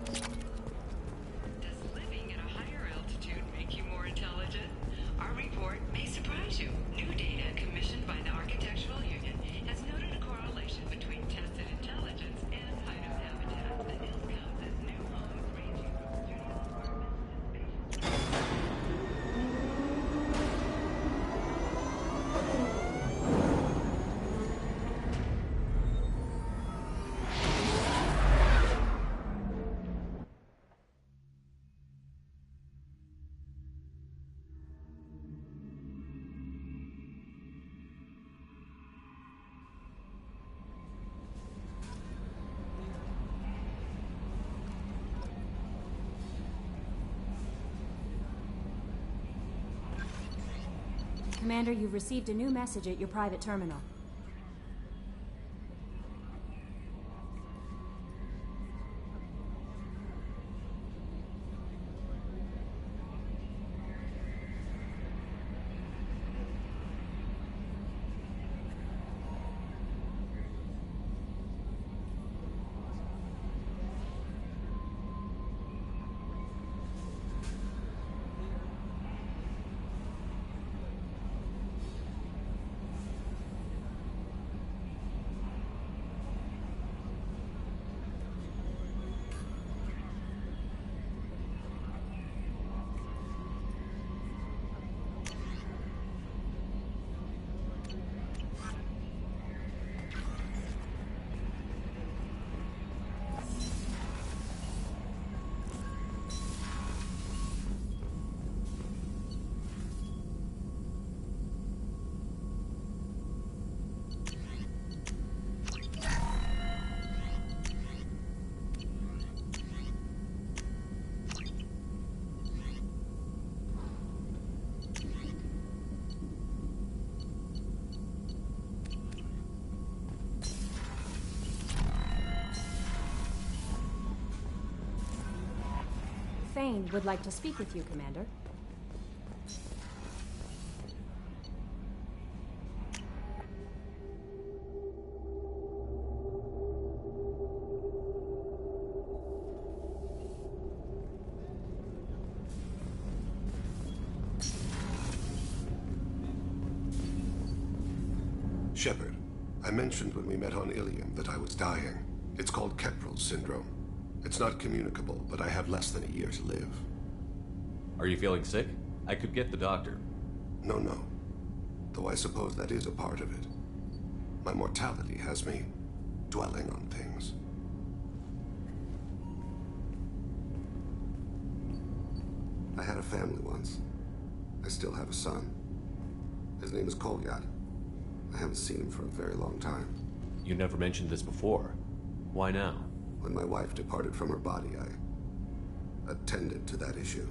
Does living at a higher altitude make you more intelligent? Our report may surprise you. New data commissioned by the Architectural Union has noted a correlation between tested intelligence and height of habitat that is counts as new homes ranging from studio apartments to space. Commander, you've received a new message at your private terminal. Thane would like to speak with you, Commander. Shepard, I mentioned when we met on Ilium that I was dying. It's called Kepral's syndrome. It's not communicable, but I have less than a year to live. Are you feeling sick? I could get the doctor. No. Though I suppose that is a part of it. My mortality has me dwelling on things. I had a family once. I still have a son. His name is Kolyat. I haven't seen him for a very long time. You never mentioned this before. Why now? When my wife departed from her body, I attended to that issue.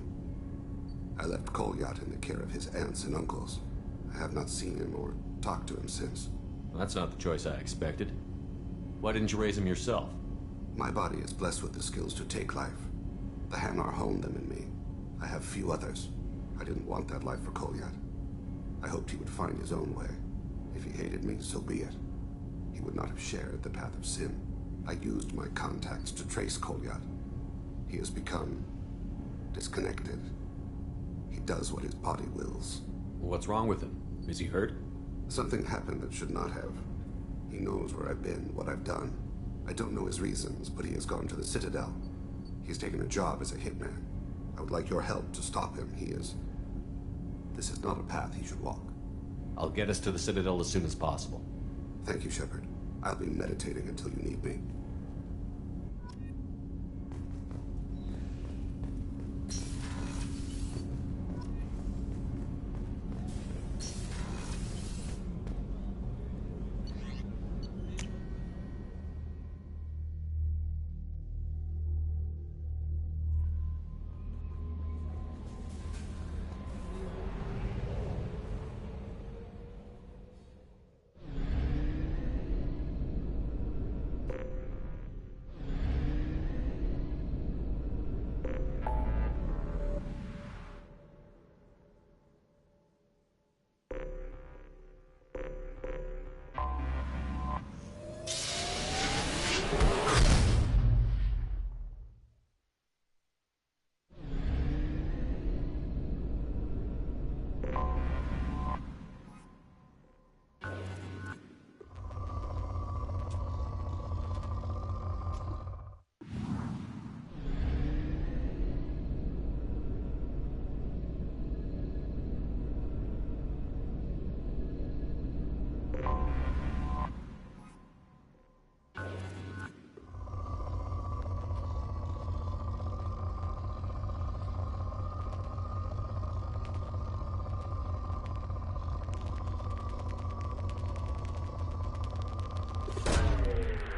I left Kolyat in the care of his aunts and uncles. I have not seen him or talked to him since. Well, that's not the choice I expected. Why didn't you raise him yourself? My body is blessed with the skills to take life. The Hanar honed them in me. I have few others. I didn't want that life for Kolyat. I hoped he would find his own way. If he hated me, so be it. He would not have shared the path of sin. I used my contacts to trace Kolyat. He has become disconnected. He does what his body wills. What's wrong with him? Is he hurt? Something happened that should not have. He knows where I've been, what I've done. I don't know his reasons, but he has gone to the Citadel. He's taken a job as a hitman. I would like your help to stop him. This is not a path he should walk. I'll get us to the Citadel as soon as possible. Thank you, Shepard. I'll be meditating until you need me.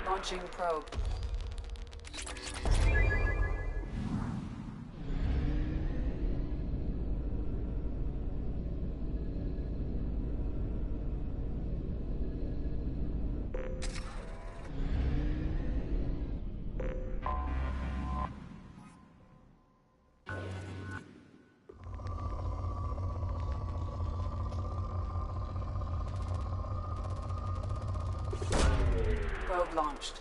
Launching probe. Probe launched.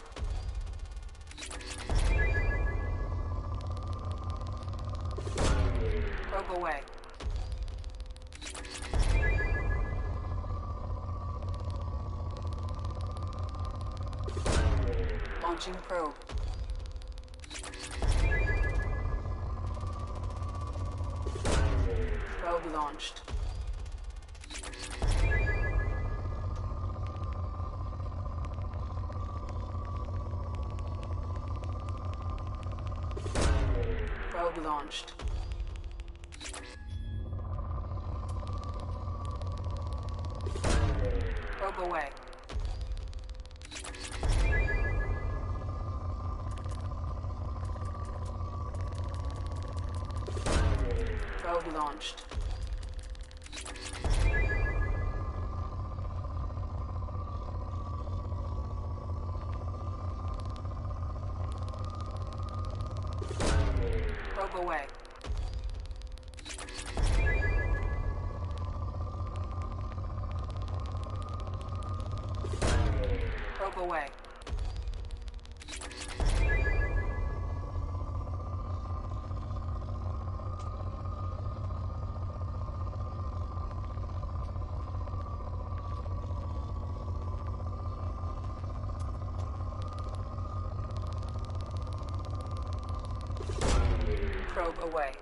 Probe away. Launching probe. Probe launched. Probe launched. Probe away. Probe launched. Probe away. Probe away. Probe away.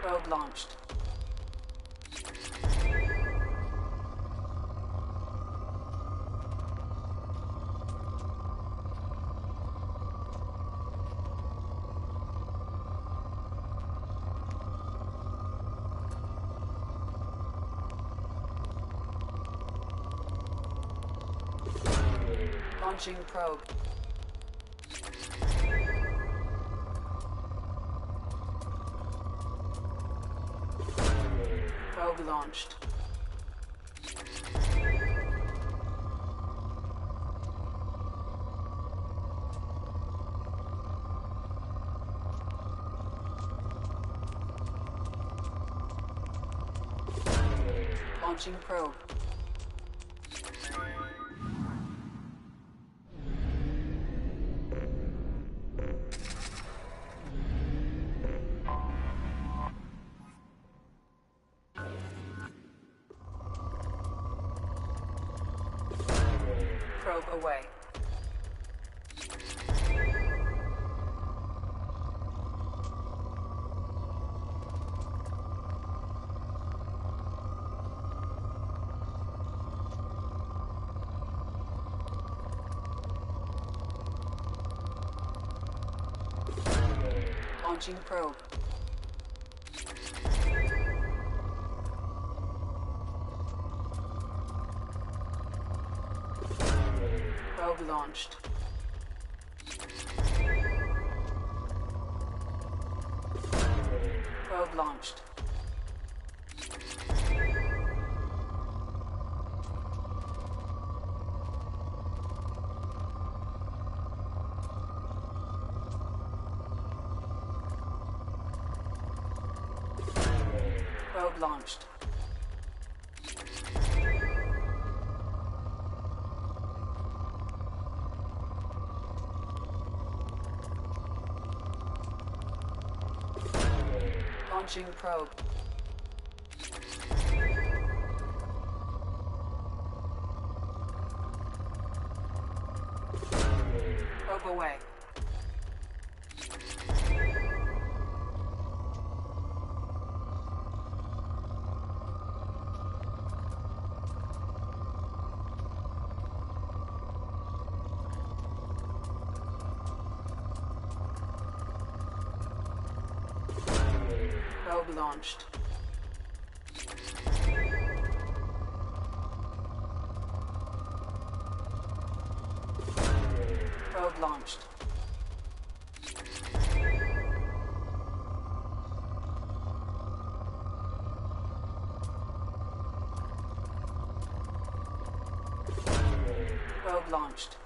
Probe launched. Launching probe. Probe launched. Launching probe. Probe away. Launching probe. Probe launched. Probe launched. Probe launched. Launching probe. Probe away. Probe launched. Probe launched. Probe launched.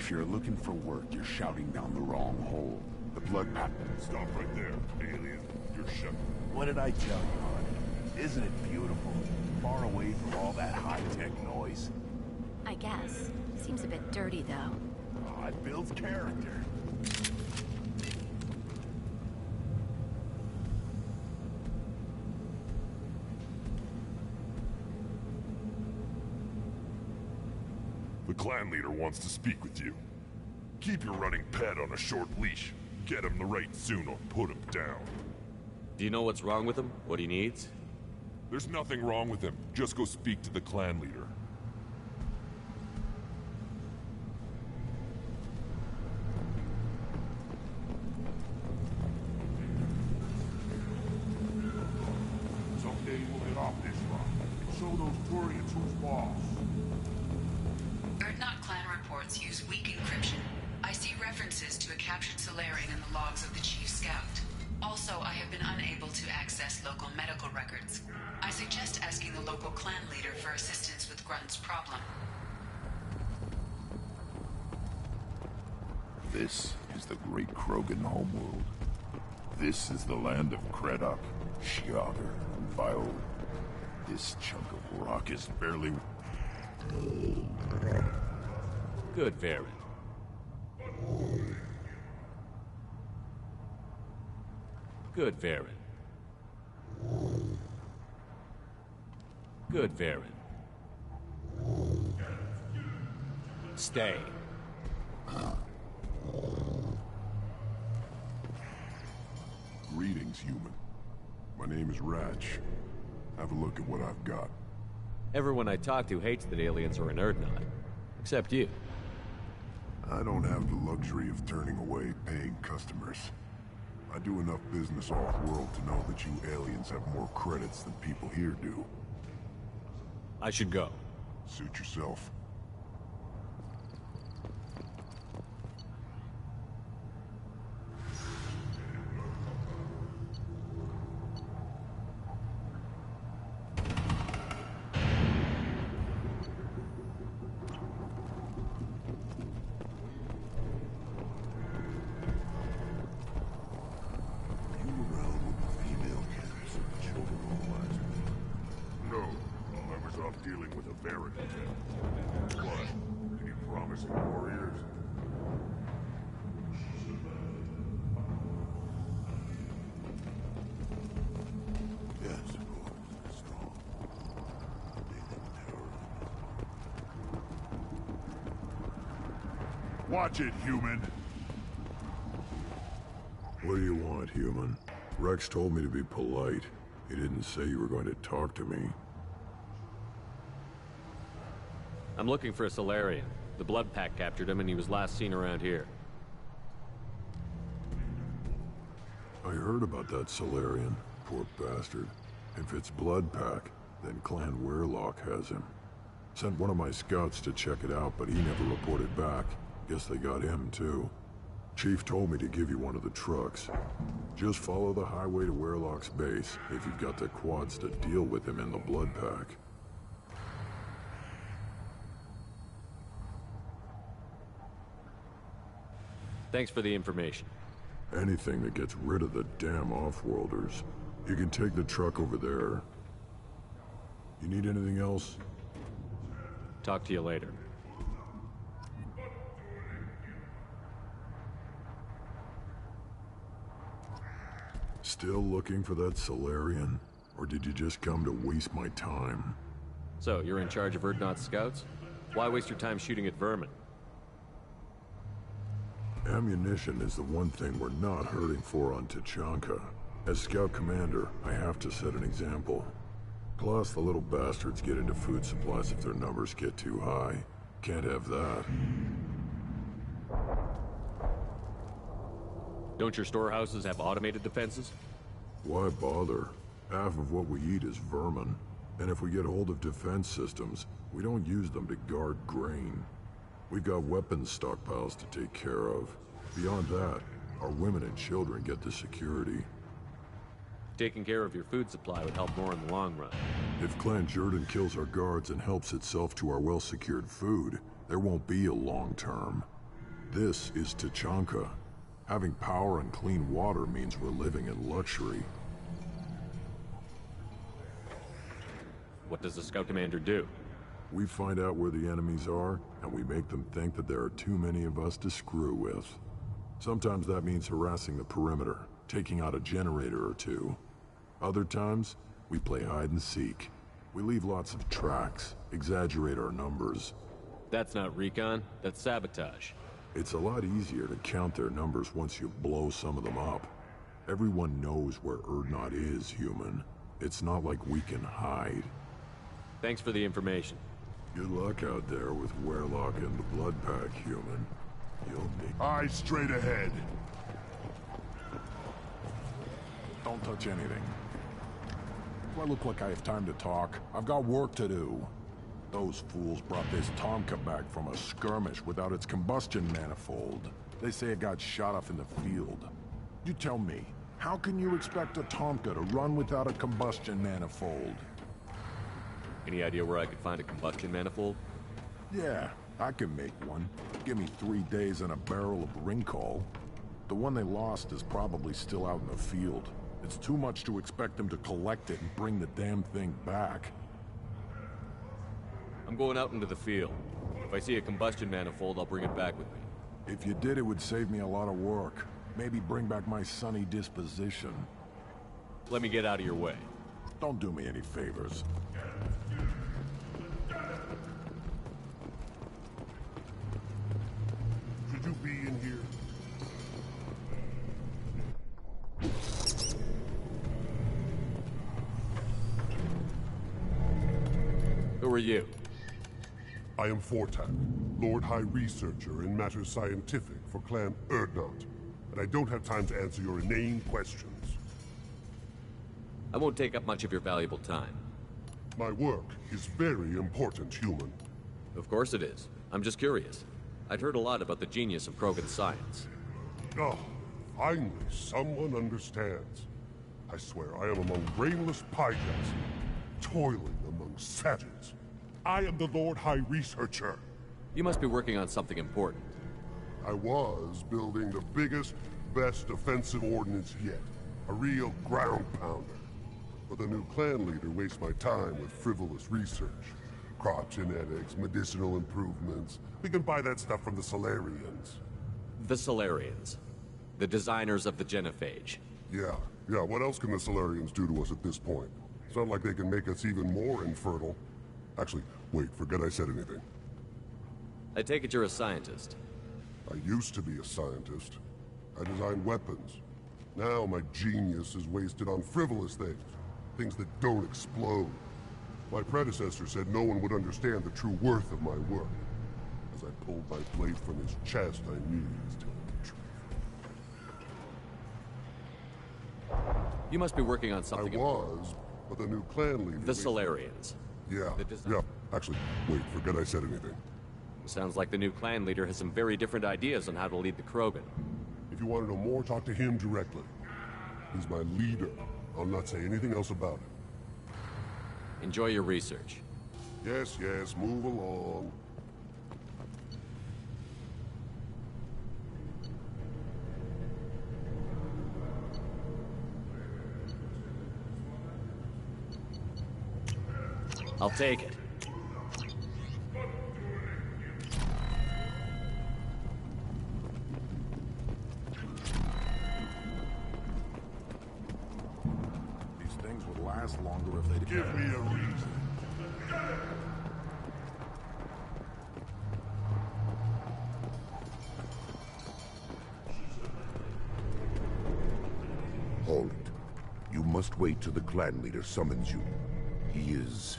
If you're looking for work, you're shouting down the wrong hole. The blood pact... Stop right there, alien. You're shut. What did I tell you, honey? Isn't it beautiful? Far away from all that high-tech noise. I guess. Seems a bit dirty, though. Oh, it builds character. The clan leader wants to speak with you. Keep your running pet on a short leash. Get him the right soon or put him down. Do you know what's wrong with him? What he needs? There's nothing wrong with him. Just go speak to the clan leader. Someday we'll hit off this rock. Show those Turians who's boss. Urdnot clan reports use weak encryption. I see references to a captured Solarian in the logs of the Chief Scout. Also, I have been unable to access local medical records. I suggest asking the local clan leader for assistance with Grunt's problem. This is the great Krogan homeworld. This is the land of Kredok, Shiagar, and Vio. This chunk of rock is barely... Good, Varen. Good, Varen. Good, Varen. Stay. Greetings, human. My name is Ratch. Have a look at what I've got. Everyone I talk to hates that aliens are an Urdnot. Except you. I don't have the luxury of turning away paying customers. I do enough business off-world to know that you aliens have more credits than people here do. I should go. Suit yourself. Dealing with a Baron. What? Any promising warriors? Yes, of course. They're strong. They live in terror. Watch it, human! What do you want, human? Rex told me to be polite. He didn't say you were going to talk to me. I'm looking for a Solarian. The Blood Pack captured him and he was last seen around here. I heard about that Solarian. Poor bastard. If it's Blood Pack, then Clan Weyrloc has him. Sent one of my scouts to check it out, but he never reported back. Guess they got him too. Chief told me to give you one of the trucks. Just follow the highway to Weyrloc's base if you've got the quads to deal with him in the Blood Pack. Thanks for the information. Anything that gets rid of the damn off-worlders. You can take the truck over there. You need anything else? Talk to you later. Still looking for that Solarian? Or did you just come to waste my time? So, you're in charge of Urdnot scouts? Why waste your time shooting at vermin? Ammunition is the one thing we're not hurting for on Tuchanka. As Scout Commander, I have to set an example. Plus, the little bastards get into food supplies if their numbers get too high. Can't have that. Don't your storehouses have automated defenses? Why bother? Half of what we eat is vermin. And if we get hold of defense systems, we don't use them to guard grain. We've got weapons stockpiles to take care of. Beyond that, our women and children get the security. Taking care of your food supply would help more in the long run. If Clan Jordan kills our guards and helps itself to our well-secured food, there won't be a long term. This is Tachanka. Having power and clean water means we're living in luxury. What does the Scout Commander do? We find out where the enemies are, and we make them think that there are too many of us to screw with. Sometimes that means harassing the perimeter, taking out a generator or two. Other times, we play hide and seek. We leave lots of tracks, exaggerate our numbers. That's not recon, that's sabotage. It's a lot easier to count their numbers once you blow some of them up. Everyone knows where Urdnot is, human. It's not like we can hide. Thanks for the information. Good luck out there with Wehrlock and the Blood Pack, human. You'll need... Eyes straight ahead. Don't touch anything. Do I look like I have time to talk? I've got work to do. Those fools brought this Tomka back from a skirmish without its combustion manifold. They say it got shot off in the field. You tell me, how can you expect a Tomka to run without a combustion manifold? Any idea where I could find a combustion manifold? Yeah, I can make one. Give me 3 days and a barrel of Ringcall. The one they lost is probably still out in the field. It's too much to expect them to collect it and bring the damn thing back. I'm going out into the field. If I see a combustion manifold, I'll bring it back with me. If you did, it would save me a lot of work. Maybe bring back my sunny disposition. Let me get out of your way. Don't do me any favors. Should you be in here? Who are you? I am Fortak, Lord High Researcher in matters scientific for Clan Urdnot, and I don't have time to answer your inane questions. I won't take up much of your valuable time. My work is very important, human. Of course it is. I'm just curious. I'd heard a lot about the genius of Krogan science. Oh, finally someone understands. I swear I am among brainless pyjas, toiling among savages. I am the Lord High Researcher. You must be working on something important. I was building the biggest, best offensive ordnance yet. A real ground pounder. But the new clan leader wastes my time with frivolous research. Crop genetics, medicinal improvements. We can buy that stuff from the Solarians. The Solarians. The designers of the genophage. Yeah. What else can the Solarians do to us at this point? It's not like they can make us even more infertile. Actually, wait, forget I said anything. I take it you're a scientist. I used to be a scientist. I designed weapons. Now my genius is wasted on frivolous things. Things that don't explode. My predecessor said no one would understand the true worth of my work. As I pulled my blade from his chest, I knew he was telling the truth. You must be working on something important. I was, but the new clan leader... The Solarians. Yeah. Actually, wait, forget I said anything. Sounds like the new clan leader has some very different ideas on how to lead the Krogan. If you want to know more, talk to him directly. He's my leader. I'll not say anything else about it. Enjoy your research. Yes, move along. I'll take it. These things would last longer if they'd... Give me a reason. Hold it. You must wait till the clan leader summons you. He is...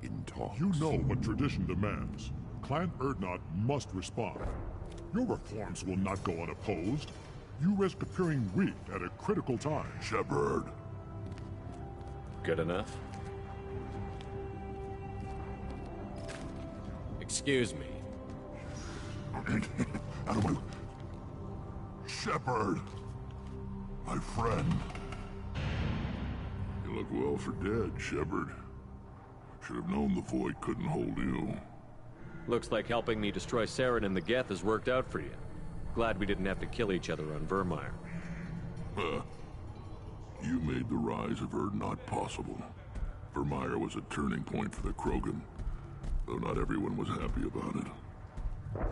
in talks. You know what tradition demands. Clan Urdnot must respond. Your reforms will not go unopposed. You risk appearing weak at a critical time. Shepard. Good enough? Excuse me. Out of my... Shepard! My friend. You look well for dead, Shepard. Should have known the Void couldn't hold you. Looks like helping me destroy Saren and the Geth has worked out for you. Glad we didn't have to kill each other on Vermeer. You made the rise of Urdnot possible. Vermeer was a turning point for the Krogan, though not everyone was happy about it.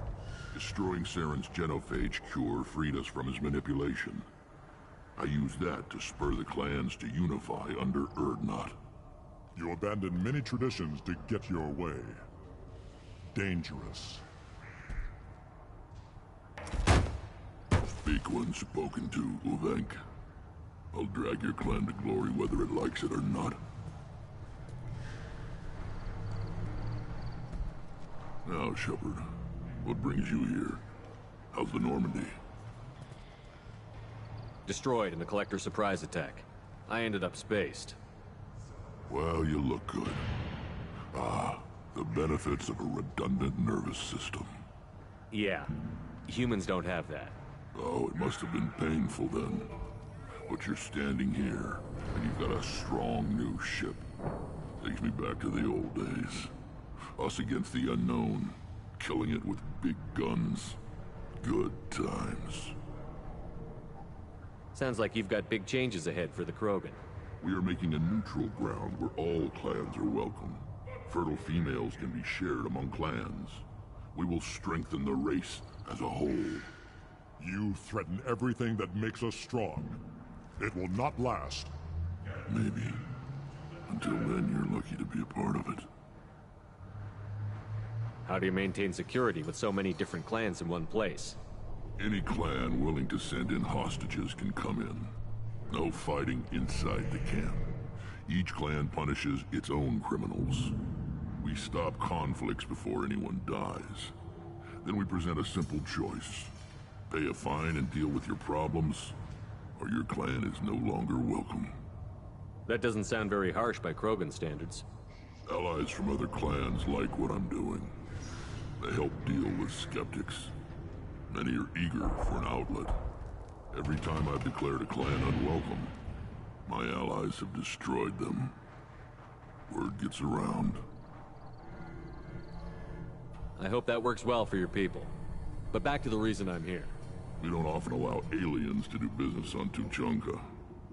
Destroying Saren's genophage cure freed us from his manipulation. I used that to spur the clans to unify under Urdnot. You abandoned many traditions to get your way. Dangerous. Speak when spoken to, Uvenk. I'll drag your clan to glory whether it likes it or not. Now, Shepard, what brings you here? How's the Normandy? Destroyed in the Collector surprise attack. I ended up spaced. Well, you look good. Ah, the benefits of a redundant nervous system. Yeah, humans don't have that. Oh, it must have been painful then. But you're standing here, and you've got a strong new ship. Takes me back to the old days. Us against the unknown, killing it with big guns. Good times. Sounds like you've got big changes ahead for the Krogan. We are making a neutral ground where all clans are welcome. Fertile females can be shared among clans. We will strengthen the race as a whole. You threaten everything that makes us strong. It will not last. Maybe. Until then, you're lucky to be a part of it. How do you maintain security with so many different clans in one place? Any clan willing to send in hostages can come in. No fighting inside the camp. Each clan punishes its own criminals. We stop conflicts before anyone dies. Then we present a simple choice. Pay a fine and deal with your problems, or your clan is no longer welcome. That doesn't sound very harsh by Krogan standards. Allies from other clans like what I'm doing. They help deal with skeptics. Many are eager for an outlet. Every time I've declared a clan unwelcome, my allies have destroyed them. Word gets around. I hope that works well for your people. But back to the reason I'm here. We don't often allow aliens to do business on Tuchanka,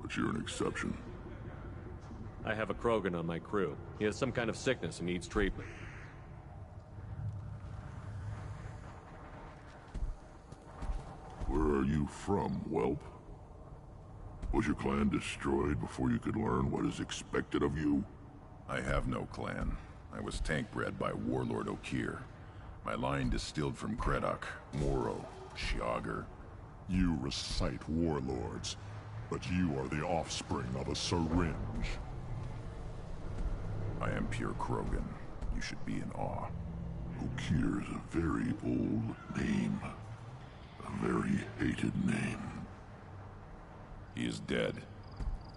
but you're an exception. I have a Krogan on my crew. He has some kind of sickness and needs treatment. Where are you from, whelp? Was your clan destroyed before you could learn what is expected of you? I have no clan. I was tank bred by Warlord Okeer. My line distilled from Kredok, Moro, Shiagar. You recite warlords, but you are the offspring of a syringe. I am pure Krogan. You should be in awe. Okeer is a very old name. A very hated name. He is dead.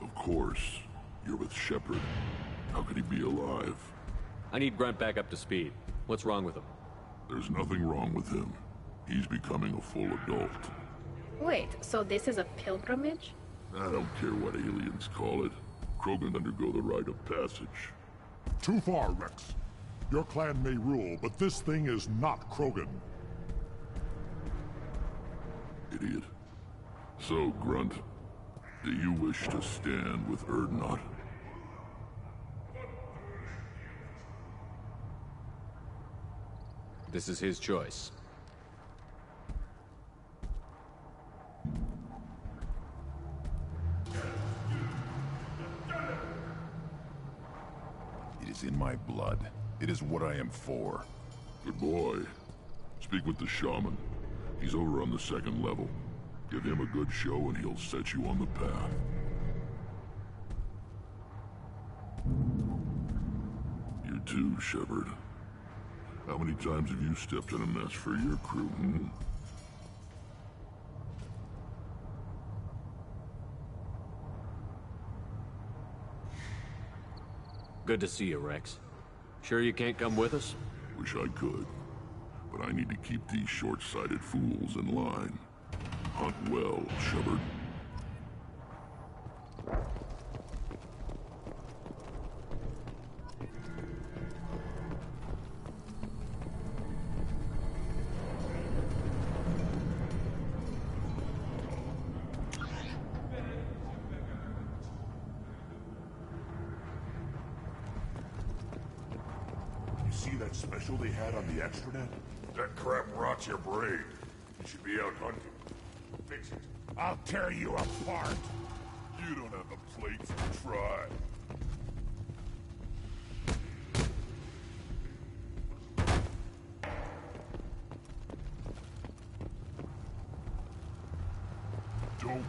Of course. You're with Shepard. How could he be alive? I need Grunt back up to speed. What's wrong with him? There's nothing wrong with him. He's becoming a full adult. Wait, so this is a pilgrimage? I don't care what aliens call it. Krogan undergo the rite of passage. Too far, Rex. Your clan may rule, but this thing is not Krogan. Idiot. So, Grunt, do you wish to stand with Urdnot? This is his choice. It is in my blood. It is what I am for. Good boy. Speak with the shaman. He's over on the second level. Give him a good show and he'll set you on the path. You too, Shepard. How many times have you stepped in a mess for your crew, hmm? Good to see you, Rex. Sure you can't come with us? Wish I could. But I need to keep these short-sighted fools in line. Hunt well, Shepard. see that special they had on the extranet? That crap rots your brain. You should be out hunting. Fix it. I'll tear you apart. You don't have the plates to try. Don't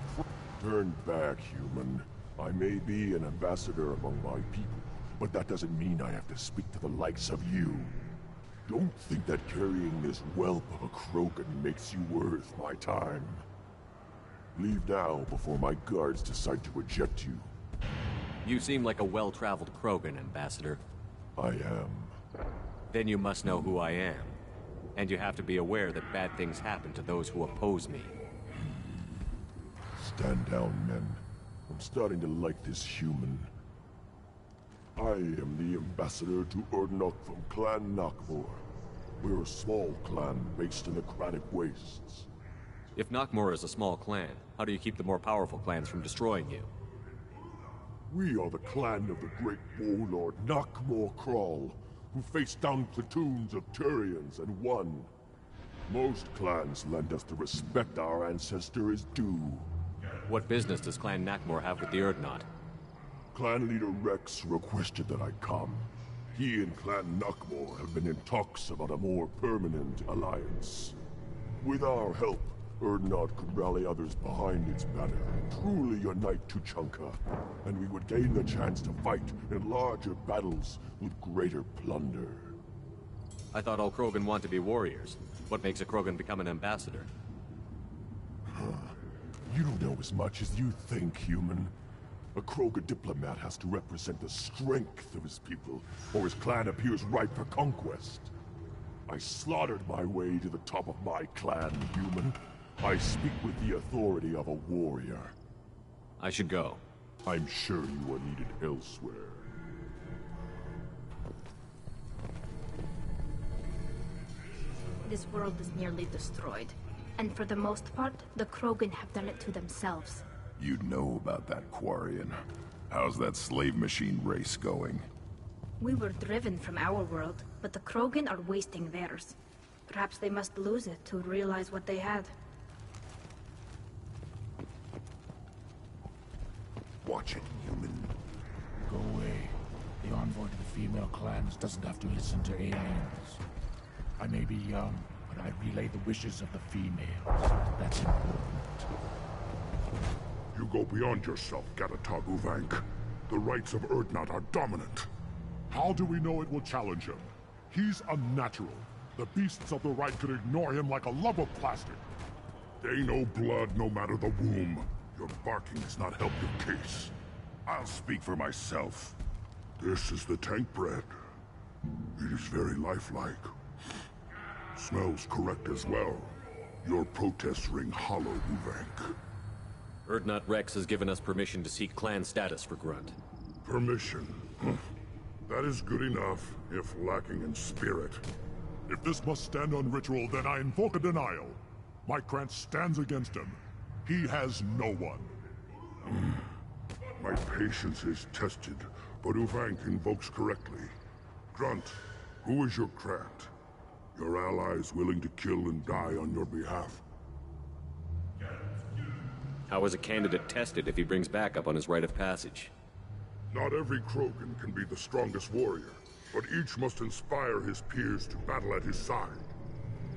turn back, human. I may be an ambassador among my people, but that doesn't mean I have to speak to the likes of you. Don't think that carrying this whelp of a Krogan makes you worth my time. Leave now before my guards decide to eject you. You seem like a well-traveled Krogan, Ambassador. I am. Then you must know who I am. And you have to be aware that bad things happen to those who oppose me. Stand down, men. I'm starting to like this human. I am the ambassador to Urdnot from Clan Nakmor. We're a small clan based in the Kranich Wastes. If Nakmor is a small clan, how do you keep the more powerful clans from destroying you? We are the clan of the great warlord Nakmor Krall, who faced down platoons of Turians and won. Most clans lend us the respect our ancestor is due. What business does Clan Nakmor have with the Urdnot? Clan leader Rex requested that I come. He and Clan Nakmor have been in talks about a more permanent alliance. With our help, Urdnot could rally others behind its banner and truly unite Tuchanka, and we would gain the chance to fight in larger battles with greater plunder. I thought all Krogan want to be warriors. What makes a Krogan become an ambassador? You don't know as much as you think, human. A Krogan diplomat has to represent the strength of his people, or his clan appears ripe for conquest. I slaughtered my way to the top of my clan, human. I speak with the authority of a warrior. I should go. I'm sure you are needed elsewhere. This world is nearly destroyed. And for the most part, the Krogan have done it to themselves. You'd know about that, Quarian. How's that slave machine race going? We were driven from our world, but the Krogan are wasting theirs. Perhaps they must lose it to realize what they had. Watch it, human. Go away. The envoy to the female clans doesn't have to listen to aliens. I may be young, but I relay the wishes of the females. That's important. You go beyond yourself, Gatatog Uvank. The rights of Urdnot are dominant. How do we know it will challenge him? He's unnatural. The beasts of the right could ignore him like a lump of plastic. They know blood no matter the womb. Your barking does not help your case. I'll speak for myself. This is the tank bread. It is very lifelike. Smells correct as well. Your protests ring hollow, Uvank. Urdnot Rex has given us permission to seek clan status for Grunt. Permission? That is good enough, if lacking in spirit. If this must stand on ritual, then I invoke a denial. My Krantz stands against him. He has no one. My patience is tested, but Uvank invokes correctly. Grunt, who is your Krant? Your allies willing to kill and die on your behalf? How is a candidate tested if he brings backup on his rite of passage? Not every Krogan can be the strongest warrior, but each must inspire his peers to battle at his side.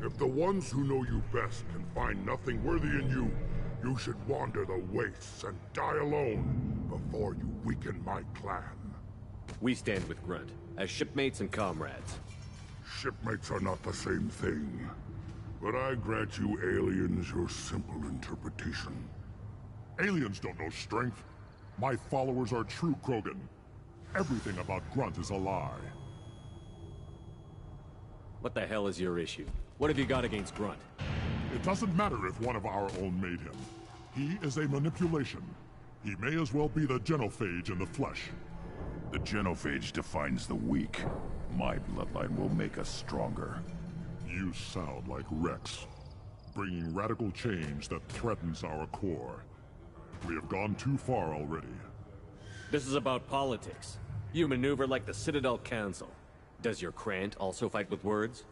If the ones who know you best can find nothing worthy in you, you should wander the wastes and die alone before you weaken my clan. We stand with Grunt, as shipmates and comrades. Shipmates are not the same thing, but I grant you aliens your simple interpretation. Aliens don't know strength. My followers are true Krogan. Everything about Grunt is a lie. What the hell is your issue? What have you got against Grunt? It doesn't matter if one of our own made him. He is a manipulation. He may as well be the genophage in the flesh. The genophage defines the weak. My bloodline will make us stronger. You sound like Rex, bringing radical change that threatens our core. We have gone too far already. This is about politics. You maneuver like the Citadel Council. Does your Krant also fight with words?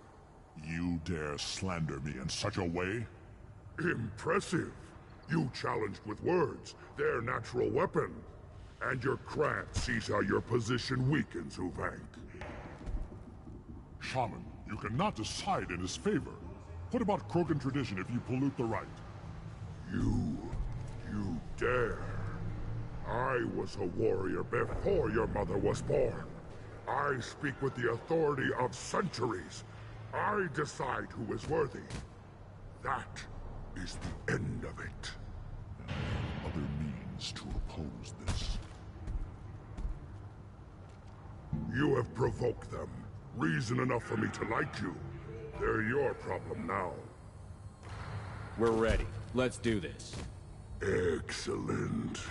You dare slander me in such a way? Impressive! You challenged with words, their natural weapon. And your Krant sees how your position weakens, Uvank. Shaman, you cannot decide in his favor. What about Krogan tradition if you pollute the rite? You dare. I was a warrior before your mother was born. I speak with the authority of centuries. I decide who is worthy. That is the end of it. I have other means to oppose this. You have provoked them. Reason enough for me to like you. They're your problem now. We're ready. Let's do this. Excellent.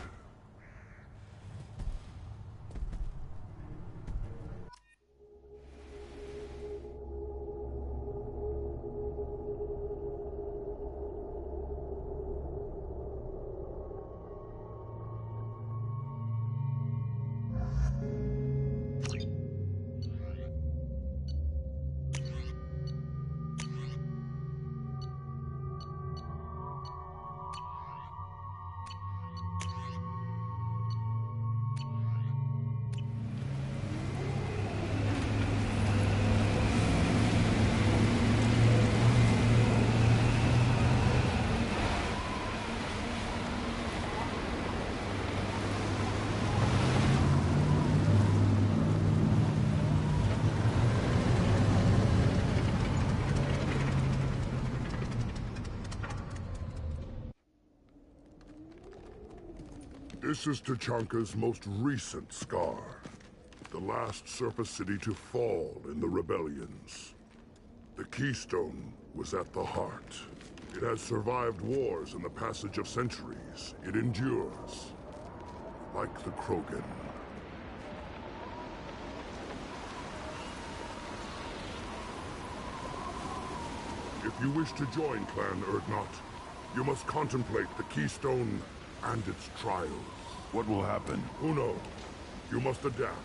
This is Tachanka's most recent scar. The last surface city to fall in the rebellions. The Keystone was at the heart. It has survived wars and the passage of centuries. It endures. Like the Krogan. If you wish to join Clan Urdnot, you must contemplate the Keystone and its trials. What will happen? Who knows? You must adapt.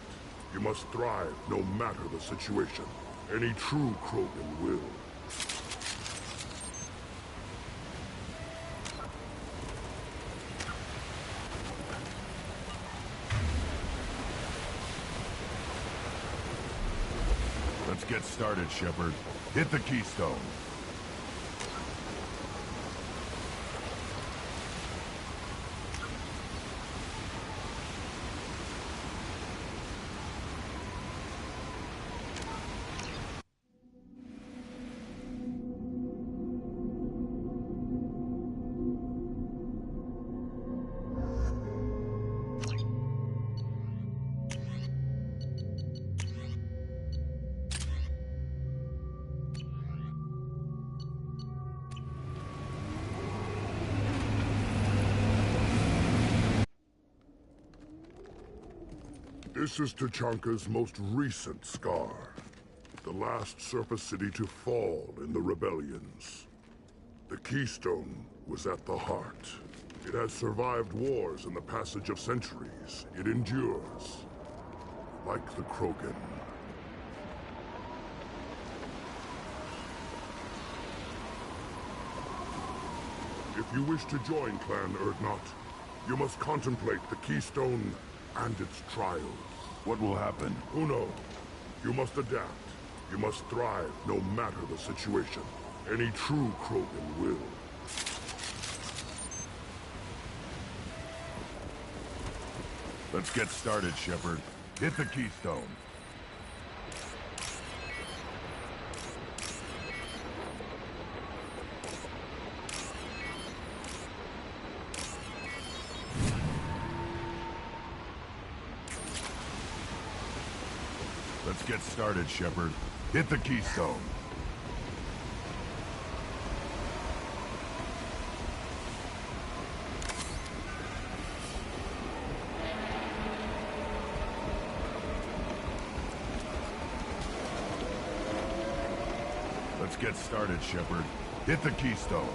You must thrive no matter the situation. Any true Krogan will. Let's get started, Shepard. Hit the Keystone. This is Tachanka's most recent scar. The last surface city to fall in the rebellions. The Keystone was at the heart. It has survived wars and the passage of centuries. It endures. Like the Krogan. If you wish to join Clan Urdnot, you must contemplate the Keystone and its trials. What will happen? Who knows? You must adapt. You must thrive no matter the situation. Any true Krogan will. Let's get started, Shepard. Hit the Keystone. Let's get started, Shepard. Hit the Keystone. Let's get started, Shepard. Hit the Keystone.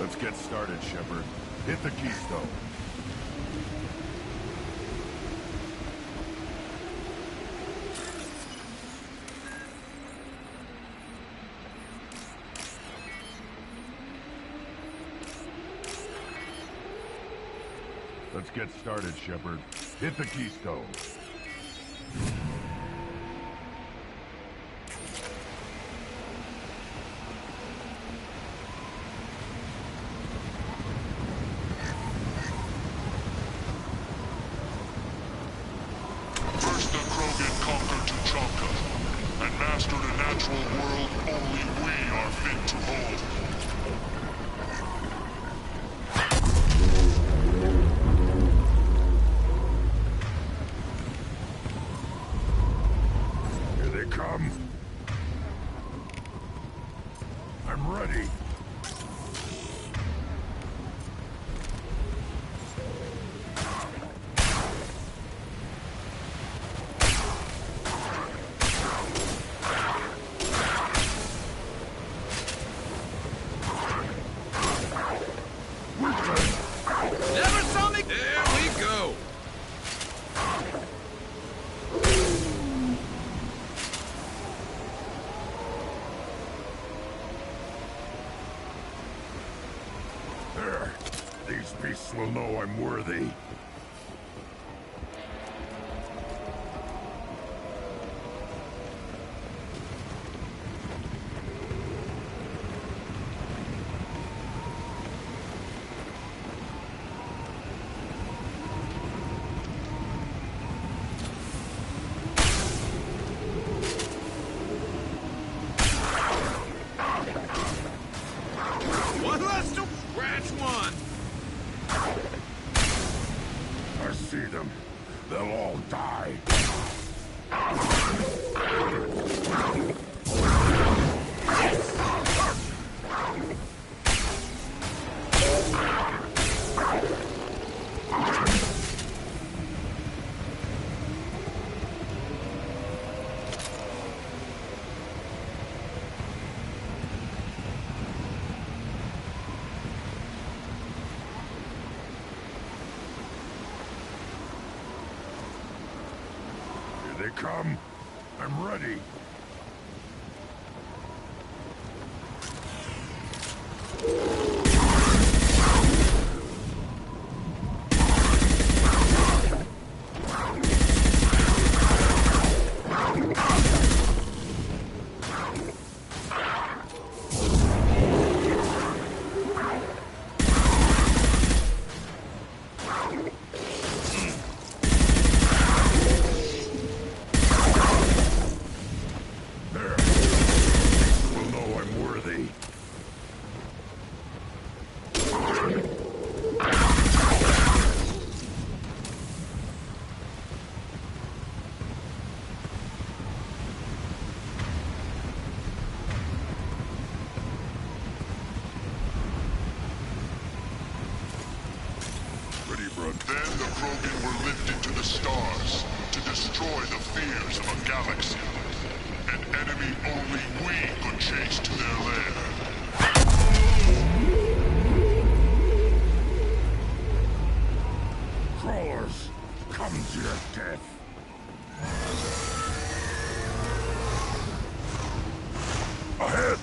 Let's get started, Shepard. Hit the keystone. Let's get started, Shepard. Hit the keystone. First the Krogan conquered Tuchanka, and mastered a natural world only we are fit to hold. Here they come. I'm ready. Never saw me. There we go. There. These beasts will know I'm worthy. One less to scratch one. I see them. They'll all die. Here they come. I'm ready. There. Will know I'm worthy. Ready, bro. Then the Krogan were lifted to the stars to destroy the fears of a galaxy. An enemy only we could chase to their lair. Crawlers, come to your death. Ahead!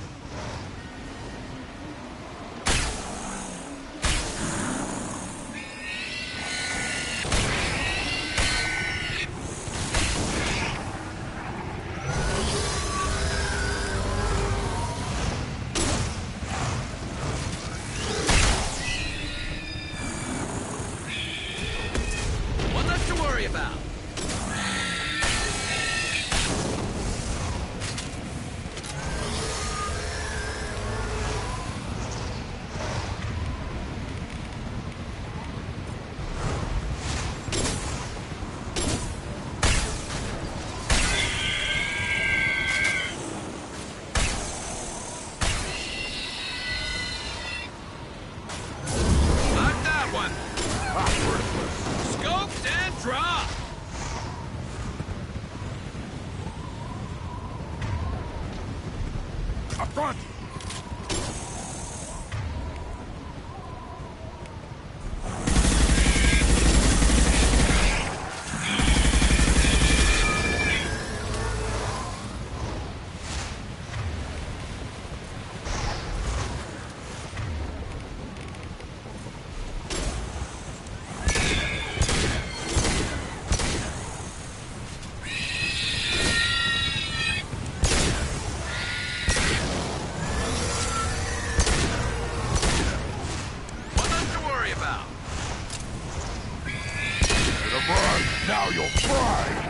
Try!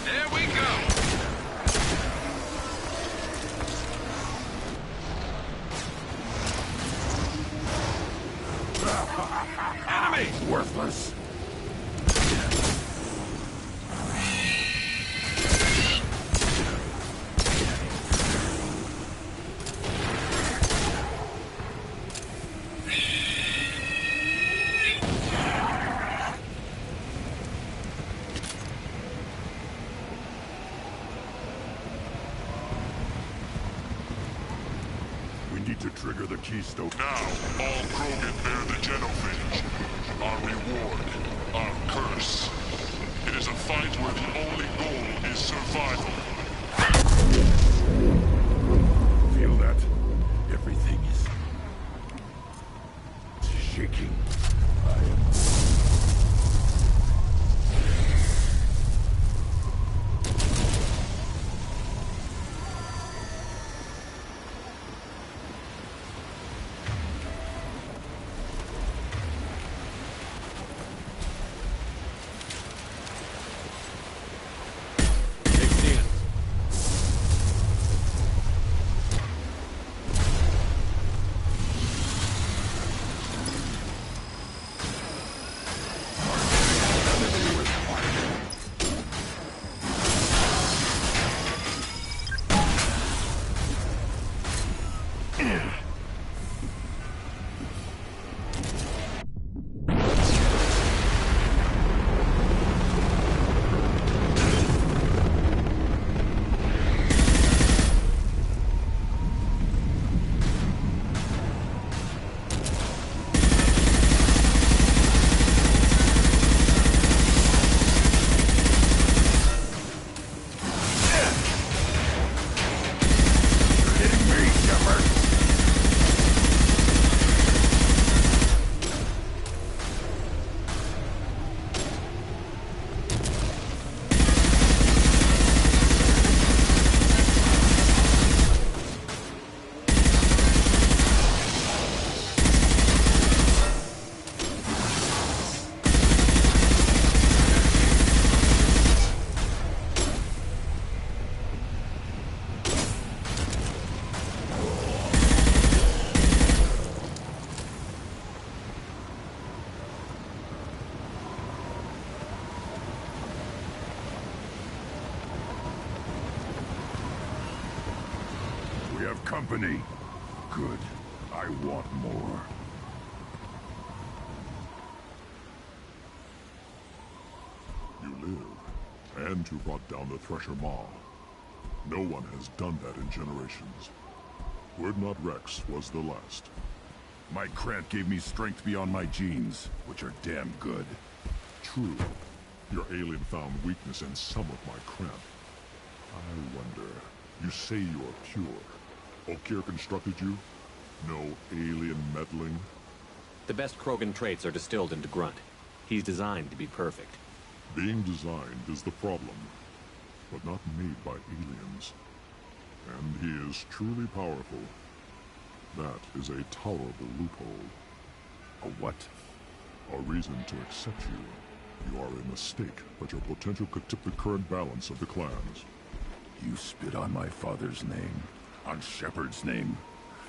There we go. Enemy! Worthless. We need to trigger the keystone. Now, all Krogan bear the genophage. Our reward, our curse. It is a fight where the only goal is survival. Feel that? Everything is shaking. I am... Company. Good. I want more. You live, and you brought down the Thresher Maw. No one has done that in generations. Urdnot Rex was the last. My Krant gave me strength beyond my genes, which are damn good. True. Your alien found weakness in some of my Krant. I wonder, you say you're pure. Okeer constructed you? No alien meddling? The best Krogan traits are distilled into Grunt. He's designed to be perfect. Being designed is the problem, but not made by aliens. And he is truly powerful. That is a tolerable loophole. A what? A reason to accept you. You are a mistake, but your potential could tip the current balance of the clans. You spit on my father's name. On Shepard's name.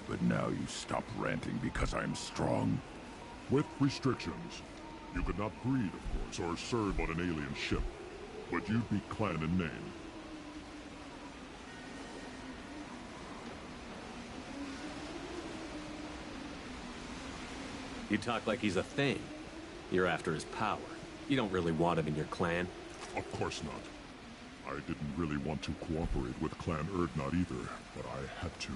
But now you stop ranting because I'm strong? With restrictions. You could not breed, of course, or serve on an alien ship. But you'd be clan in name. You talk like he's a thing. You're after his power. You don't really want him in your clan. Of course not. I didn't really want to cooperate with Clan Urdnot either, but I had to.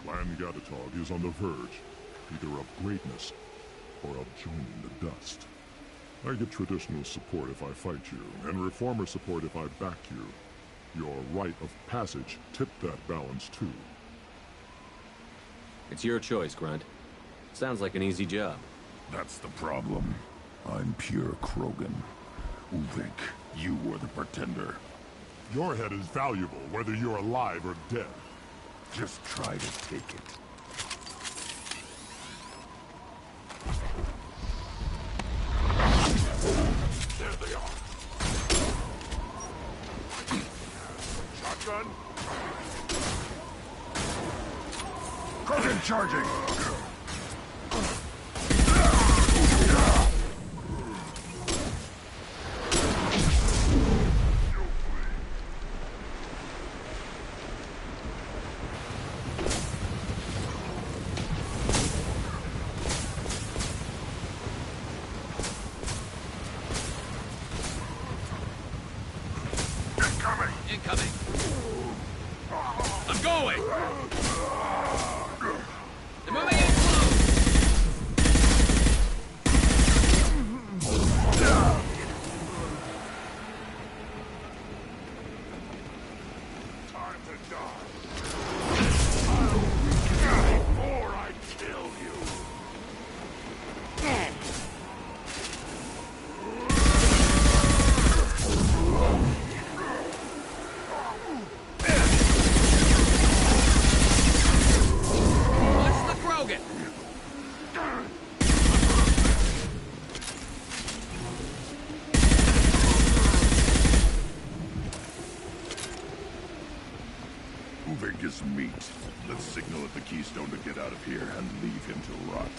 Clan Gatatog is on the verge, either of greatness or of joining the dust. I get traditional support if I fight you, and reformer support if I back you. Your rite of passage tipped that balance too. It's your choice, Grunt. Sounds like an easy job. That's the problem. I'm pure Krogan. Uvik, you were the pretender. Your head is valuable, whether you're alive or dead. Just try to take it. There they are. Shotgun. Krogan charging! Incoming! I'm going! They're moving in Time to die. Before I kill you. Watch the Krogan! Uvik is meat. Let's signal at the Keystone to get out of here and leave him to rot.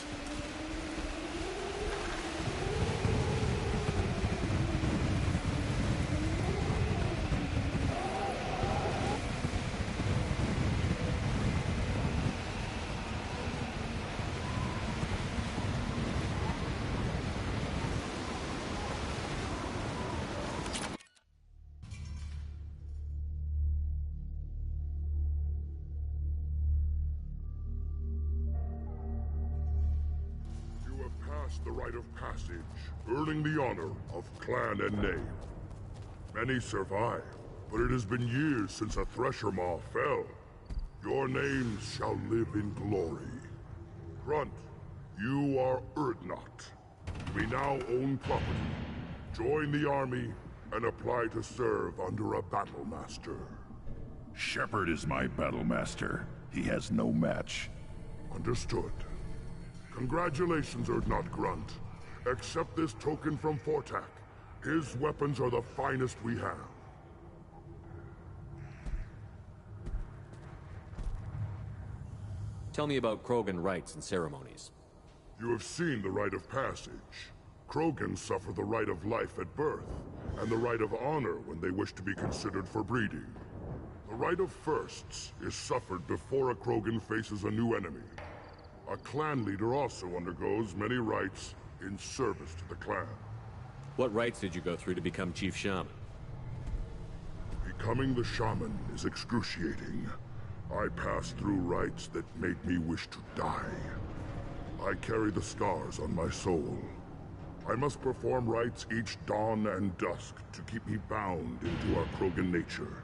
The rite of passage, earning the honor of clan and name. Many survive, but it has been years since a Thresher Maw fell. Your names shall live in glory. Grunt, you are Urdnot. We now own property. Join the army and apply to serve under a battle master. Shepard is my battle master. He has no match. Understood. Congratulations, Urdnot Grunt. Accept this token from Fortak. His weapons are the finest we have. Tell me about Krogan rites and ceremonies. You have seen the rite of passage. Krogans suffer the rite of life at birth, and the rite of honor when they wish to be considered for breeding. The rite of firsts is suffered before a Krogan faces a new enemy. A clan leader also undergoes many rites in service to the clan. What rites did you go through to become Chief Shaman? Becoming the shaman is excruciating. I passed through rites that made me wish to die. I carry the scars on my soul. I must perform rites each dawn and dusk to keep me bound into our Krogan nature.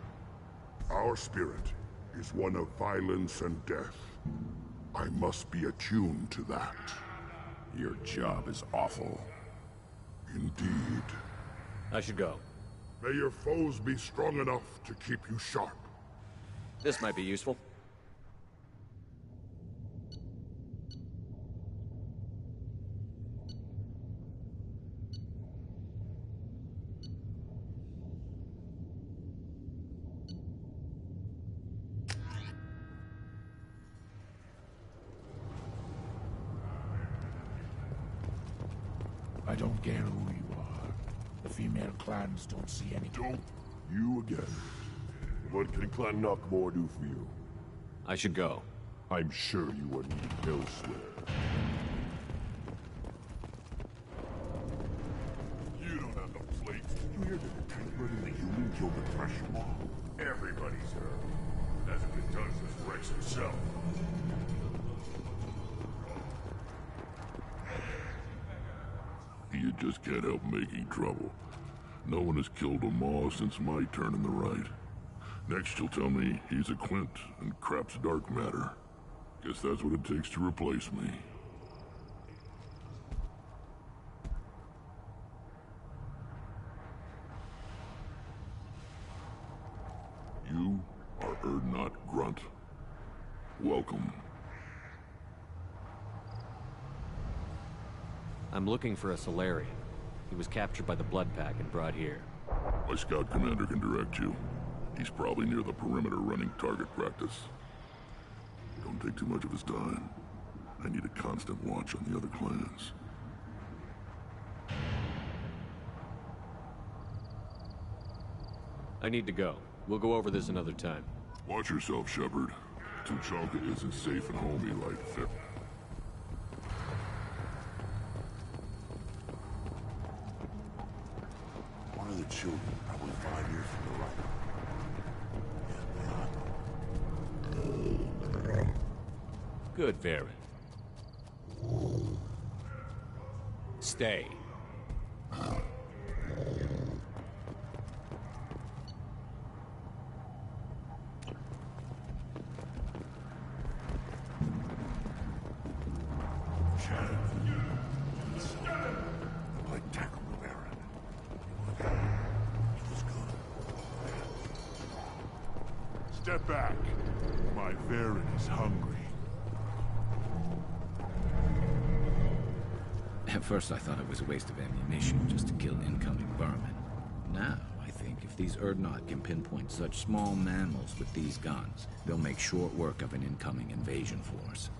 Our spirit is one of violence and death. I must be attuned to that. Your job is awful. Indeed. I should go. May your foes be strong enough to keep you sharp. This might be useful. I don't care who you are. The female clans don't see any. Don't you again. What can Clan Knockmore do for you? I should go. I'm sure you are needed elsewhere. You don't have no plate. You hear that the Tank and the human killed the Thresher Maw? Everybody's heard. Hasn't been done since Rex himself. You just can't help making trouble. No one has killed a Maw since my turn in the right. Next you'll tell me he's a Quint and crap's dark matter. Guess that's what it takes to replace me. You are Urdnot Grunt. Welcome. I'm looking for a Solarian. He was captured by the Blood Pack and brought here. My scout commander can direct you. He's probably near the perimeter running target practice. Don't take too much of his time. I need a constant watch on the other clans. I need to go. We'll go over this another time. Watch yourself, Shepard. Tuchanka isn't safe and homey like Fit. One of the children, probably 5 years from the right. Good, Varen. Stay. Step back. My Varen is hungry. At first I thought it was a waste of ammunition just to kill incoming vermin. Now, I think if these Urdnot can pinpoint such small mammals with these guns, they'll make short work of an incoming invasion force.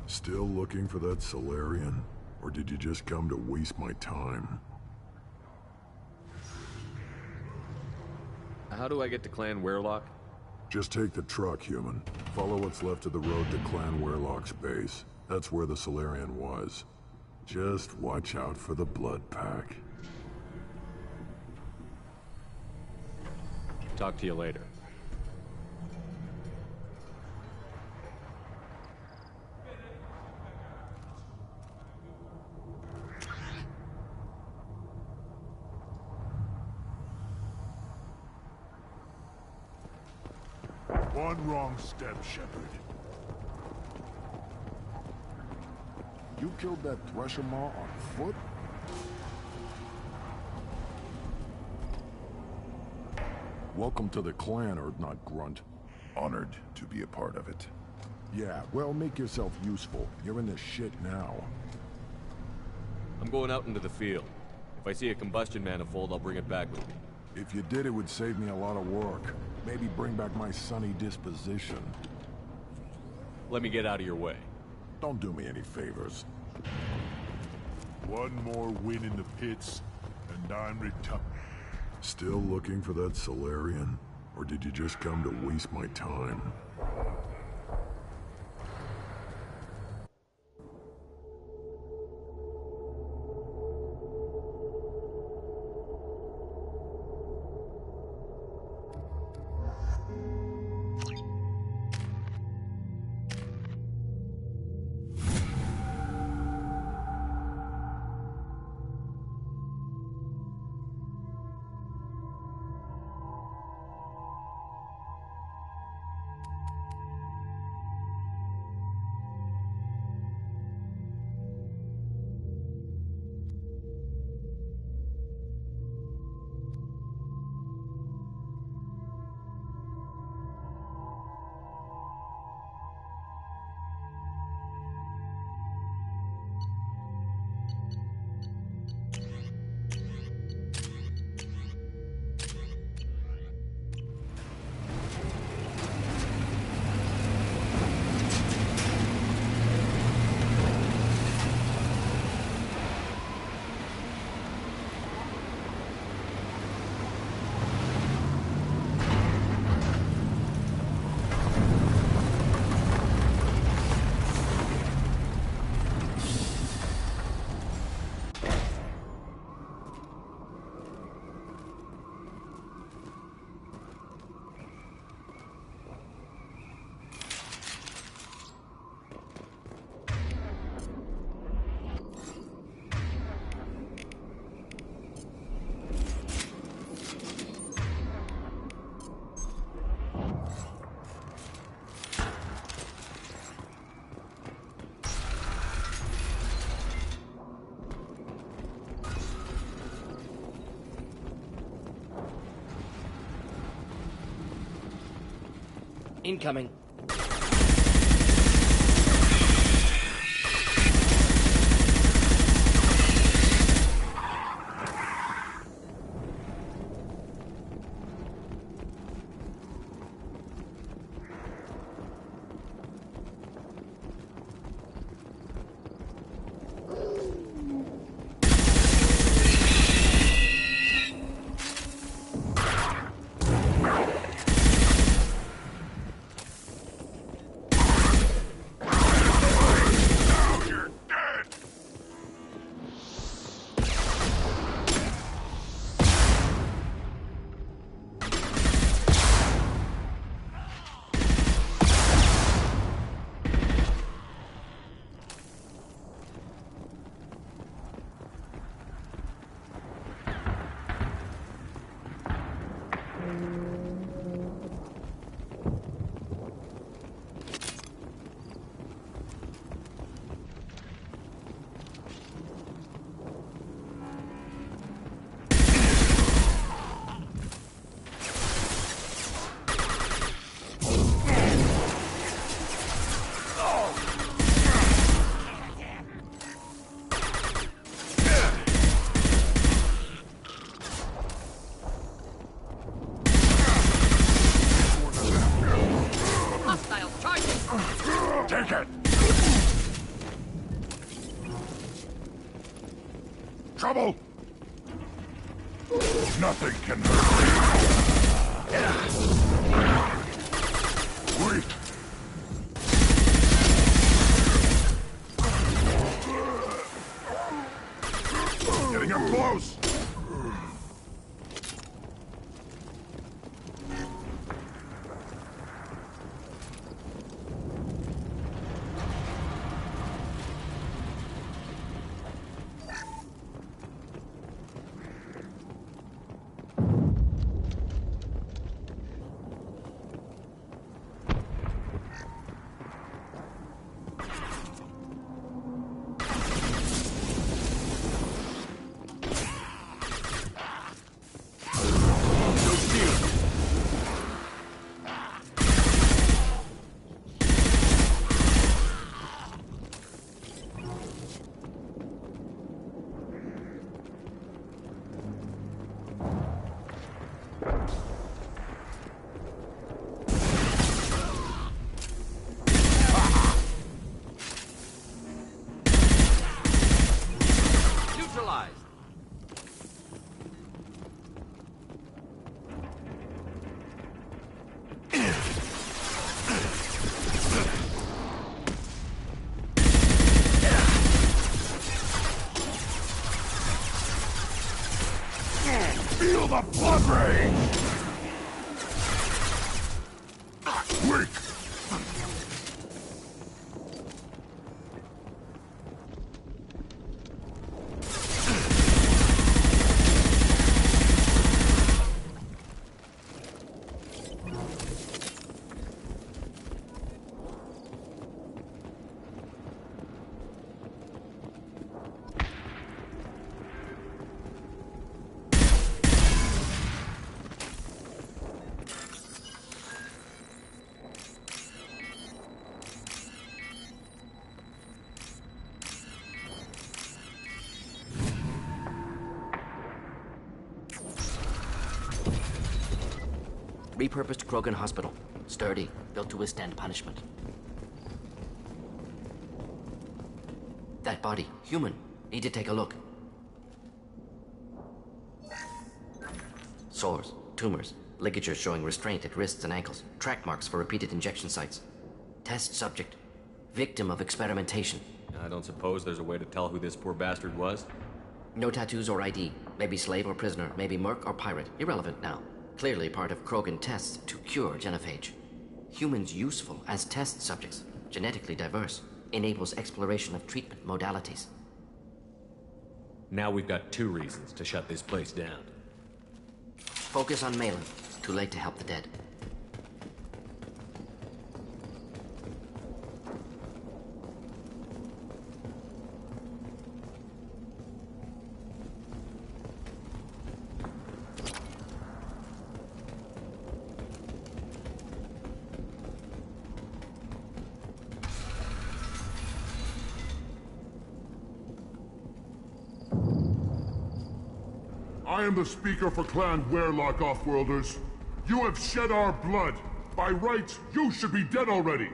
Still looking for that Solarian? Or did you just come to waste my time? How do I get to Clan Weirlock? Just take the truck, human. Follow what's left of the road to Clan Weirlock's base. That's where the Solarian was. Just watch out for the Blood Pack. Talk to you later. One wrong step, Shepard. You killed that Thresher Maw on foot? Welcome to the clan, Urdnot Grunt. Honored to be a part of it. Yeah, well, make yourself useful. You're in this shit now. I'm going out into the field. If I see a combustion manifold, I'll bring it back with me. If you did, it would save me a lot of work. Maybe bring back my sunny disposition. Let me get out of your way. Don't do me any favors. One more win in the pits, and I'm retired. Still looking for that Solarian? Or did you just come to waste my time? Incoming. Take it! Trouble! Nothing can hurt me. Wait! Getting up close! Feel the blood rage! Weak! Repurposed Krogan Hospital. Sturdy, built to withstand punishment. That body, human. Need to take a look. Sores, tumors, ligatures showing restraint at wrists and ankles, track marks for repeated injection sites. Test subject. Victim of experimentation. I don't suppose there's a way to tell who this poor bastard was? No tattoos or ID. Maybe slave or prisoner, maybe merc or pirate. Irrelevant now. Clearly part of Krogan tests to cure genophage. Humans useful as test subjects, genetically diverse, enables exploration of treatment modalities. Now we've got 2 reasons to shut this place down. Focus on Malin. Too late to help the dead. I am the speaker for Clan Werelock, Offworlders. You have shed our blood. By rights, you should be dead already.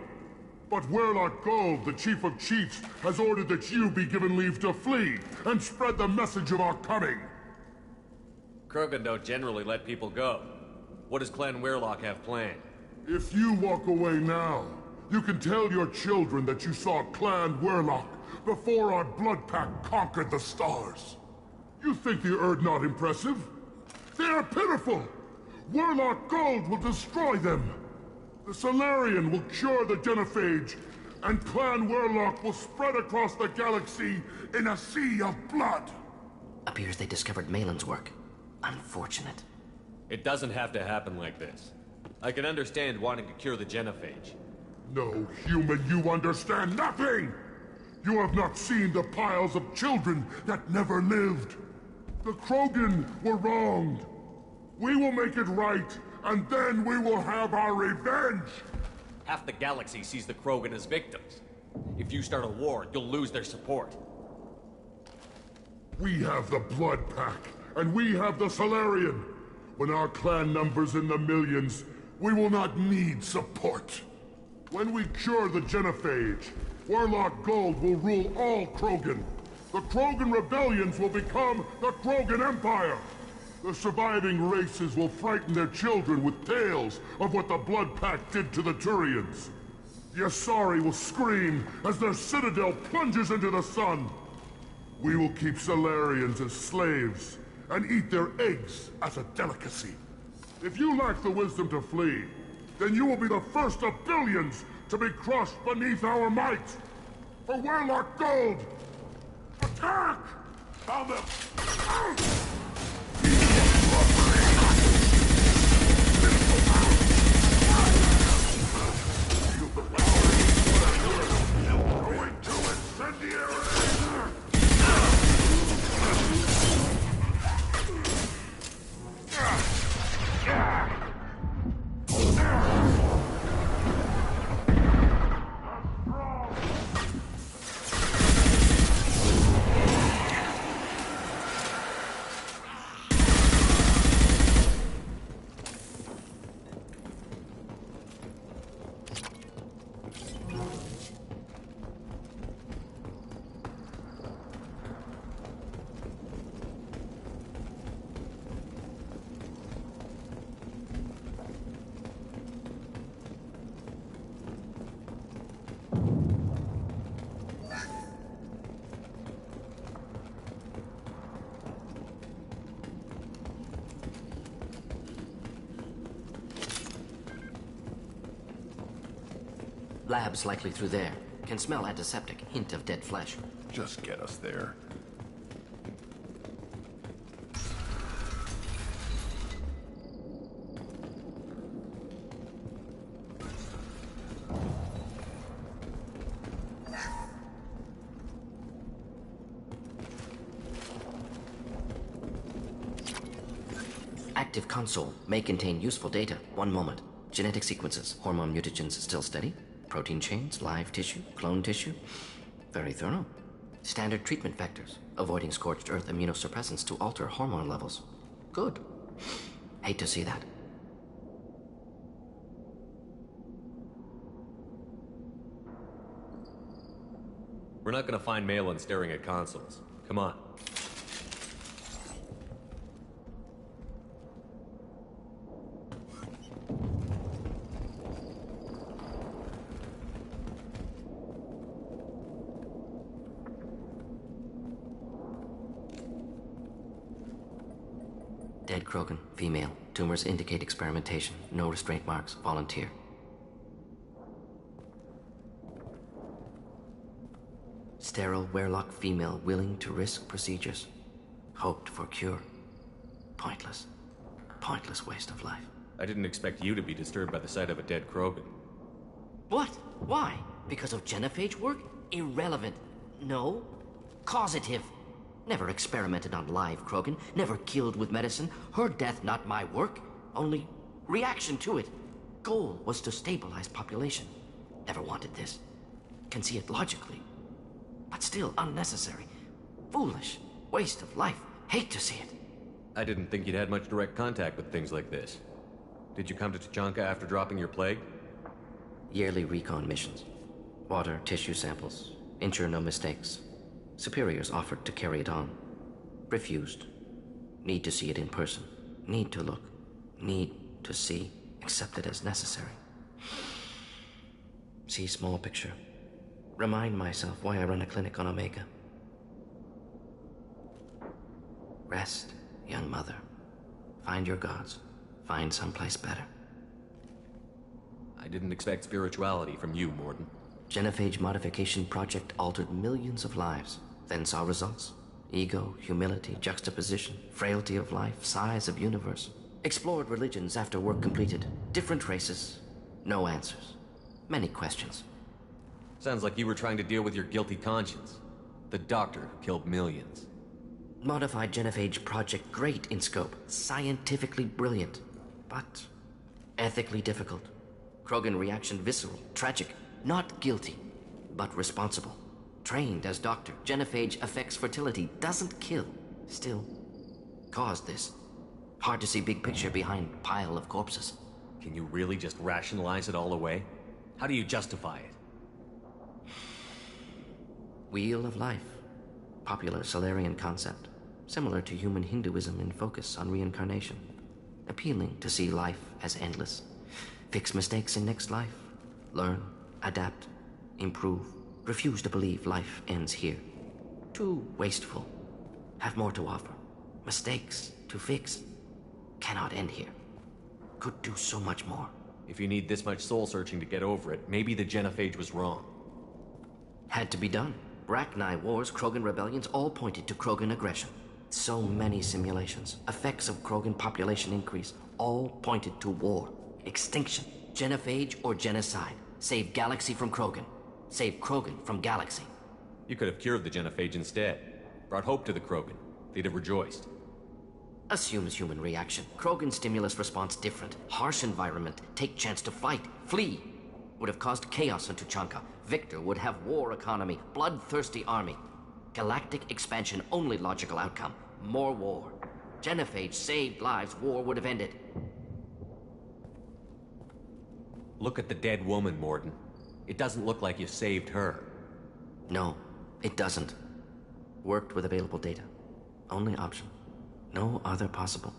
But Werelock Gold, the Chief of Chiefs, has ordered that you be given leave to flee and spread the message of our coming. Krogan don't generally let people go. What does Clan Werelock have planned? If you walk away now, you can tell your children that you saw Clan Werelock before our Blood Pact conquered the stars. You think the Erd not impressive? They are pitiful! Werelock Gold will destroy them! The Solarian will cure the Genophage, and Clan Werelock will spread across the galaxy in a sea of blood! Appears they discovered Malin's work. Unfortunate. It doesn't have to happen like this. I can understand wanting to cure the Genophage. No, human, you understand nothing! You have not seen the piles of children that never lived. The Krogan were wronged. We will make it right, and then we will have our revenge! Half the galaxy sees the Krogan as victims. If you start a war, you'll lose their support. We have the Blood Pact, and we have the Solarian. When our clan numbers in the millions, we will not need support. When we cure the Genophage, Werelock Gold will rule all Krogan. The Krogan rebellions will become the Krogan Empire. The surviving races will frighten their children with tales of what the Blood Pact did to the Turians. The Asari will scream as their citadel plunges into the sun. We will keep Solarians as slaves and eat their eggs as a delicacy. If you lack the wisdom to flee, then you will be the first of billions to be crushed beneath our might. For Werelock Gold, attack! Found them! Going to incendiary! Labs likely through there. Can smell antiseptic, hint of dead flesh. Just get us there. Active console may contain useful data. One moment. Genetic sequences. Hormone mutagens still steady. Protein chains, live tissue, clone tissue. Very thorough. Standard treatment vectors. Avoiding scorched earth immunosuppressants to alter hormone levels. Good. Hate to see that. We're not gonna find Malin staring at consoles. Come on. Dead Krogan, female. Tumors indicate experimentation. No restraint marks. Volunteer. Sterile Werelock female willing to risk procedures. Hoped for cure. Pointless. Pointless waste of life. I didn't expect you to be disturbed by the sight of a dead Krogan. What? Why? Because of Genophage work? Irrelevant. No. Causative. Never experimented on live Krogan, never killed with medicine. Her death, not my work. Only reaction to it. Goal was to stabilize population. Never wanted this. Can see it logically. But still unnecessary. Foolish. Waste of life. Hate to see it. I didn't think you'd had much direct contact with things like this. Did you come to Tuchanka after dropping your plague? Yearly recon missions. Water, tissue samples. Ensure no mistakes. Superiors offered to carry it on. Refused. Need to see it in person. Need to look. Need to see. Accept it as necessary. See small picture. Remind myself why I run a clinic on Omega. Rest, young mother. Find your gods. Find someplace better. I didn't expect spirituality from you, Mordin. Genophage modification project altered millions of lives, then saw results. Ego, humility, juxtaposition, frailty of life, size of universe. Explored religions after work completed. Different races. No answers. Many questions. Sounds like you were trying to deal with your guilty conscience. The doctor who killed millions. Modified genophage project great in scope. Scientifically brilliant. But ethically difficult. Krogan reaction visceral, tragic. Not guilty, but responsible. Trained as doctor, genophage affects fertility, doesn't kill. Still, caused this. Hard to see big picture behind pile of corpses. Can you really just rationalize it all away? How do you justify it? Wheel of life. Popular Solarian concept. Similar to human Hinduism in focus on reincarnation. Appealing to see life as endless. Fix mistakes in next life. Learn, adapt, improve. Refuse to believe life ends here. Too wasteful. Have more to offer. Mistakes to fix. Cannot end here. Could do so much more. If you need this much soul searching to get over it, maybe the genophage was wrong. Had to be done. Rachni wars, Krogan rebellions, all pointed to Krogan aggression. So many simulations. Effects of Krogan population increase, all pointed to war. Extinction. Genophage or genocide. Save galaxy from Krogan. Save Krogan from galaxy. You could have cured the genophage instead. Brought hope to the Krogan. They'd have rejoiced. Assumes human reaction. Krogan stimulus response different. Harsh environment. Take chance to fight. Flee. Would have caused chaos in Tuchanka. Victor would have war economy. Bloodthirsty army. Galactic expansion only logical outcome. More war. Genophage saved lives. War would have ended. Look at the dead woman, Mordin. It doesn't look like you saved her. No, it doesn't. Worked with available data. Only option. No other possible.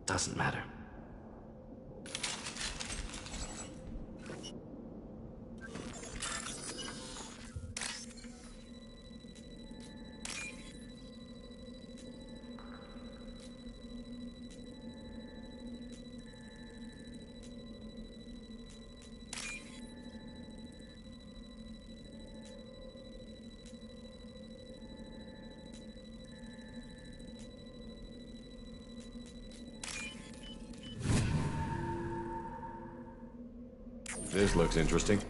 Doesn't matter. This looks interesting.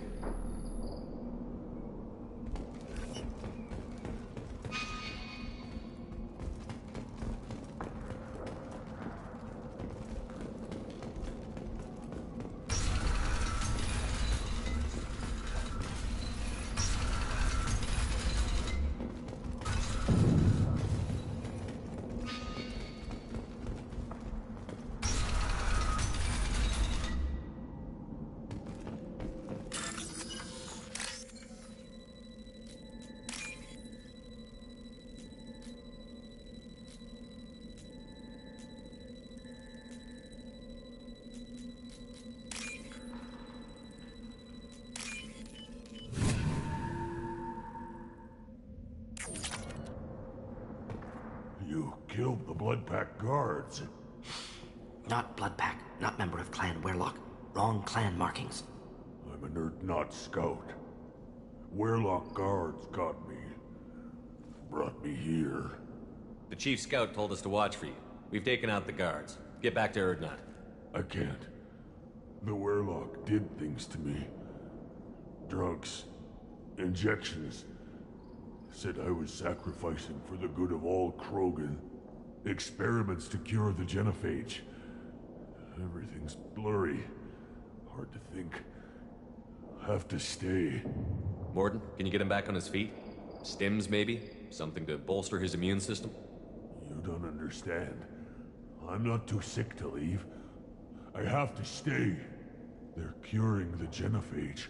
You killed the Bloodpack guards. Not Bloodpack, not member of Clan Werlock. Wrong clan markings. I'm an Urdnot scout. Werlock guards got me. Brought me here. The chief scout told us to watch for you. We've taken out the guards. Get back to Urdnot. I can't. The Werlock did things to me. Drugs. Injections. Said I was sacrificing for the good of all Krogan. Experiments to cure the genophage. Everything's blurry. Hard to think. Have to stay. Mordin, can you get him back on his feet? Stims, maybe? Something to bolster his immune system? You don't understand. I'm not too sick to leave. I have to stay. They're curing the genophage.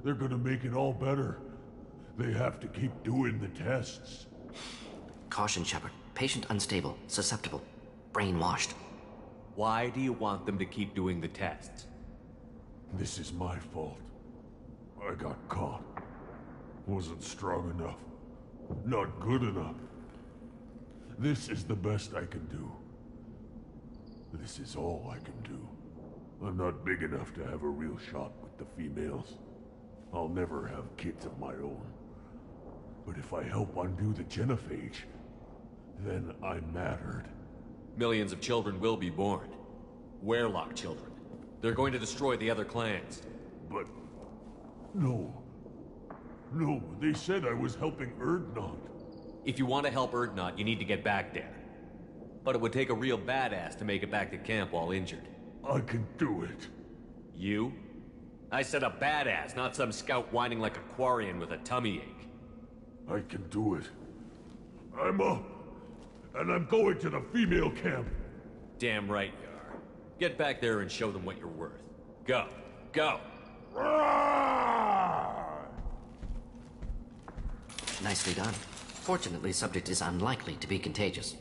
They're gonna make it all better. They have to keep doing the tests. Caution, Shepard. Patient unstable, susceptible, brainwashed. Why do you want them to keep doing the tests? This is my fault. I got caught. Wasn't strong enough. Not good enough. This is the best I can do. This is all I can do. I'm not big enough to have a real shot with the females. I'll never have kids of my own. But if I help undo the genophage, then I'm mattered. Millions of children will be born. Werelock children. They're going to destroy the other clans. But... no. No, they said I was helping Urdnot. If you want to help Urdnot, you need to get back there. But it would take a real badass to make it back to camp while injured. I can do it. You? I said a badass, not some scout whining like a Quarian with a tummy ache. I can do it. I'm up. And I'm going to the female camp. Damn right you are. Get back there and show them what you're worth. Go. Go! Nicely done. Fortunately, subject is unlikely to be contagious.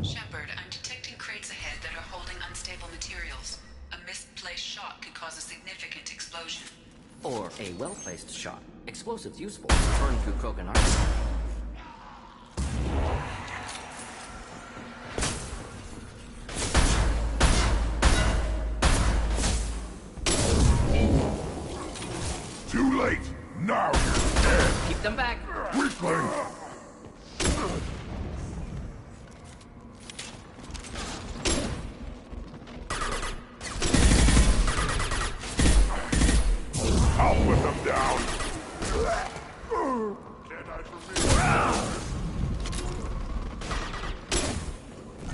Shepard, I'm detecting crates ahead that are holding unstable materials. A misplaced shot could cause a significant explosion. Or a well-placed shot. Explosives useful to burn through Krogan armor. Too late! Now you're dead! Keep them back! Weakling! I'll put them down!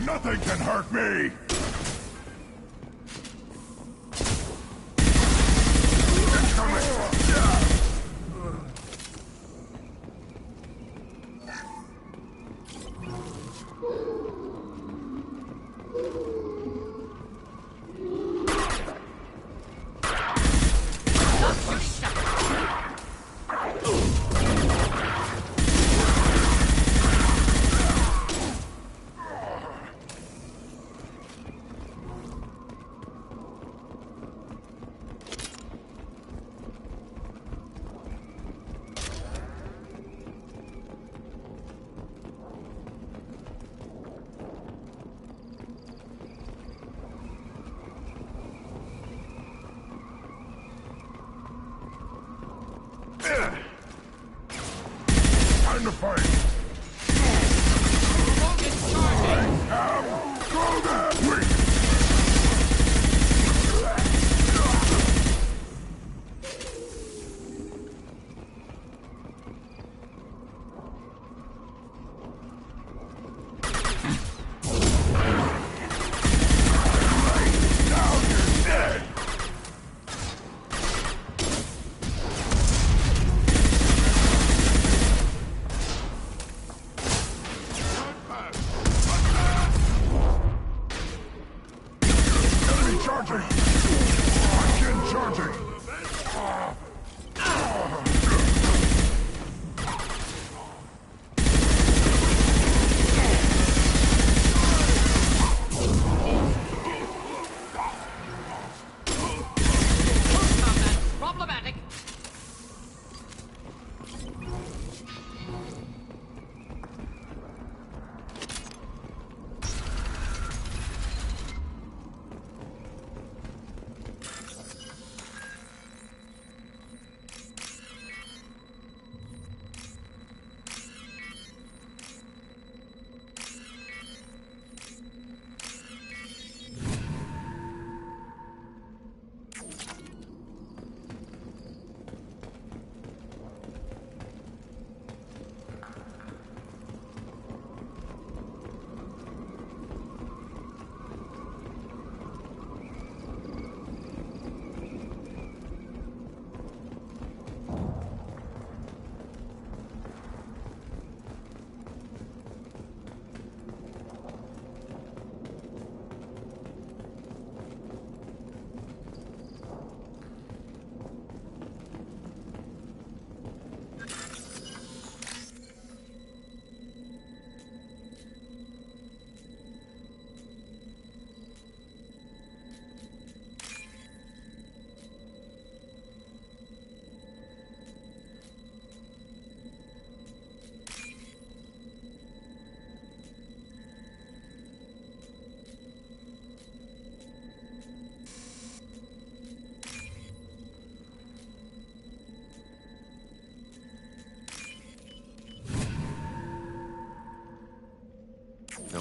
Nothing can hurt me! Time to fight!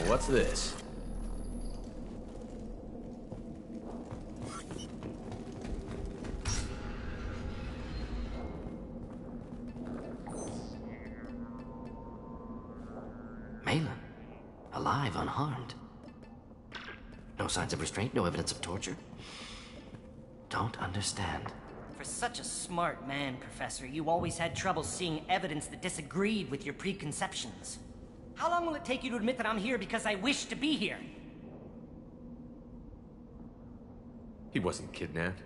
what's this? Malin, alive, unharmed. No signs of restraint, no evidence of torture. Don't understand. For such a smart man, Professor, you always had trouble seeing evidence that disagreed with your preconceptions. How long will it take you to admit that I'm here because I wish to be here? He wasn't kidnapped.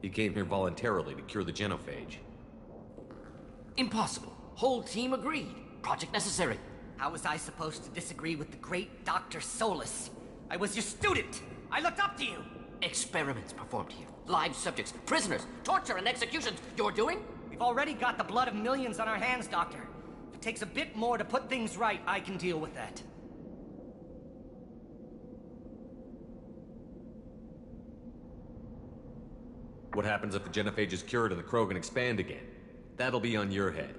He came here voluntarily to cure the genophage. Impossible. Whole team agreed. Project necessary. How was I supposed to disagree with the great Dr. Solus? I was your student. I looked up to you. Experiments performed here. Live subjects, prisoners, torture and executions. You're doing? We've already got the blood of millions on our hands, Doctor. If it takes a bit more to put things right, I can deal with that. What happens if the genophage is cured and the Krogan expand again? That'll be on your head.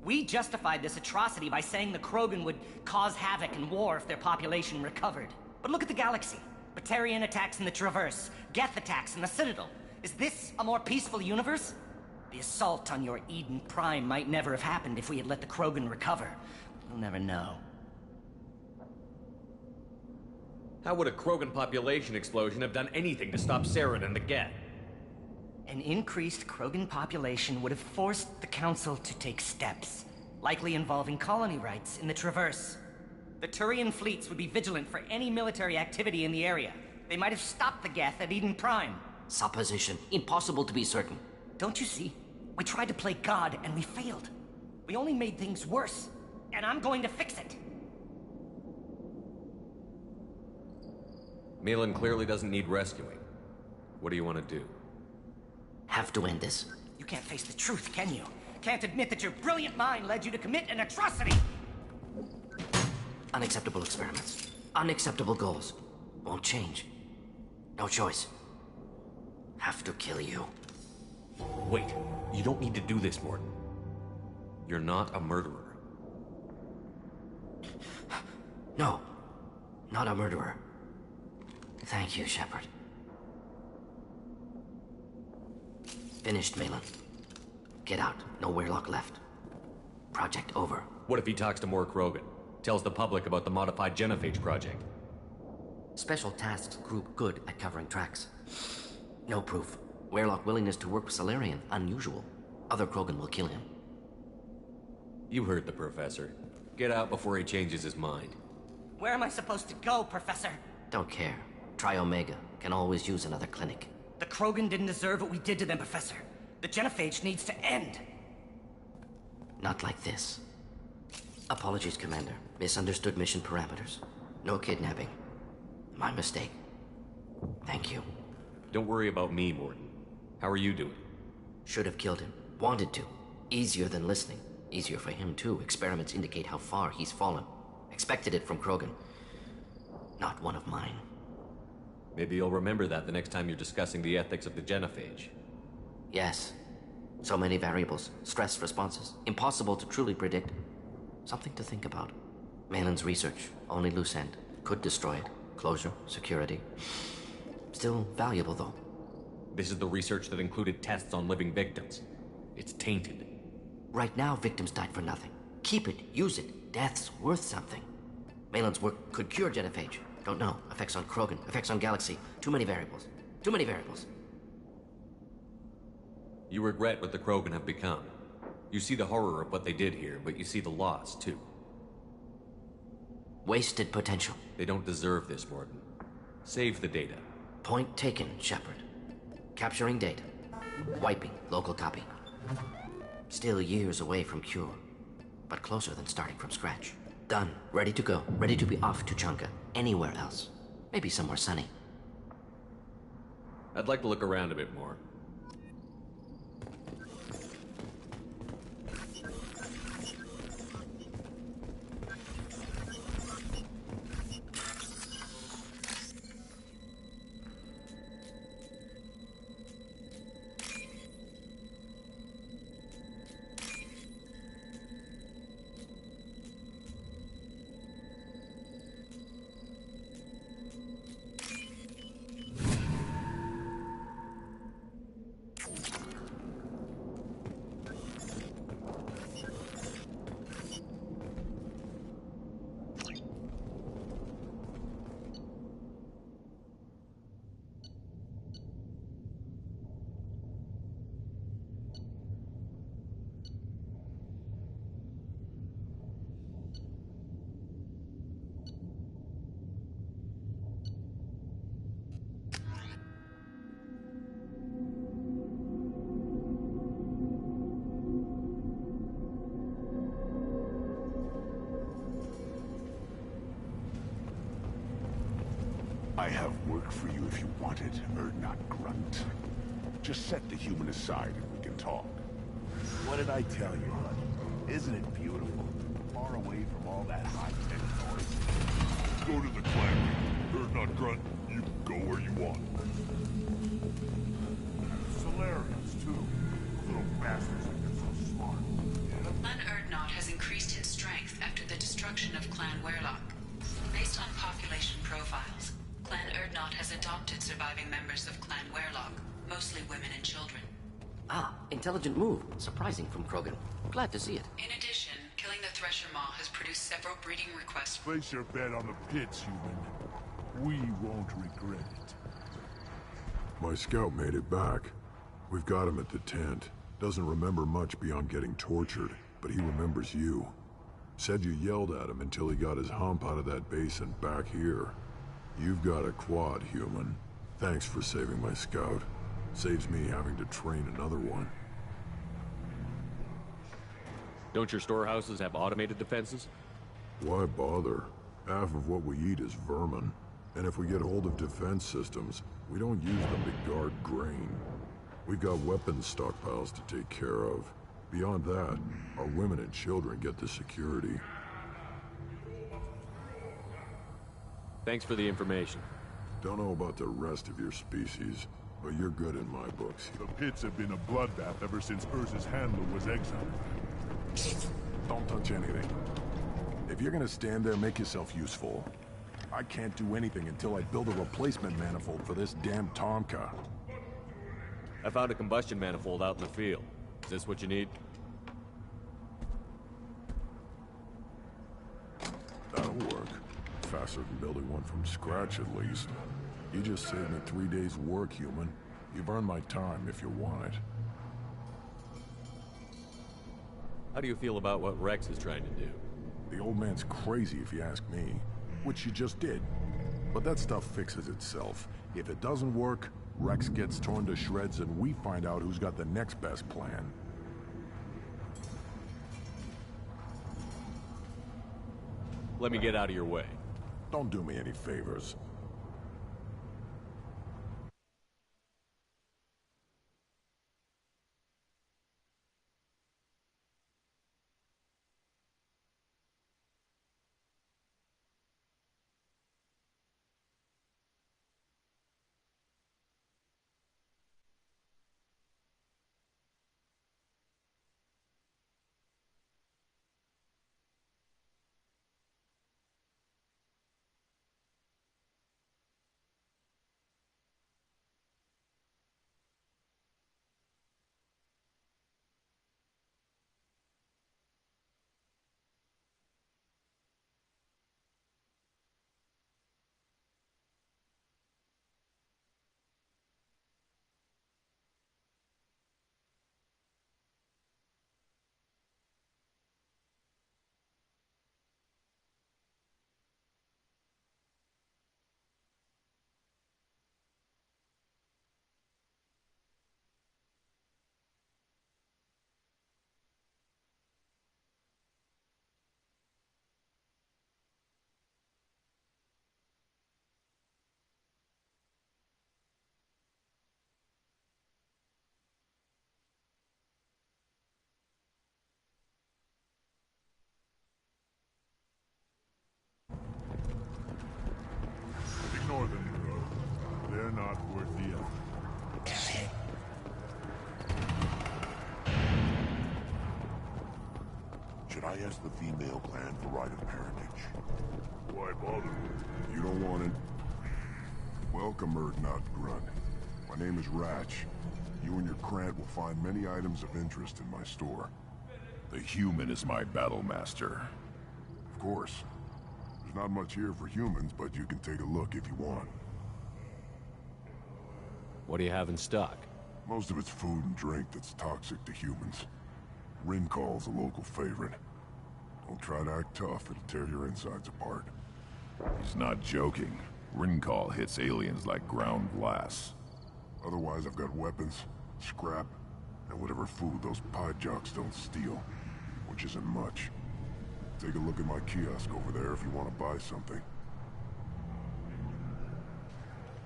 We justified this atrocity by saying the Krogan would cause havoc and war if their population recovered. But look at the galaxy. Batarian attacks in the Traverse, Geth attacks in the Citadel. Is this a more peaceful universe? The assault on your Eden Prime might never have happened if we had let the Krogan recover. We'll never know. How would a Krogan population explosion have done anything to stop Saren and the Geth? An increased Krogan population would have forced the Council to take steps, likely involving colony rights in the Traverse. The Turian fleets would be vigilant for any military activity in the area. They might have stopped the Geth at Eden Prime. Supposition. Impossible to be certain. Don't you see? We tried to play God and we failed. We only made things worse, and I'm going to fix it. Malin clearly doesn't need rescuing. What do you want to do? Have to end this. You can't face the truth, can you? Can't admit that your brilliant mind led you to commit an atrocity! Unacceptable experiments. Unacceptable goals. Won't change. No choice. Have to kill you. Wait, you don't need to do this, Mordin. You're not a murderer. No, not a murderer. Thank you, Shepard. Finished, Malin. Get out. No Weyrloc left. Project over. What if he talks to more Krogan? Tells the public about the modified genophage project? Special Tasks Group good at covering tracks. No proof. Weyrloc willingness to work with Salarian. Unusual. Other Krogan will kill him. You heard the Professor. Get out before he changes his mind. Where am I supposed to go, Professor? Don't care. Try Omega. Can always use another clinic. The Krogan didn't deserve what we did to them, Professor. The genophage needs to end. Not like this. Apologies, Commander. Misunderstood mission parameters. No kidnapping. My mistake. Thank you. Don't worry about me, Mordin. How are you doing? Should have killed him. Wanted to. Easier than listening. Easier for him, too. Experiments indicate how far he's fallen. Expected it from Krogan. Not one of mine. Maybe you'll remember that the next time you're discussing the ethics of the genophage. Yes. So many variables. Stress responses. Impossible to truly predict. Something to think about. Malin's research. Only loose end. Could destroy it. Closure. Security. Still valuable, though. This is the research that included tests on living victims. It's tainted. Right now, victims died for nothing. Keep it. Use it. Death's worth something. Malin's work could cure genophage. Don't know. Effects on Krogan. Effects on Galaxy. Too many variables. Too many variables. You regret what the Krogan have become. You see the horror of what they did here, but you see the loss, too. Wasted potential. They don't deserve this, Mordin. Save the data. Point taken, Shepard. Capturing data. Wiping local copy. Still years away from cure, but closer than starting from scratch. Done. Ready to go. Ready to be off to Chunka. Anywhere else. Maybe somewhere sunny. I'd like to look around a bit more. I have work for you if you want it, Urdnot Grunt. Just set the human aside and we can talk. What did I tell you, honey? Isn't it beautiful? Far away from all that high-tech noise. Go to the clan. Urdnot Grunt, you can go where you want. Solarians, too. Little bastards think they're so smart. Clan Urdnot has increased in strength after the destruction of Clan Werlock. Based on population profiles, Clan Urdnot has adopted surviving members of Clan Werlock, mostly women and children. Ah, intelligent move. Surprising from Krogan. Glad to see it. In addition, killing the Thresher Maw has produced several breeding requests. Place your bet on the pits, human. We won't regret it. My scout made it back. We've got him at the tent. Doesn't remember much beyond getting tortured, but he remembers you. Said you yelled at him until he got his hump out of that basin back here. You've got a quad, human. Thanks for saving my scout. Saves me having to train another one. Don't your storehouses have automated defenses? Why bother? Half of what we eat is vermin. And if we get hold of defense systems, we don't use them to guard grain. We've got weapons stockpiles to take care of. Beyond that, our women and children get the security. Thanks for the information. Don't know about the rest of your species, but you're good in my books. The pits have been a bloodbath ever since Urza's handler was exiled. Don't touch anything. If you're gonna stand there, make yourself useful. I can't do anything until I build a replacement manifold for this damn Tomka. I found a combustion manifold out in the field. Is this what you need? That'll work. Faster than building one from scratch, at least. You just saved me 3 days' work, human. You've earned my time if you want it. How do you feel about what Rex is trying to do? The old man's crazy if you ask me. Which you just did. But that stuff fixes itself. If it doesn't work, Rex gets torn to shreds and we find out who's got the next best plan. Let me get out of your way. Don't do me any favors. Ignore them, bro. They're not worth the effort. Should I ask the female clan for right of parentage? Why bother? You don't want it. Welcome, Urdnot Grunt. My name is Ratch. You and your Krant will find many items of interest in my store. The human is my battle master. Of course. There's not much here for humans, but you can take a look if you want. What do you have in stock? Most of it's food and drink that's toxic to humans. Rinkal's a local favorite. Don't try to act tough, it'll tear your insides apart. He's not joking. Rinkal hits aliens like ground glass. Otherwise, I've got weapons, scrap, and whatever food those pie jocks don't steal. Which isn't much. Take a look at my kiosk over there if you want to buy something.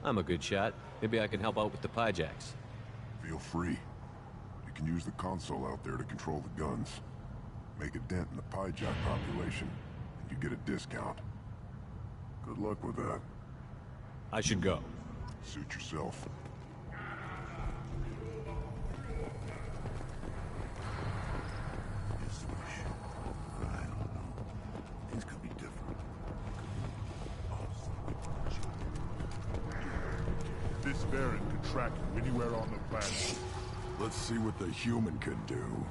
I'm a good shot. Maybe I can help out with the Pyjaks. Feel free. You can use the console out there to control the guns. Make a dent in the Pyjak population, and you get a discount. Good luck with that. I should go. Suit yourself. Things could be different. This variant could track you anywhere on the planet. Let's see what the human can do.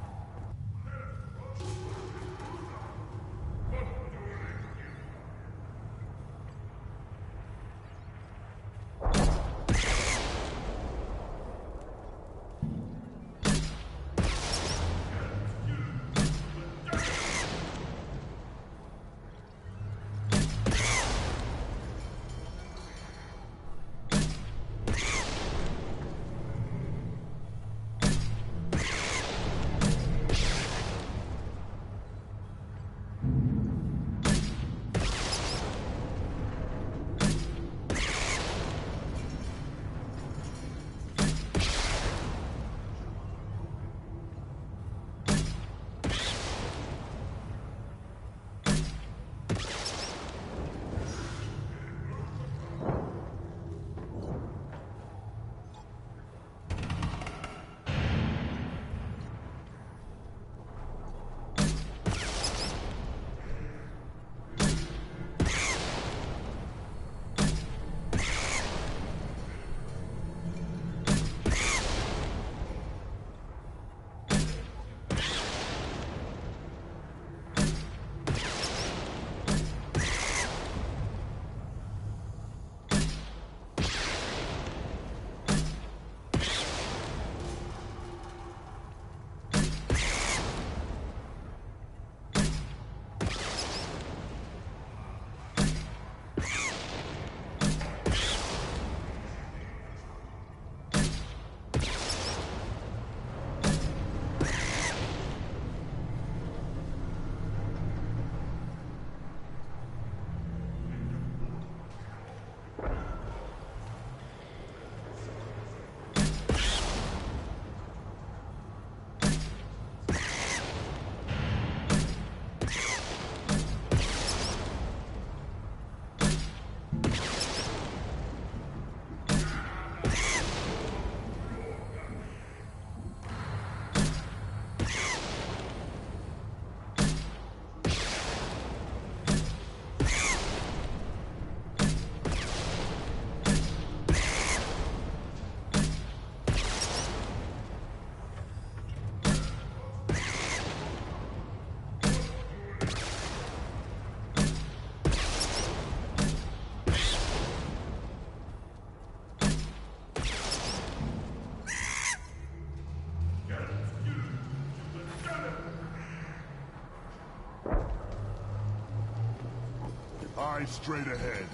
Eyes straight ahead.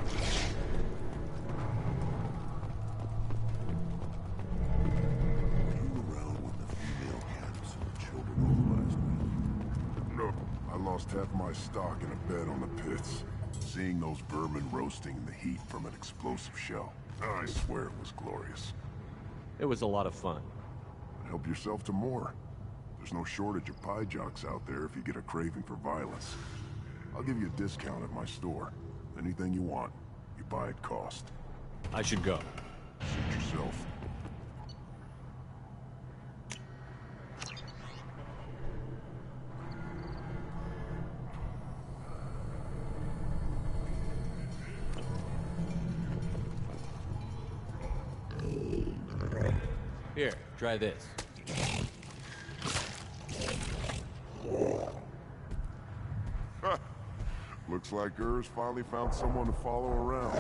Were you around when the female camps and the children overlast me? No, I lost half my stock in a bet on the pits. Seeing those vermin roasting in the heat from an explosive shell. I swear it was glorious. It was a lot of fun. Help yourself to more. There's no shortage of Pyjaks out there if you get a craving for violence. I'll give you a discount at my store. Anything you want, you buy at cost. I should go. Suit yourself. Here, try this. Looks like Urs finally found someone to follow around.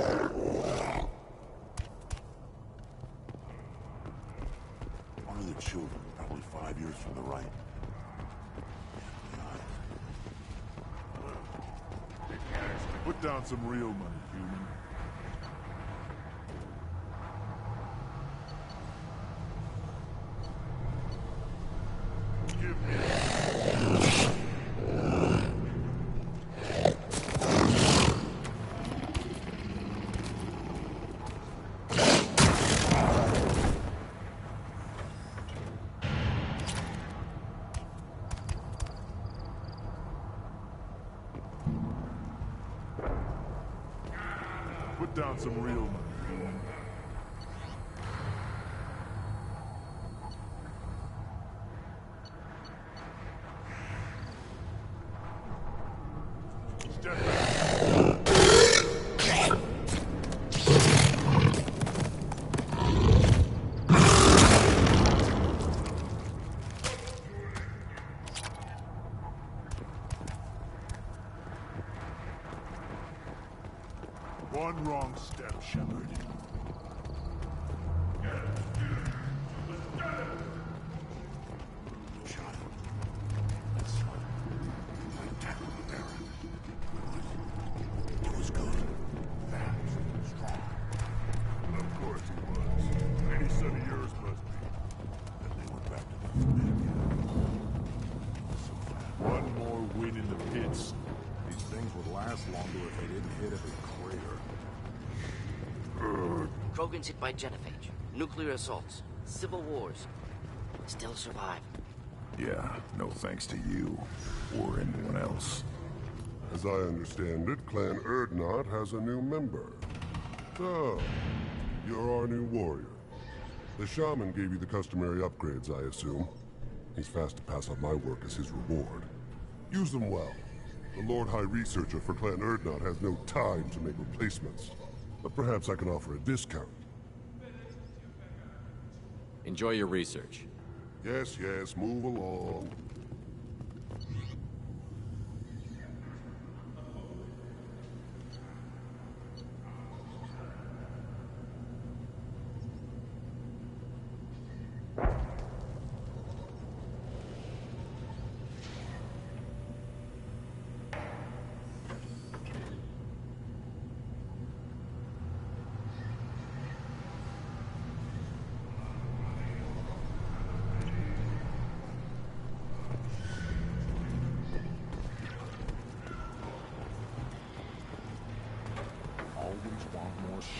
One of the children, probably 5 years from the right. Put down some real money, human. Give me. down some real money. One wrong step, Shepard. Child. That's what I tackled Aaron. It was good. Fast. Strong. Of course he was. Any son of yours must be. Then they went back to the familiar. So fast. One more win in the pits. These things would last longer if they didn't hit every crater. Krogan's hit by genophage, nuclear assaults, civil wars. Still survive. Yeah, no thanks to you. Or anyone else. As I understand it, Clan Urdnot has a new member. So, you're our new warrior. The shaman gave you the customary upgrades, I assume. He's fast to pass on my work as his reward. Use them well. The Lord High Researcher for Clan Urdnot has no time to make replacements. But perhaps I can offer a discount. Enjoy your research. Yes, move along.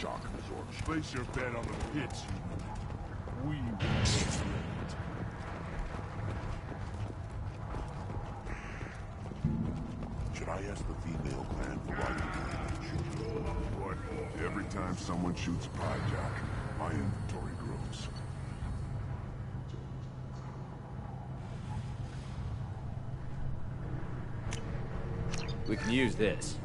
Shock absorption. Place your bet on the pits, you. We will get it. Should I ask the female clan for why you What? Every time someone shoots a hijack, my inventory grows. We can use this.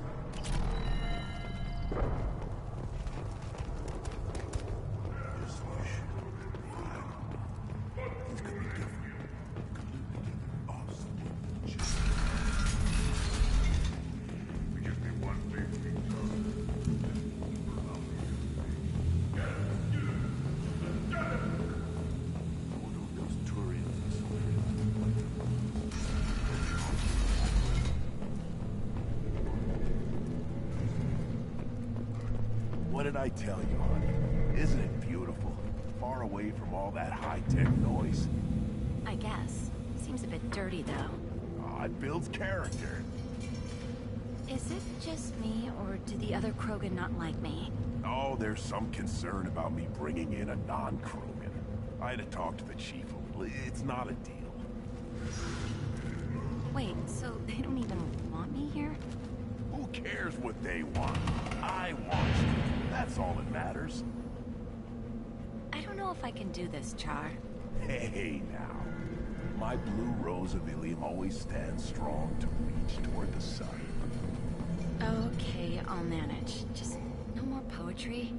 What did I tell you, honey? Isn't it beautiful? Far away from all that high-tech noise. I guess. Seems a bit dirty, though. Oh, it builds character. Is it just me, or do the other Krogan not like me? Oh, there's some concern about me bringing in a non-Krogan. I had to talk to the chief. It's not a deal. Wait, so they don't even want me here? Who cares what they want? I want you. That's all that matters. I don't know if I can do this, Char. Hey, now. My blue rose of Ilium always stands strong to reach toward the sun. Okay, I'll manage. Just no more poetry.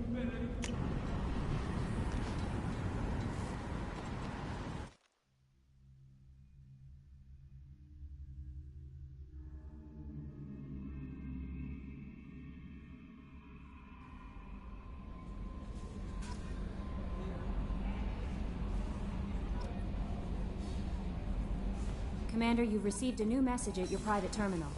Commander, you've received a new message at your private terminal.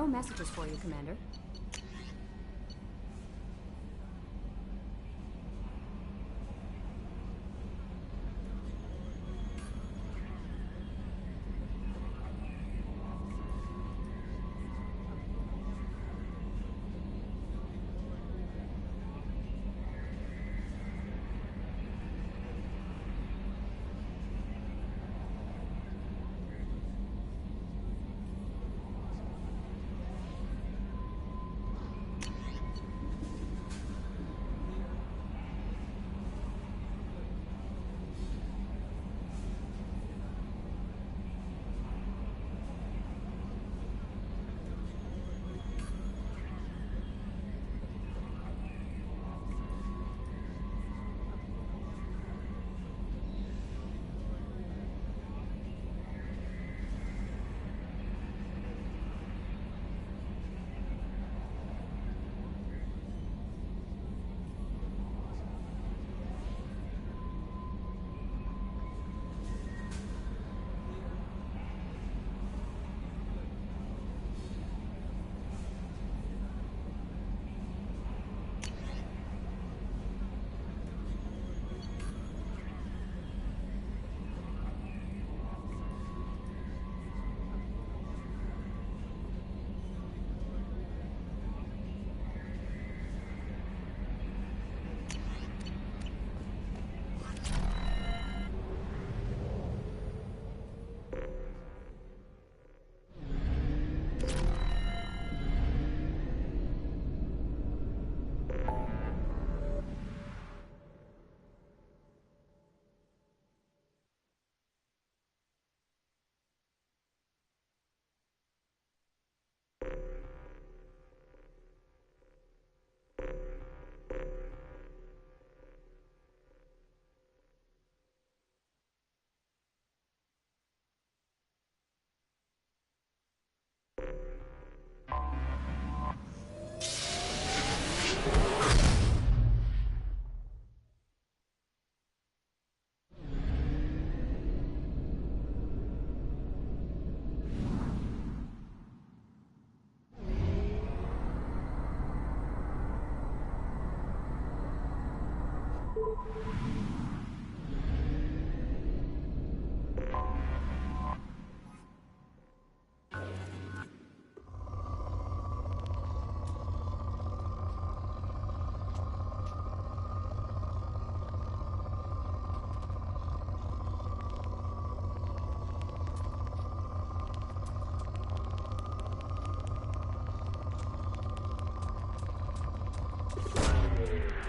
no messages for you, Commander.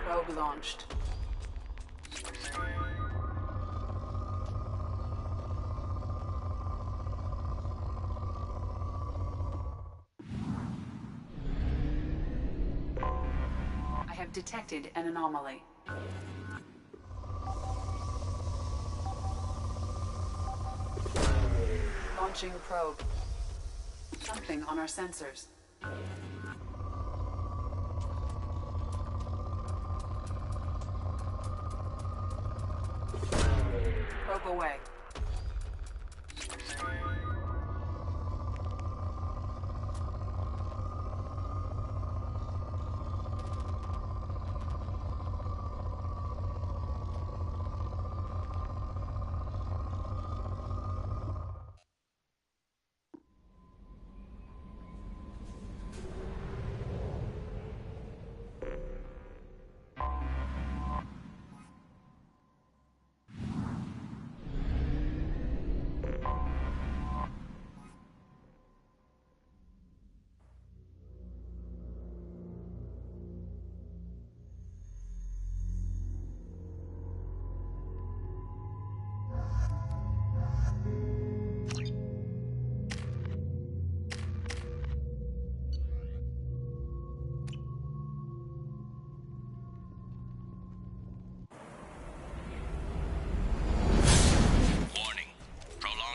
Probe launched. I have detected an anomaly. Launching probe. Something on our sensors. Probe away.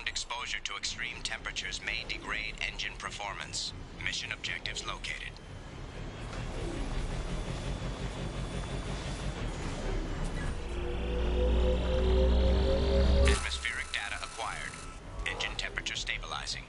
Exposure to extreme temperatures may degrade engine performance. Mission objectives located. Atmospheric data acquired. Engine temperature stabilizing.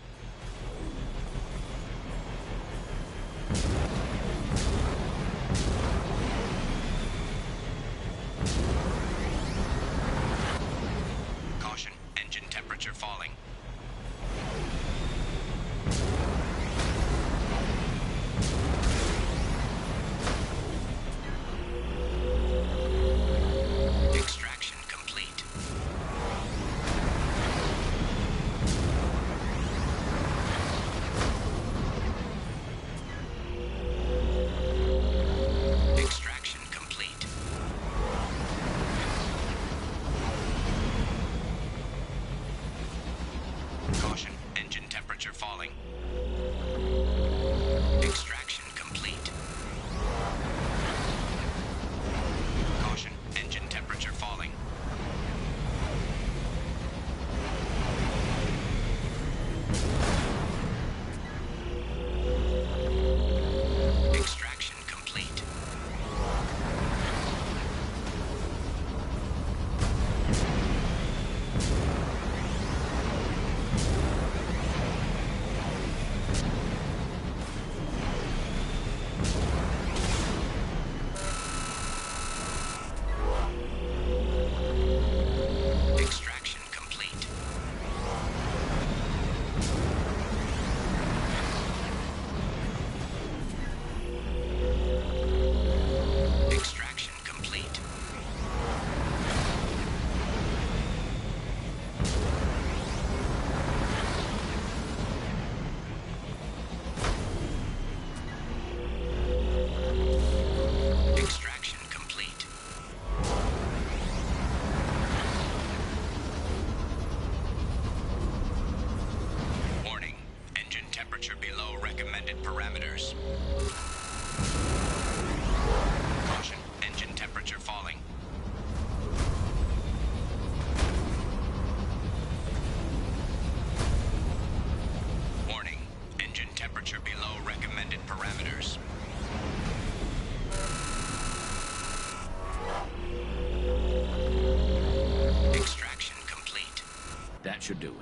should do it.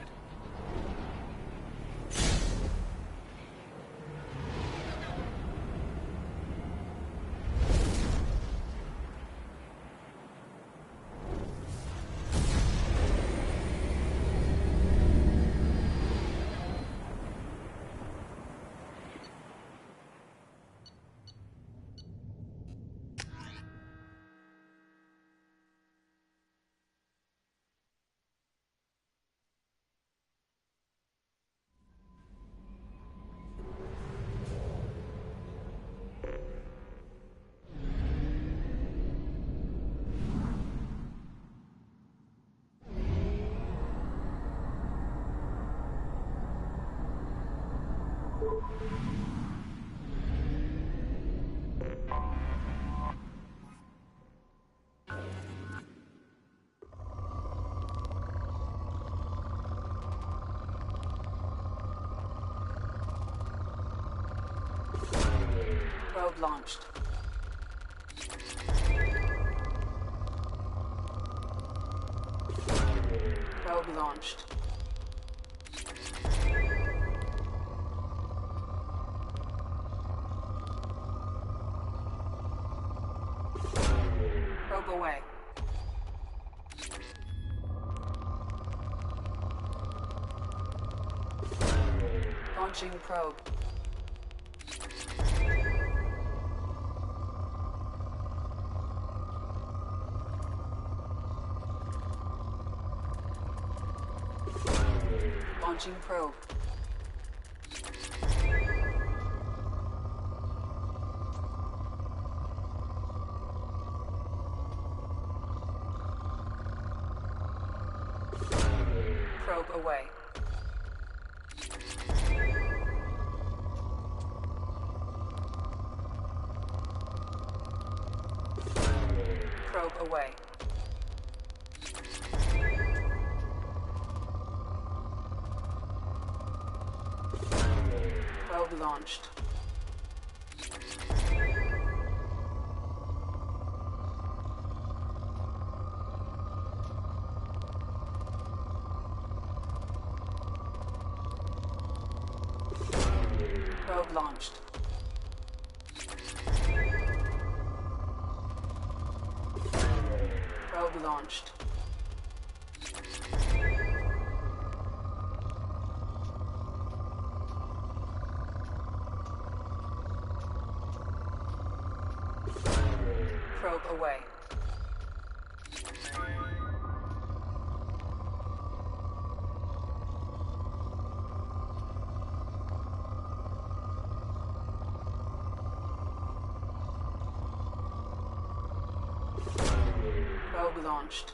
Probe launched. Probe launched. Probe away. Launching probe. Launching probe. Probe away. Probe away. Probe launched. Probe launched. Probe launched. Probe away. Probe launched.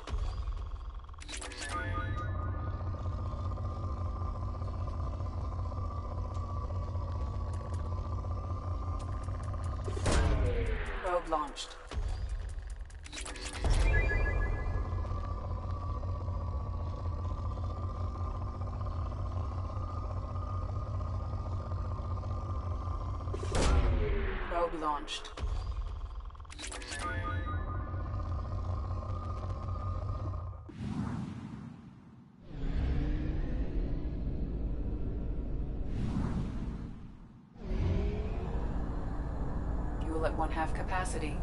Probe launched. Probe launched. Fuel at 1/2 capacity.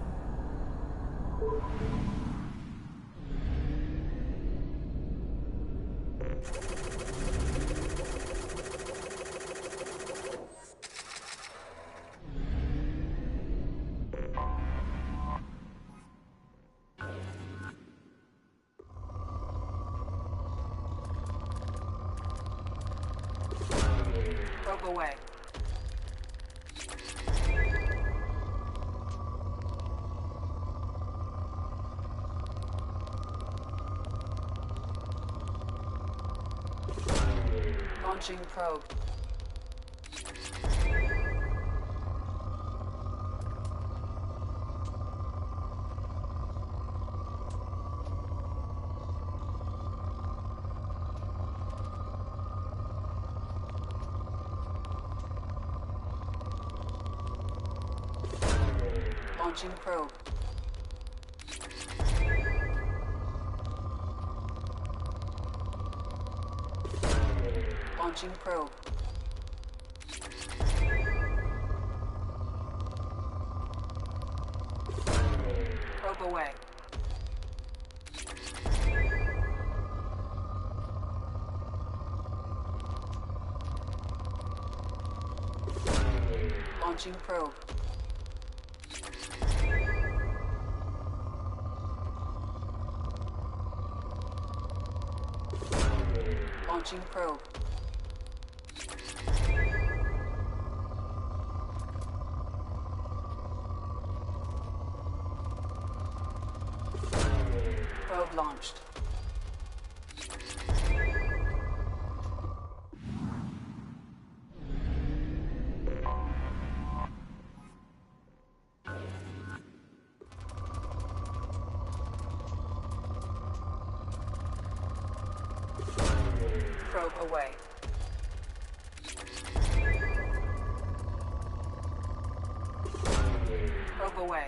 Probe away. Launching probe. Launching probe. Launching probe. Probe away. Launching probe. Launching probe. Probe launched. Probe away. Probe away.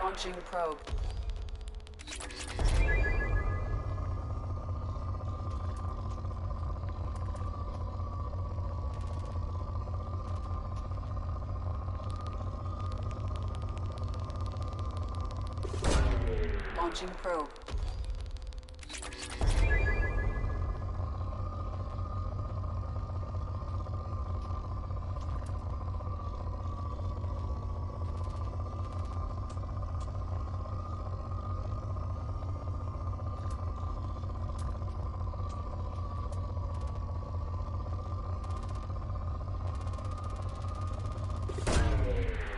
Launching probe. Launching probe.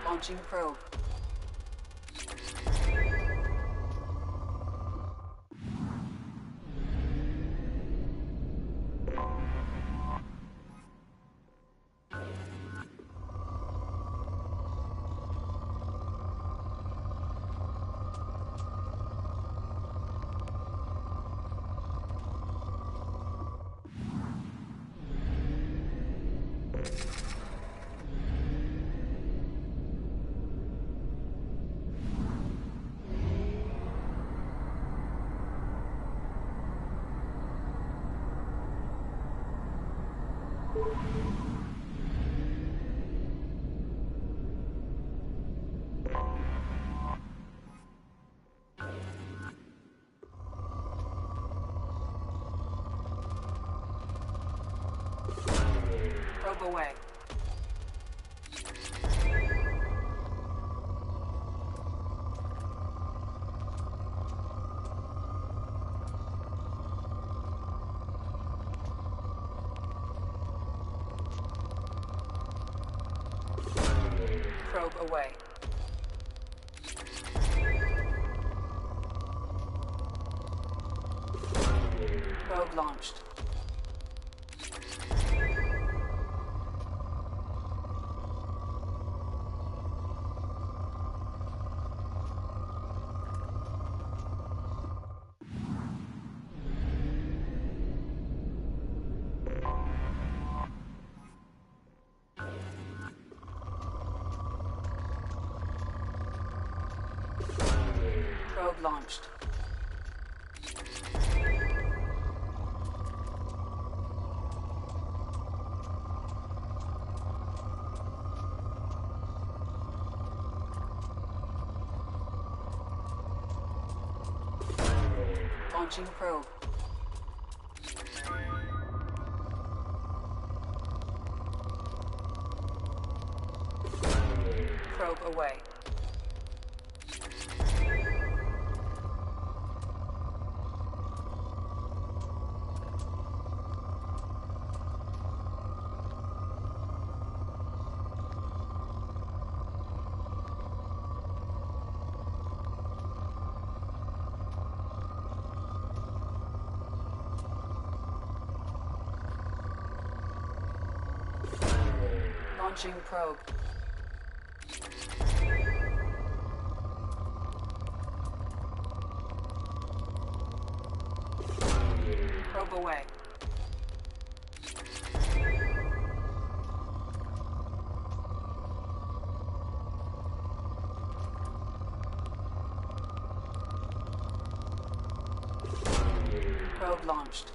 Launching probe. Probe away. Probe away. Probe launched. Probe launched. Launching probe. Probe away. Launching probe. Probe away. Probe launched.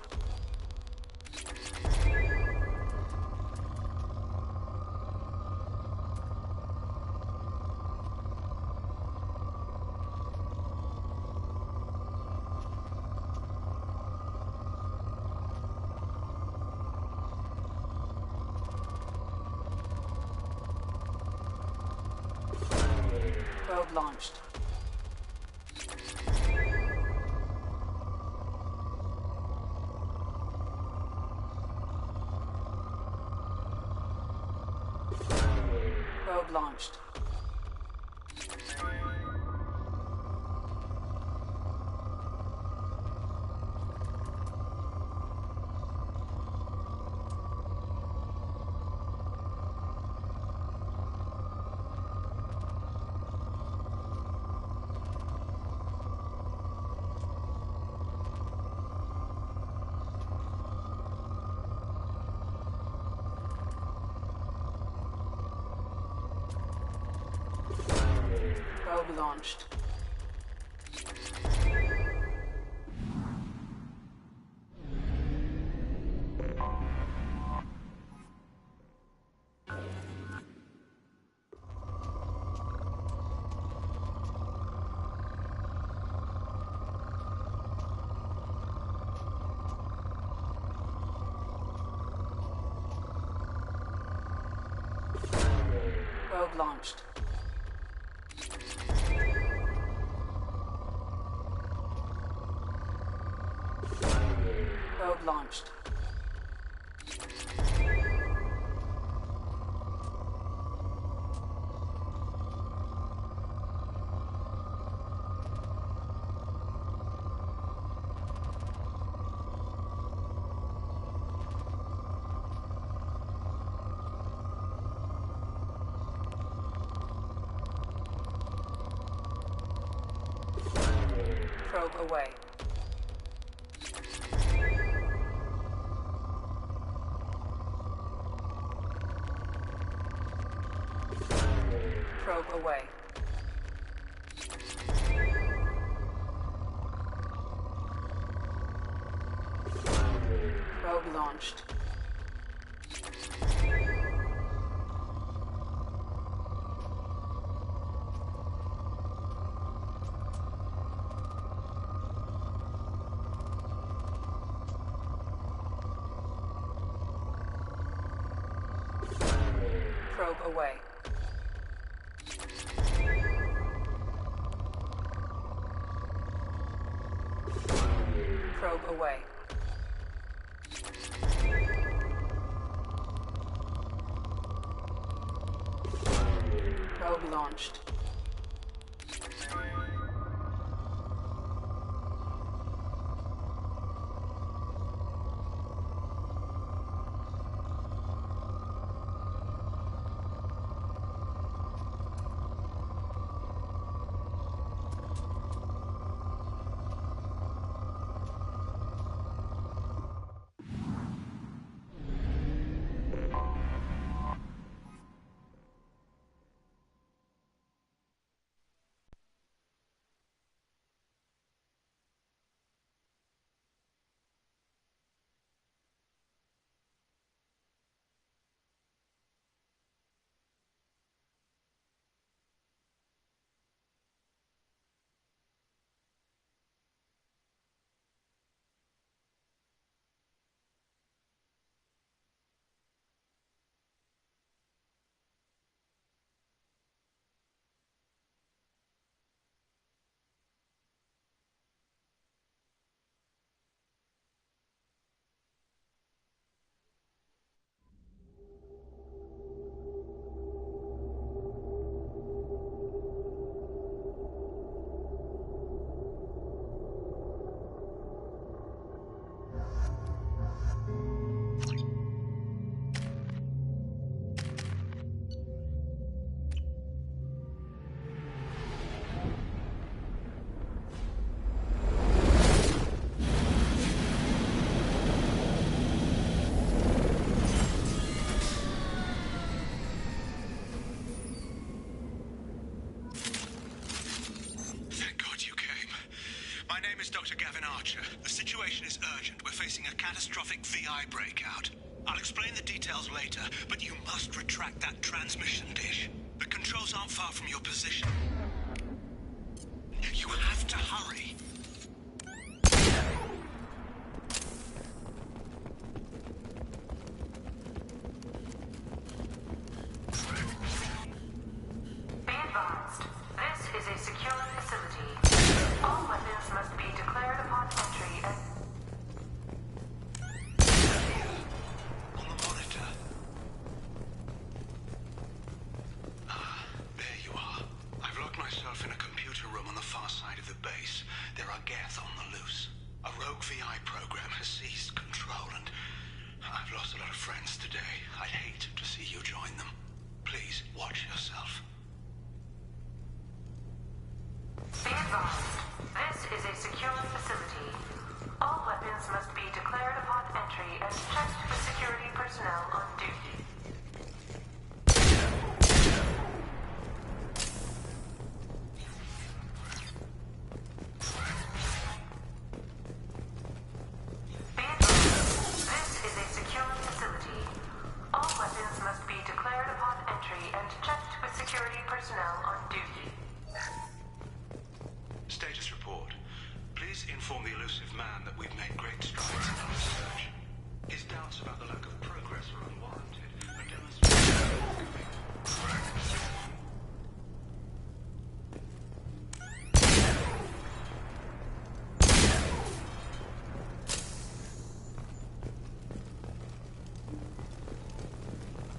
Probe launched. Probe launched. Probe launched. Probe launched. Probe launched. Probe away. Probe away. Probe launched. Probe away. Probe away. Probe launched. to Gavin Archer. The situation is urgent. We're facing a catastrophic VI breakout. I'll explain the details later, but you must retract that transmission dish. The controls aren't far from your position. You have to hurry. Be advised, this is a secure facility. All weapons must be declared upon entry and... On the monitor. There you are. I've locked myself in a computer room on the far side of the base. There are Geth on the loose. A rogue VI program has seized control, and I've lost a lot of friends today. I'd hate to see you join them. Please, watch yourself. Be advised, this is a secure facility. All weapons must be declared upon entry and checked with security personnel on duty. Be advised, this is a secure facility. All weapons must be declared upon entry and checked with security personnel on duty. Status report. Please inform the elusive man that we've made great strides in our research. His doubts about the lack of progress are unwarranted, but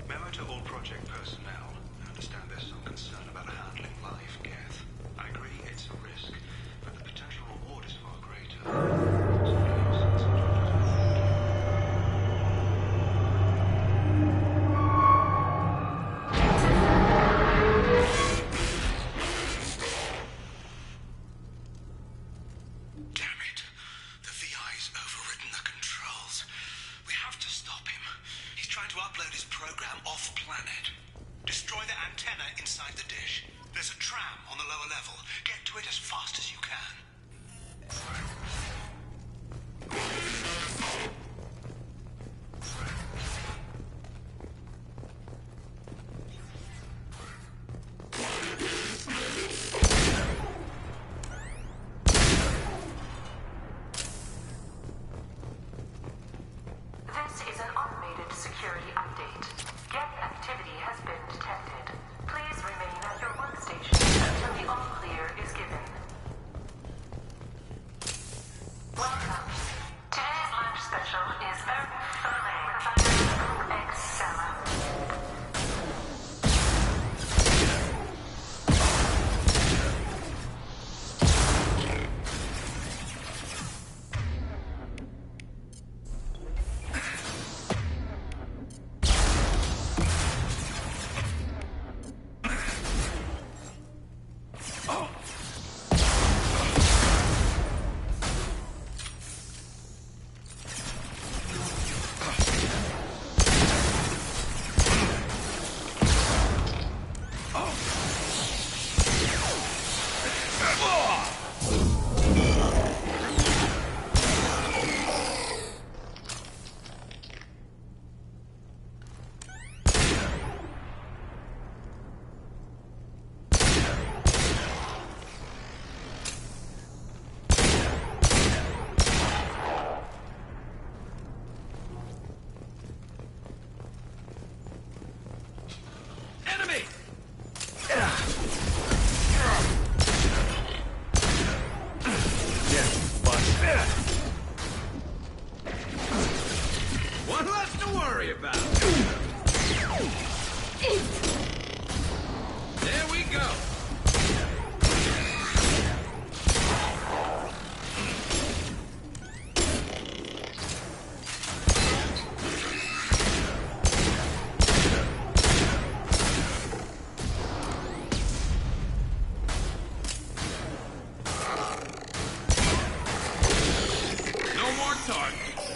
Memo to all project personnel. I understand there's some concern about handling live Geth. I agree it's a risk, but the potential reward is far greater. Damn it. The VI's overridden the controls. We have to stop him. He's trying to upload his program off-planet. Destroy the antenna inside the dish. There's a tram on the lower level. Get to it as fast as you can. This is an automated security update. Geth activity has been detected. Please remain at your workstation until the all-clear is given. Welcome. Today's lunch special is Earth Filet with egg salad. One less to worry about. There we go. No more targets.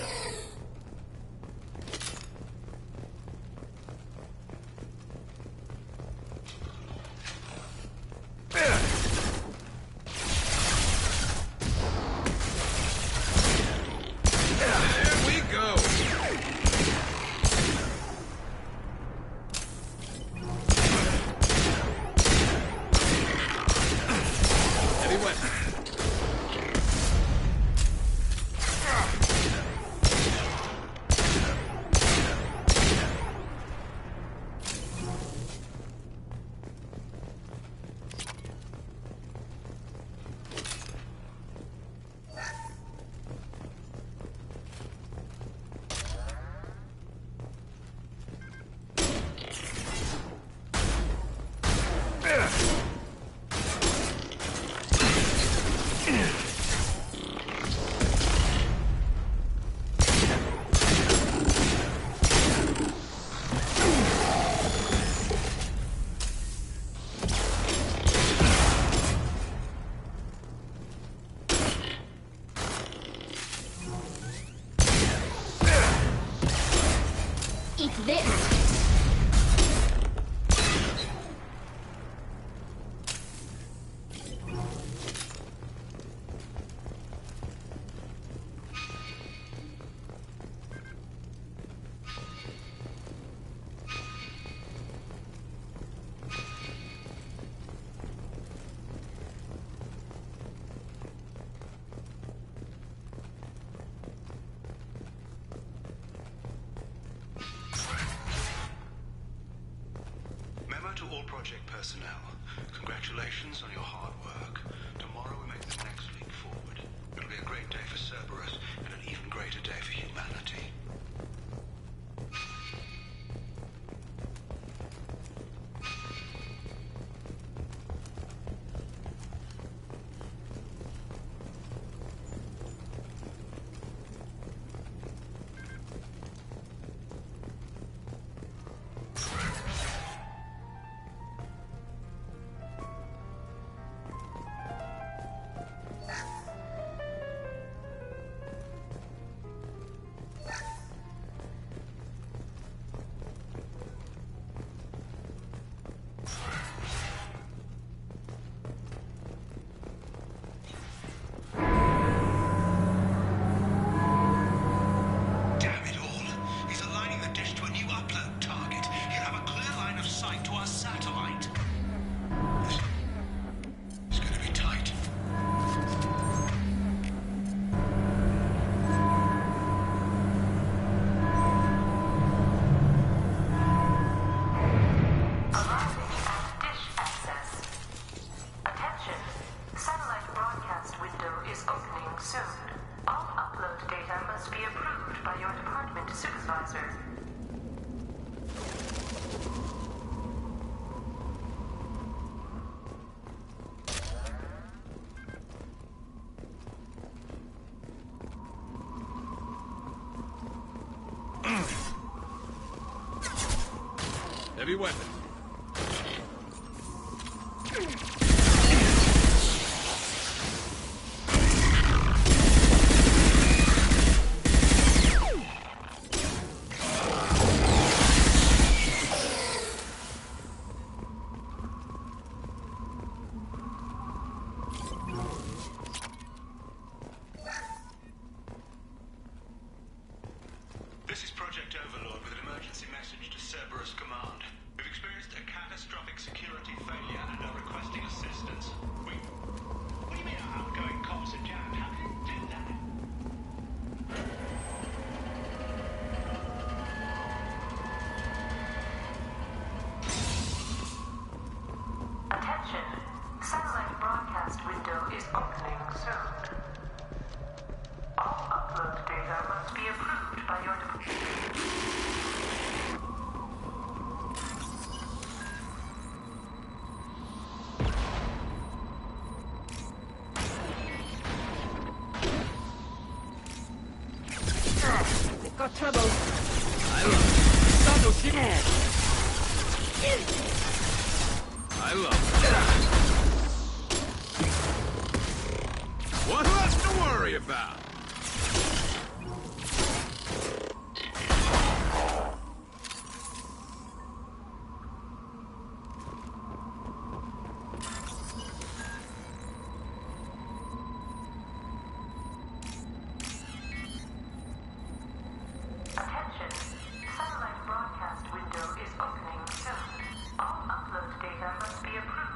this. Memo to all project personnel. Congratulations on your hard work. Tomorrow we make the next leap forward. It'll be a great day for Cerberus, and an even greater day for humanity. Heavy weapon. This is Project Overlord with an emergency message to Cerberus Command. We've experienced a catastrophic security failure and are requesting assistance. What do you mean our outgoing comms are jammed? How can it do that? Attention. Satellite broadcast window is opening soon. All upload data must be approved by your They've got trouble. I love it. I love it. What else to worry about? Attention. Satellite broadcast window is opening soon. All upload data must be approved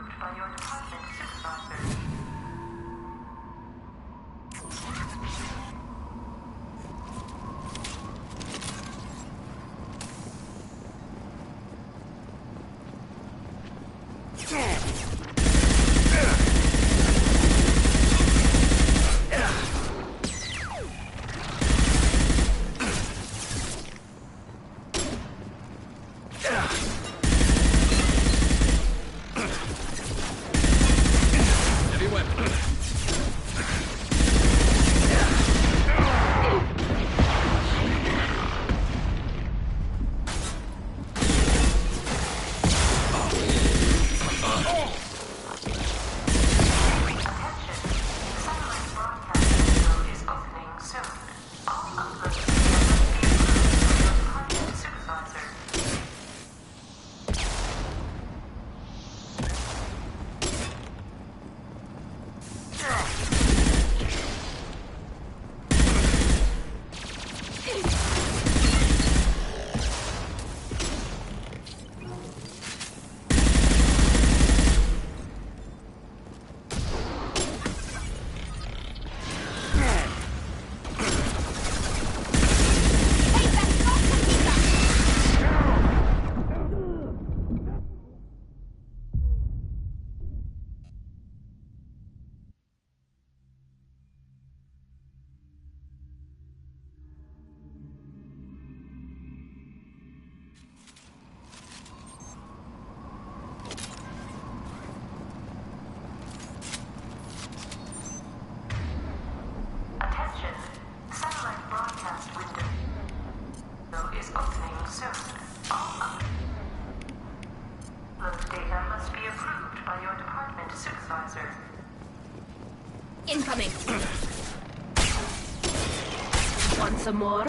Want some more?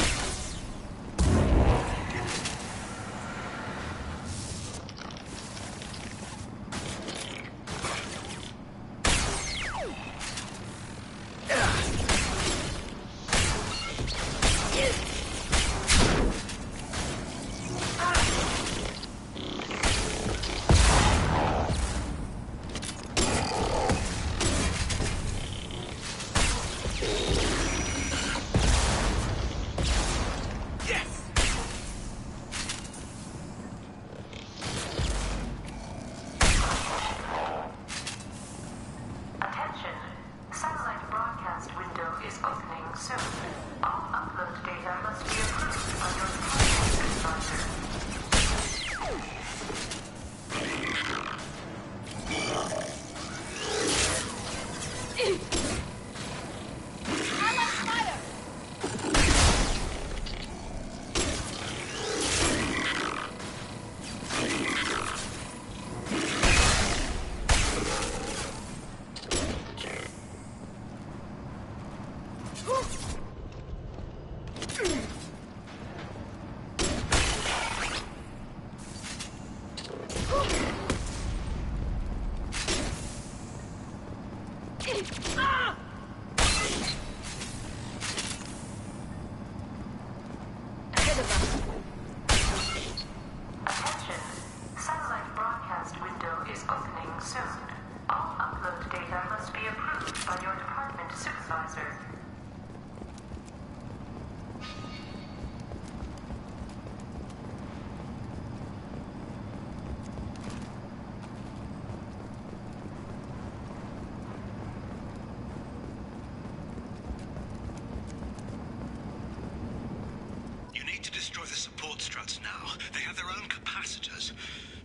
To destroy the support struts now. They have their own capacitors.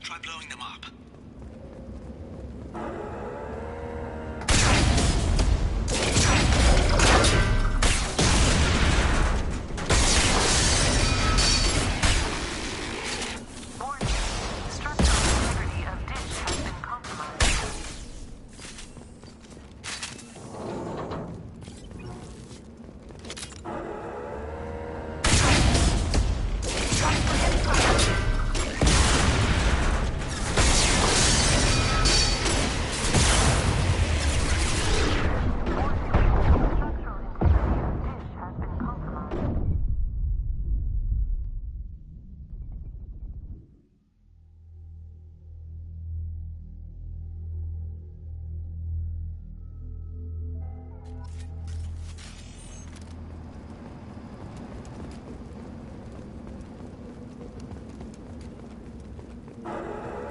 Try blowing them up.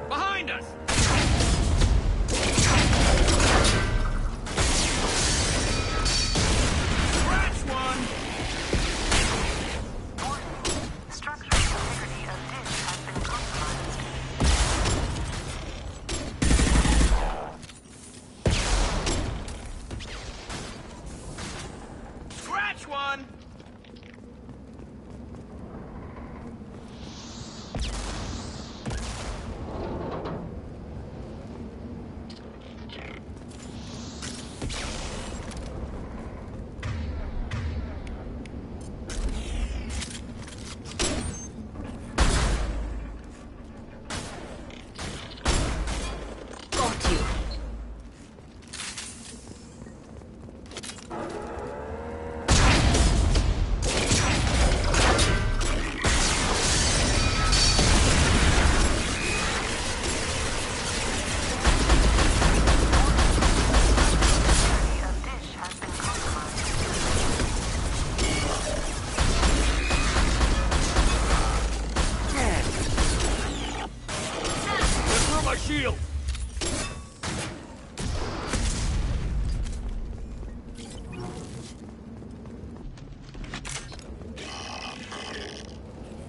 Behind us! Scratch one! Structural integrity of dish has been compromised. Scratch one! Shield!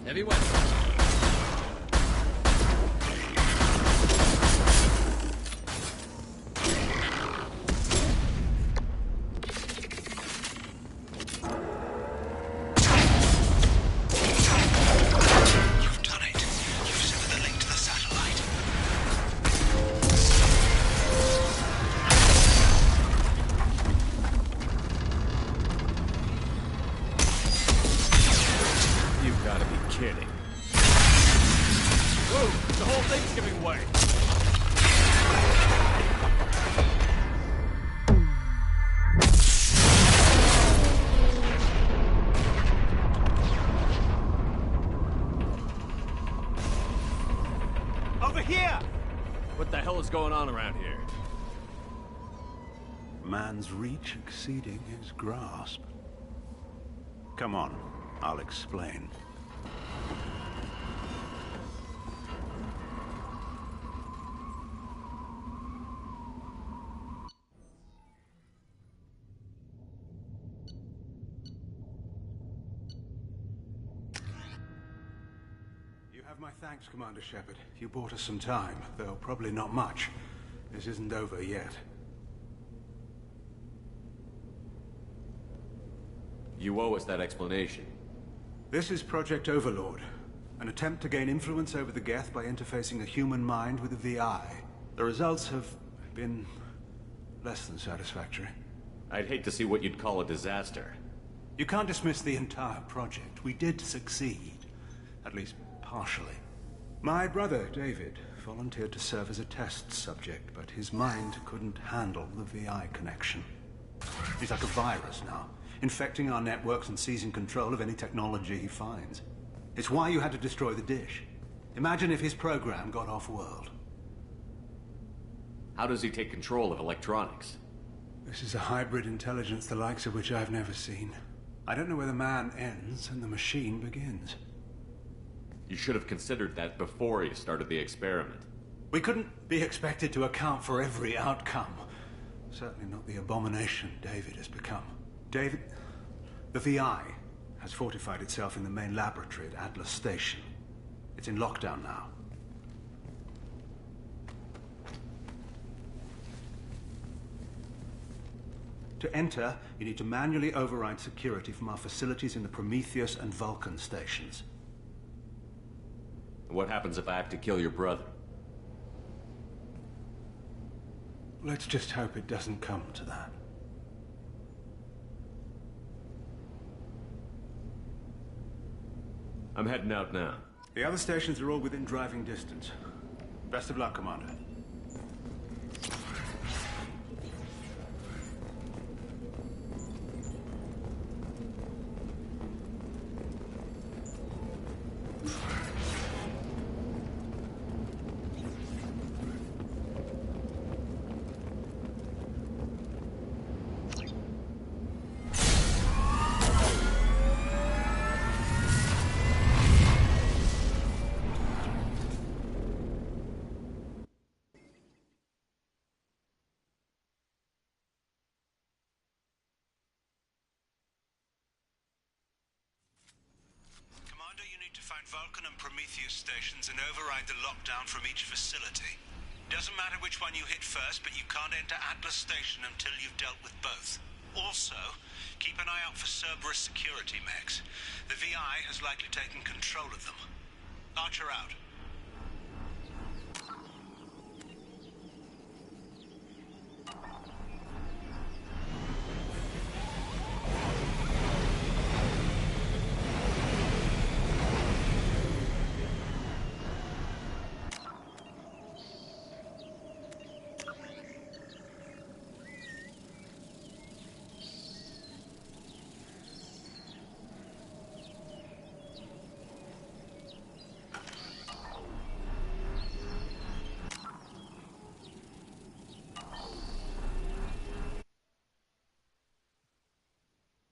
Heavy weapons. kidding. Whoa! The whole thing's giving way! Over here! What the hell is going on around here? Man's reach exceeding his grasp. Come on, I'll explain. You have my thanks, Commander Shepard. You bought us some time, though probably not much. This isn't over yet. You owe us that explanation. This is Project Overlord, an attempt to gain influence over the Geth by interfacing a human mind with a VI. The results have been less than satisfactory. I'd hate to see what you'd call a disaster. You can't dismiss the entire project. We did succeed, at least partially. My brother, David, volunteered to serve as a test subject, but his mind couldn't handle the VI connection. He's like a virus now, infecting our networks and seizing control of any technology he finds. It's why you had to destroy the dish. Imagine if his program got off-world. How does he take control of electronics? This is a hybrid intelligence the likes of which I've never seen. I don't know where the man ends and the machine begins. You should have considered that before you started the experiment. We couldn't be expected to account for every outcome. Certainly not the abomination David has become. David, the VI has fortified itself in the main laboratory at Atlas Station. It's in lockdown now. To enter, you need to manually override security from our facilities in the Prometheus and Vulcan stations. What happens if I have to kill your brother? Let's just hope it doesn't come to that. I'm heading out now. The other stations are all within driving distance. Best of luck, Commander. Vulcan and Prometheus stations and override the lockdown from each facility. Doesn't matter which one you hit first, but you can't enter Atlas Station until you've dealt with both. Also, keep an eye out for Cerberus security mechs. The VI has likely taken control of them. Archer out.